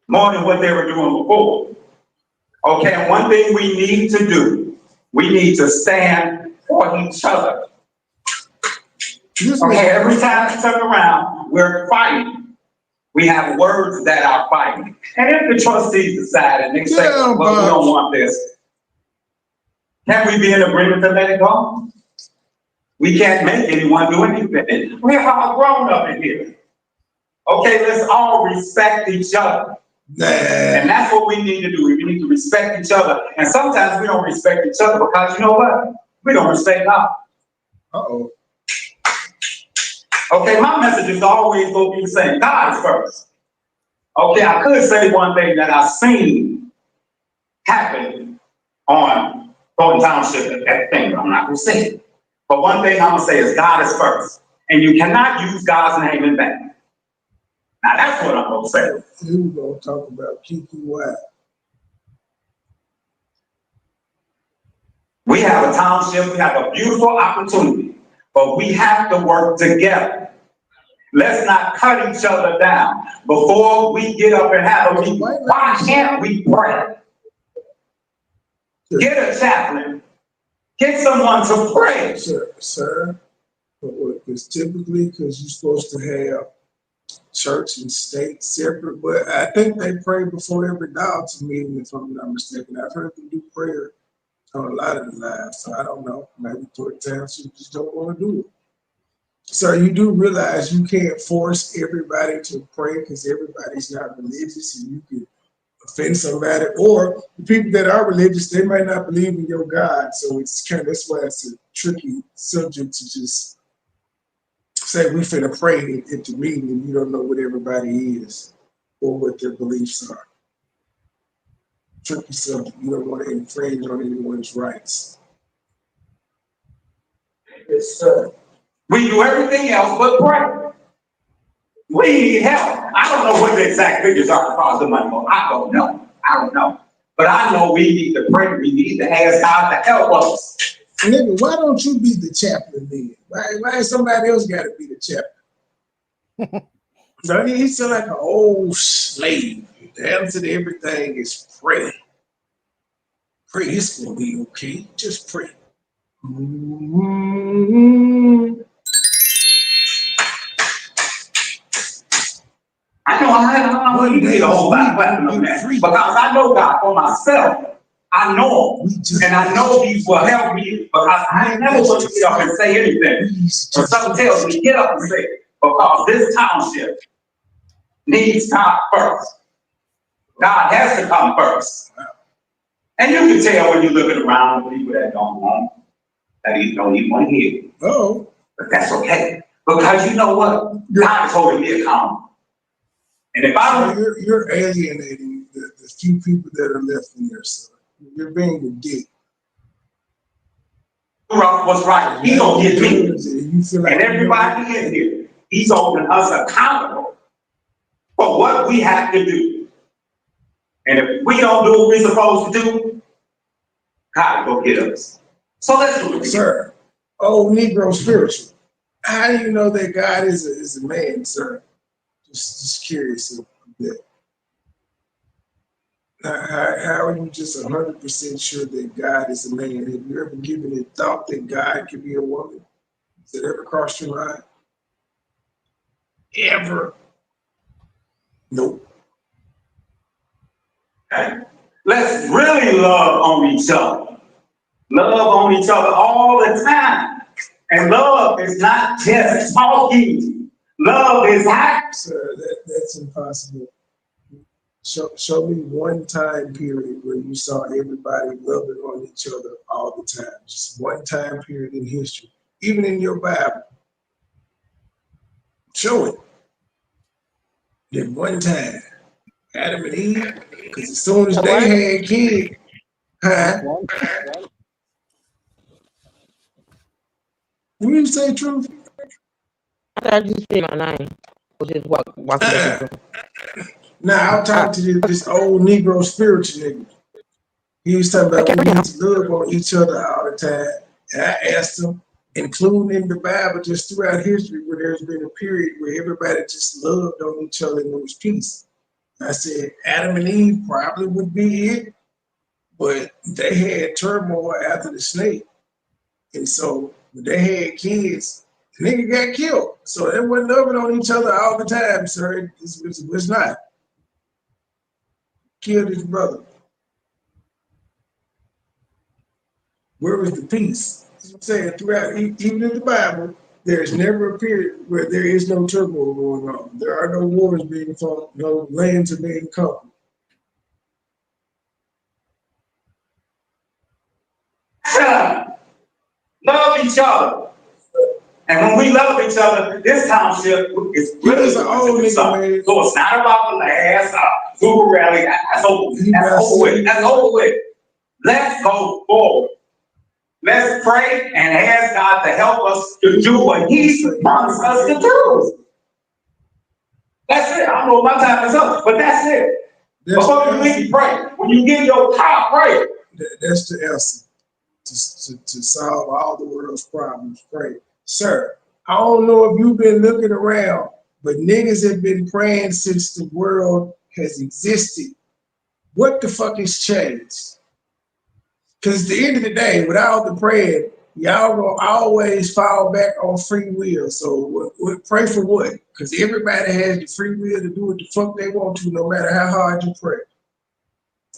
more than what they were doing before. Okay, and one thing we need to do, we need to stand for each other. Okay, every time we turn around, we're fighting. We have words that are fighting. And if the trustees decide and they say, well, we don't want this, can we be in agreement to let it go? We can't make anyone do anything. We're all grown up in here. Okay, let's all respect each other. And that's what we need to do. We need to respect each other. And sometimes we don't respect each other because you know what? We don't respect God. Uh-oh. Okay, my message is always going to be the same. God is first. Okay, I could say one thing that I've seen happen on Township at Finger. I'm not going to say it. But one thing I'm going to say is God is first. And you cannot use God's name in vain. Now that's what I'm going to say. Here we go talk about Kiki Wild. We have a township, we have a beautiful opportunity, but we have to work together. Let's not cut each other down before we get up and have a meeting. Why can't we pray? Get a chaplain. Get someone to pray. Sir, because typically, because you're supposed to have church and state separate, but I think they pray before every Dalton meeting, if I'm not mistaken. I've heard them do prayer on a lot of the lives, so I don't know. Maybe Port Township just don't want to do it. So you do realize you can't force everybody to pray because everybody's not religious and you can offend somebody, or the people that are religious, they might not believe in your God. So it's kind of, that's why it's a tricky subject to just say we finna pray at the meeting and you don't know what everybody is or what their beliefs are. Tricky subject. You don't want to infringe on anyone's rights. Yes, sir. We do everything else but pray. We need help. I don't know what the exact figures are across the money. I don't know. But I know we need to pray. We need to ask God to help us. Nigga, why don't you be the chaplain then? Why somebody else got to be the chaplain? So he sound like an old slave. The answer to everything is pray. Pray it's gonna be okay. Just pray. I know I don't need to get a whole lot of weapon on that because I know God for myself. I know him, and I know he will help me because I never want to get up and say anything. But something tells me get up and say it because this township needs God first. God has to come first. And you can tell when you're looking around the people that don't want, that he don't even want to hear. Oh, but that's okay because you know what? God is holding me accountable. And if I don't, you're alienating the few people that are left in there, son. You're being a dick. What's right? He's gonna get me. And everybody in here, he's holding us accountable for what we have to do. And if we don't do what we're supposed to do, God will get us. So let's do it. Sir, old Negro spiritual. How do you know that God is a man, sir? Just curious a bit. How are you just 100% sure that God is a man? Have you ever given it thought that God could be a woman? Has it ever crossed your mind? Ever? Nope. Okay. Let's really love on each other. Love on each other all the time. And love is not just talking. Love is act. Sir, that's impossible. Show me one time period where you saw everybody loving on each other all the time. Just one time period in history, even in your Bible. Show it. Then one time, Adam and Eve, because as soon as they had kids, When you say truth? I thought you said my name. Just walk Now, I'll talk to this old Negro spiritual nigga. He was talking about we need to love on each other all the time. And I asked him, including in the Bible, just throughout history, where there's been a period where everybody just loved on each other and there was peace. I said, Adam and Eve probably would be it, but they had turmoil after the snake. And so when they had kids, the nigga got killed. So they wasn't loving on each other all the time, sir. It was not. Killed his brother. Where was the peace? I'm saying throughout, even in the Bible, there is never a period where there is no turmoil going on. There are no wars being fought, no lands are being conquered. Love each other. And when we love each other, this township is really old nigga. So it's not about the last super rally. That's over with. That's over with. Let's go forward. Let's pray and ask God to help us to do what He's promised us to do. That's it. I don't know what my time is up, but that's it. Before you leave, pray. When you get your car, pray. That's the answer to solve all the world's problems. Pray. Sir, I don't know if you've been looking around, but niggas have been praying since the world has existed. What the fuck has changed? Because at the end of the day, without the praying, y'all gonna always fall back on free will. So pray for what? Because everybody has the free will to do what the fuck they want to, no matter how hard you pray.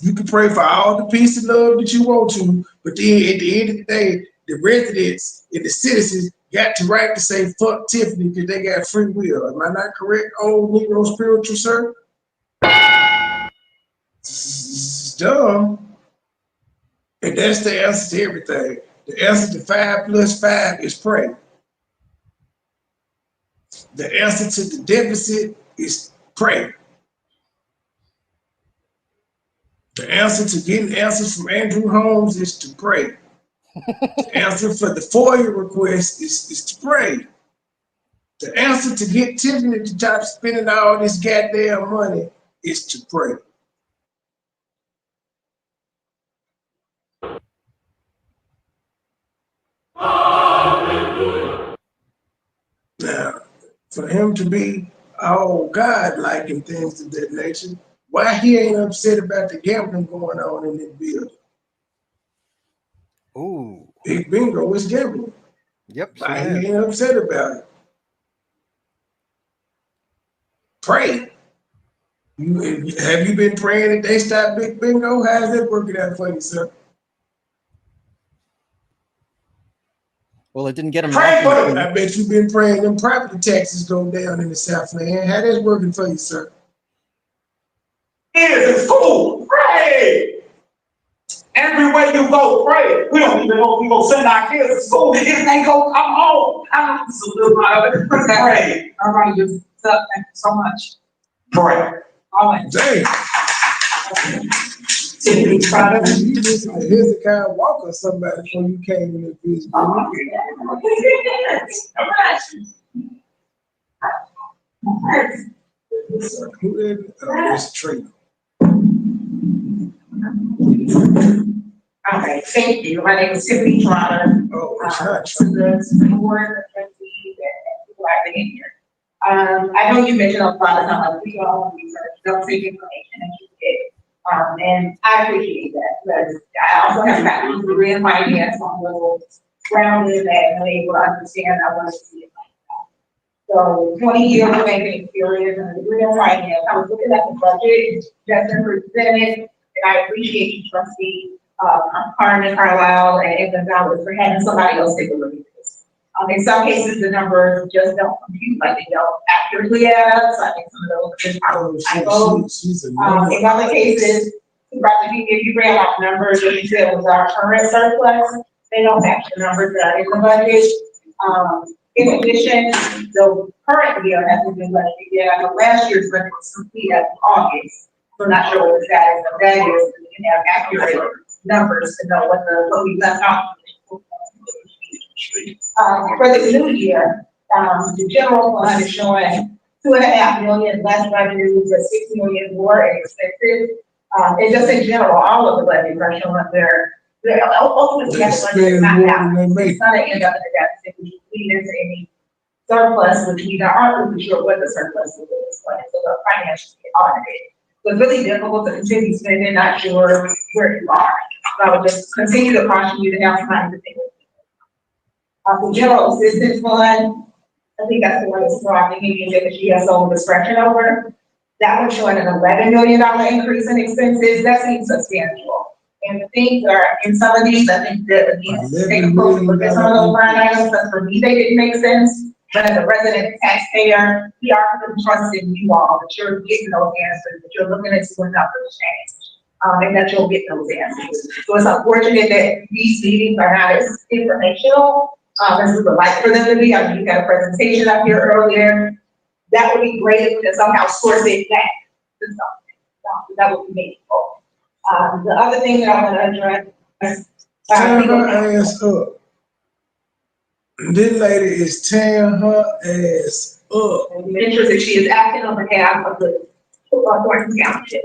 You can pray for all the peace and love that you want to, but then at the end of the day, the residents and the citizens got the right to say fuck Tiffany because they got free will. Am I not correct, old Negro spiritual, sir? It's dumb. And that's the answer to everything. The answer to 5 + 5 is pray. The answer to the deficit is pray. The answer to getting answers from Andrew Holmes is to pray. The answer for the FOIA request is to pray. The answer to get Tiffany to stop spending all this goddamn money is to pray. Now, for him to be all God-like and things of that nature, why he ain't upset about the gambling going on in this building? Ooh. Big Bingo is gambling. Yep. Why Sure he ain't upset about it? Pray. Have you been praying that they stop Big Bingo? How's that working out for you, sir? Well, it didn't get him. Pray for them. I bet you've been praying them property taxes go down in the Southland. How that's working for you, sir? Kids in school, pray. Everywhere you go, pray. We don't even know if we gonna send our kids to school. The kids ain't gonna come home. I'm just a little pray. All right, thank you so much. Pray. All right. Dang. Tiffany, product. You listen to Hezekiah Walker or somebody when you came in the business. Who is Miss Trina? Okay, thank you. My name is Tiffany Trotter. Oh, it's not to the board of trustees and people I've been here. I know you mentioned a lot of times we all research, don't take information and keep it. And I appreciate that because I also have gotten a degree in finance, so I'm a little grounded and able to understand. I want to see it like that. So 20 years of banking experience and a degree in finance. I was looking at the budget that's been presented, and I appreciate you, trustee Carmen Carlisle and Gonzalez for having somebody else take a look at this. In some cases, the numbers just don't compute, like they don't accurately add up. So I think some of those are just typos. In other cases, if you ran off numbers that you said was our current surplus, they don't match the numbers that are in the budget. In addition, the current year hasn't been budgeted yet. I know last year's budget was complete as of August. So I'm not sure what the status of that is. So we can have accurate numbers to know what we left off. For the new year, the general fund is showing $2.5 million less revenues, but $6 million more expenses. And just in general, all of the budgets are showing they're ultimately not gonna end up in a deficit, which leads into any surplus, which we aren't really sure what the surplus is, but it's a financially audited. So it's really difficult to continue spending, not sure where you are. So I would just continue to caution you to have time to think. The general assistance fund, I think that's the one that's probably meaning that she has some discretion over. That one's showing an $11 million increase in expenses. That seems substantial. And the things are in some of these, I think that again, take a closer look at some of those line items, because for me, they didn't make sense. But as a resident taxpayer, we are trusting you all that you're getting those answers, that you're looking into when numbers change. And that you'll get those answers. So it's unfortunate that these meetings are not as informational as we would like for them to be. I mean, you got a presentation up here earlier. That would be great if we could somehow source it back to something. That would be meaningful. The other thing that I want to address. Tear her ass up. This lady is tearing her ass up. Interest that she is acting on behalf of the Thornton Township.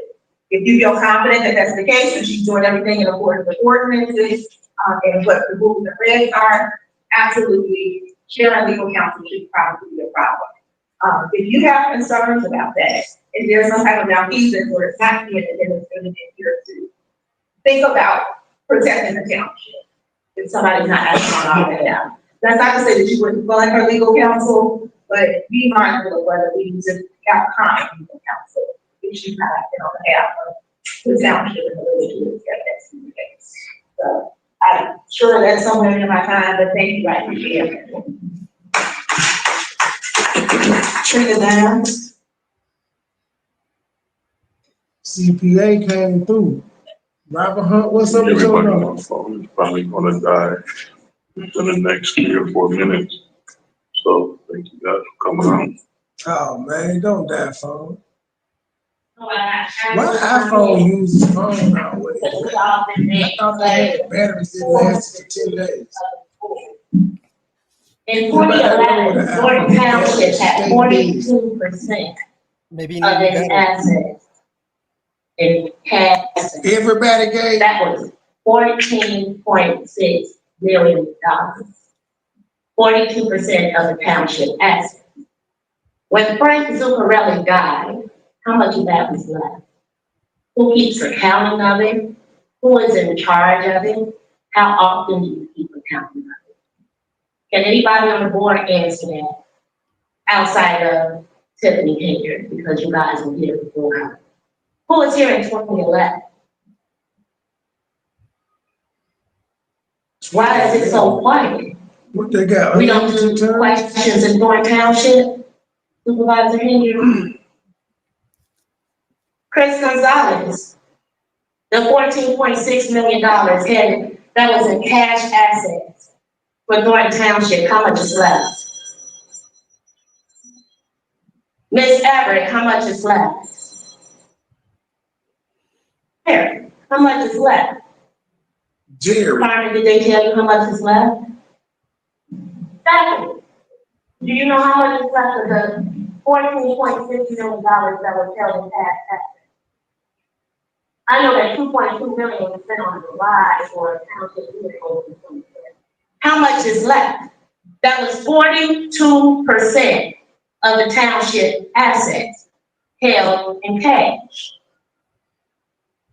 If you feel confident that that's the case, and she's doing everything in accordance with ordinances, and what the rules and regs are, absolutely, sharing legal counsel should probably be a problem. If you have concerns about that, if there's some type of malfeasance or it's not being administered here to think about protecting the township. If somebody's not acting on our behalf. That's not to say that you wouldn't fund her legal counsel, but be mindful of whether we use it out common legal counsel. If she's not acting on behalf of the township and the way to get that the case. So I'm sure that's somewhere in my time, but thank you, I appreciate it. Trina down. CPA came through. Robert Hunt, what's up with your number? My phone is probably gonna die in the next 3 or 4 minutes. So thank you guys for coming on. Oh man, don't die phone. Why iPhone uses phone nowadays? I thought they had batteries that lasted for 10 days. In 2011, Thornton Township had 42% Maybe of its assets in cash. Everybody gave. That was $14.6 million. 42% of the township assets. When Frank Zuccarelli died, how much of that was left? Who keeps accounting of it? Who is in charge of it? How often do you keep accounting of it? Can anybody on the board answer that outside of Tiffany Henyard, because you guys were here before her? Who was here in 2011? Why is it so quiet? What they got? We don't do questions in Thornton Township, Supervisor Henyard. Chris Gonzalez, the $14.6 million that was in cash assets for Thornton Township, how much is left? Miss Everett, how much is left? Here, how much is left? Jerry. Carmen, did they tell you how much is left? Exactly. Do you know how much is left of the $14.6 million that was held in cash assets? I know that 2.2 million was spent on the ride for township vehicles. How much is left? That was 42% of the township assets held in cash.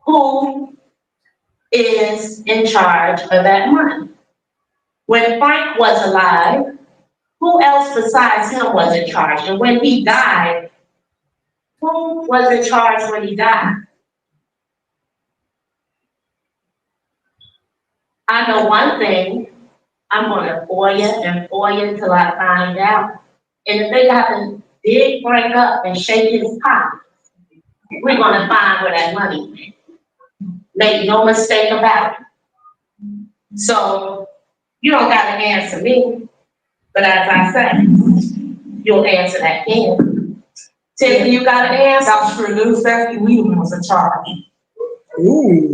Who is in charge of that money? When Frank was alive, who else besides him was in charge? And when he died, who was in charge when he died? I know one thing, I'm gonna FOIA till I find out. And if they got to dig Frank up and shake his pocket, we're gonna find where that money went. Make no mistake about it. So, you don't gotta answer me, but as I said, you'll answer that again. Tiffany, you got an answer? That's true. Lou Stephanie Wiedemann was in charge. Ooh.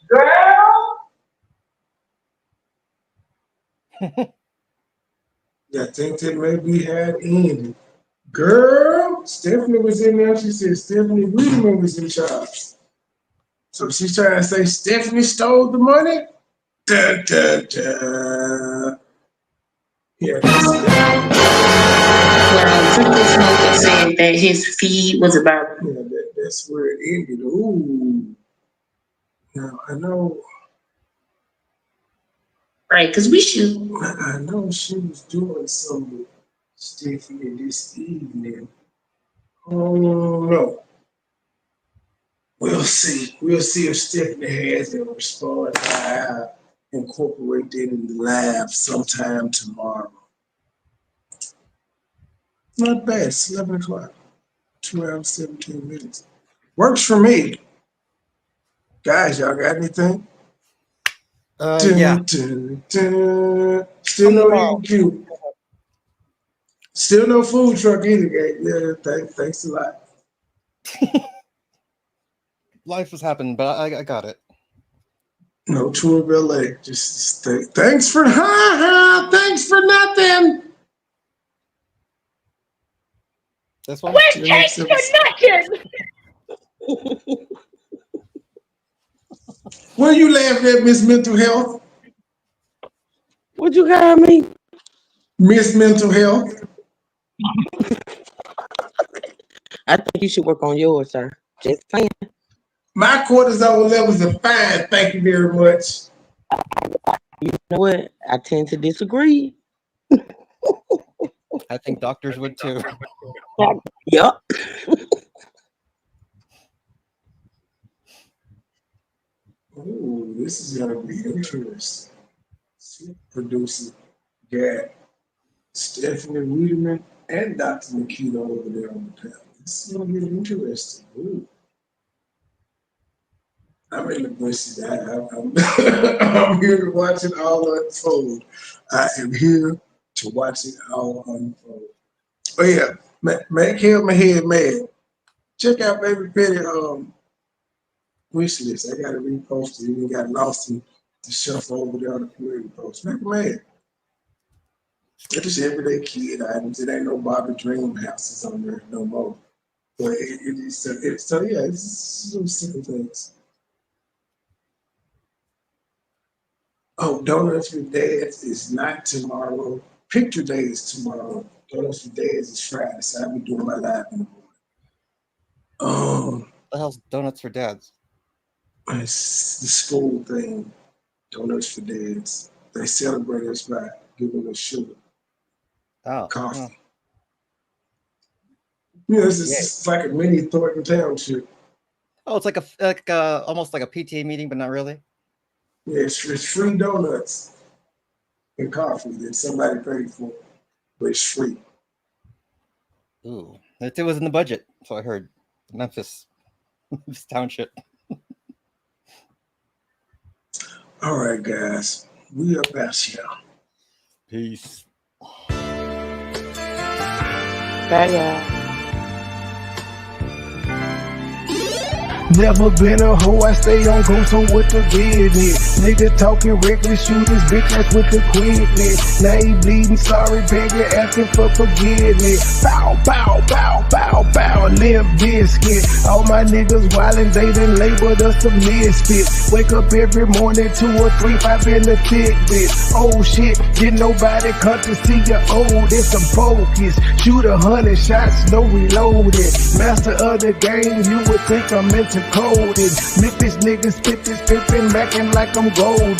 Girl. I think that maybe had ended. Girl, Stephanie was in there. She said Stephanie Wiedemann was in charge. So she's trying to say Stephanie stole the money? Da, da, da. Yeah, Well, said that his fee was about. Yeah, that's where it ended. Ooh. Now, I know. Right, because we should. I know she was doing some with Stephanie this evening. Oh, no. We'll see. We'll see if Stephanie has a response. I'll incorporate that in the lab sometime tomorrow. Not bad. It's 11 o'clock. 2 hours, 17 minutes. Works for me. Guys, y'all got anything? Yeah. Still no EQ. Still no food truck either, guys. Yeah, thanks a lot. Life has happened, but I got it. No tour of LA. Just thanks for thanks for nothing. This one. Thanks for nothing. What are you laughing at, Miss Mental Health? What you got me? Miss Mental Health. I think you should work on yours, sir. Just saying. My cortisol levels are fine. Thank you very much. You know what? I tend to disagree. I think doctors would too. Yep. Ooh, this is gonna be interesting. Producer got Stephanie Wiedemann and Dr. Nikita over there on the panel. This is gonna get interesting. Ooh. I'm in the bushes. I'm here to watch it all unfold. I am here to watch it all unfold. Oh yeah, make him my head mad. Check out Baby Petty wish list. I got it reposted. It even got lost in the shuffle over there on the community post. Make him mad. It's just everyday kid items. It ain't no Bobby Dream houses on there no more. But so yeah, it's some simple things. Oh, Donuts with Dads is not tomorrow. Picture Day is tomorrow. Donuts with Dads is Friday, so I'll be doing my live in the morning. The hell's Donuts for Dads? It's the school thing. Donuts for Dads. They celebrate us by giving us sugar. Oh. Coffee. Oh. Yeah, it's like a mini Thornton Township. Oh, it's like almost like a PTA meeting, but not really. Yeah, it's free donuts and coffee that somebody paid for, but it's free. Ooh, it was in the budget, so I heard. Memphis Township. All right, guys, we up out here. Peace. Bye, y'all. Never been a hoe, I stay on go, so what the business? Nigga talking reckless, shoot this bitch ass with the quickness. Now he bleeding, sorry, begging, asking for forgiveness. Bow, bow, bow, bow, bow, limp biscuit. All my niggas wildin', they done labeled us a misfit. Wake up every morning, 2 or 3, 5 in the tidbit. Oh shit, didn't nobody come to see you old, it's some focus. Shoot 100 shots, no reloaded. Master of the game, you would think I'm into coded. Memphis niggas spit this pippin', mackin' like I'm golden.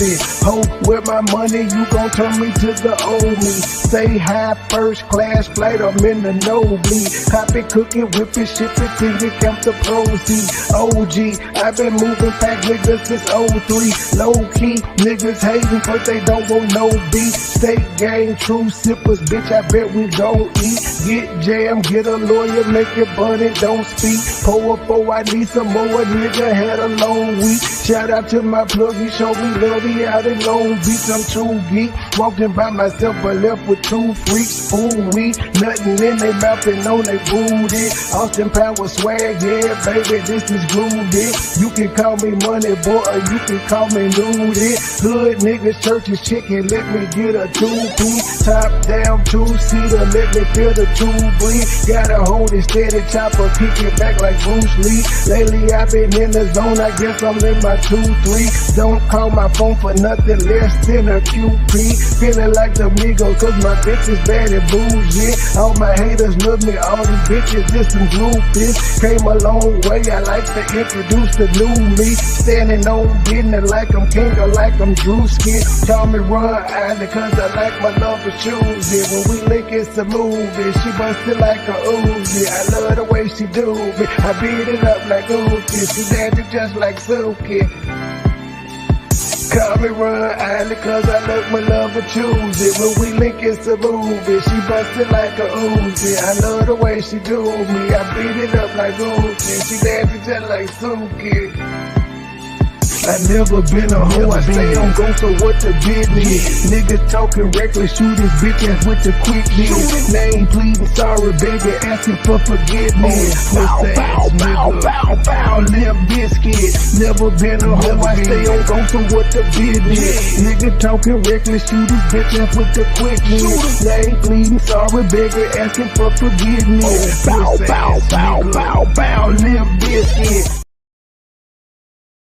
Ho, with my money, you gon' turn me to the old me. Say hi, first class flight, I'm in the nosebleed. Hop it, cook it, whip it, ship it till you count the proceeds. OG, I've been moving back niggas since 03. Low key, niggas hating, but they don't want no beef. State gang, true sippers, bitch, I bet we gon' eat. Get jammed, get a lawyer, make it bunny, don't speak. Pour up, oh, I need some more. A nigga had a long week. Shout out to my plug, he showed me love, he out in Long Beach. I'm true geek, walking by myself, but left with 2 freaks. Ooh, we nothing in they mouth and on they booty. Austin Power swag, yeah, baby, this is groovy. You can call me money boy, or you can call me nudie. Hood niggas, churches, chicken, let me get a 2-piece. Top down, 2-seater, let me feel the 2 breathe. Gotta hold it steady, chopper, kick it back like Bruce Lee. Lately I've been in the zone, I guess I'm in my 2-3. Don't call my phone for nothing less than a QP. Feeling like the Migos, cause my bitch is bad and bougie. All my haters love me, all these bitches just some groupies. Came a long way, I like to introduce the new me. Standing on business like I'm king or like I'm Drewski. Call me Ron Island, cause I like my love for choosy. When we link, it's a movie. She bustin' like a Uzi. I love the way she do me. I beat it up like Uzi. She dancing just like Suki. Call me Ron Island, cause I love my love for choosy. When we link, it's a movie. She bustin' like a Uzi. I love the way she do me. I beat it up like Uzi. She dancing just like Suki. I never been a hoe, I stay on go, so what the business? Niggas talking reckless, shoot his bitch ass with the quickness. Name pleading, sorry, baby, asking for forgiveness. Bow, bow, bow, bow, bow, limp biscuit. Never been a hoe, I stay on go, so what the business? Nigga talking reckless, shoot his bitch ass with the quickness. Name pleading, sorry, baby, asking for forgiveness. Bow, bow.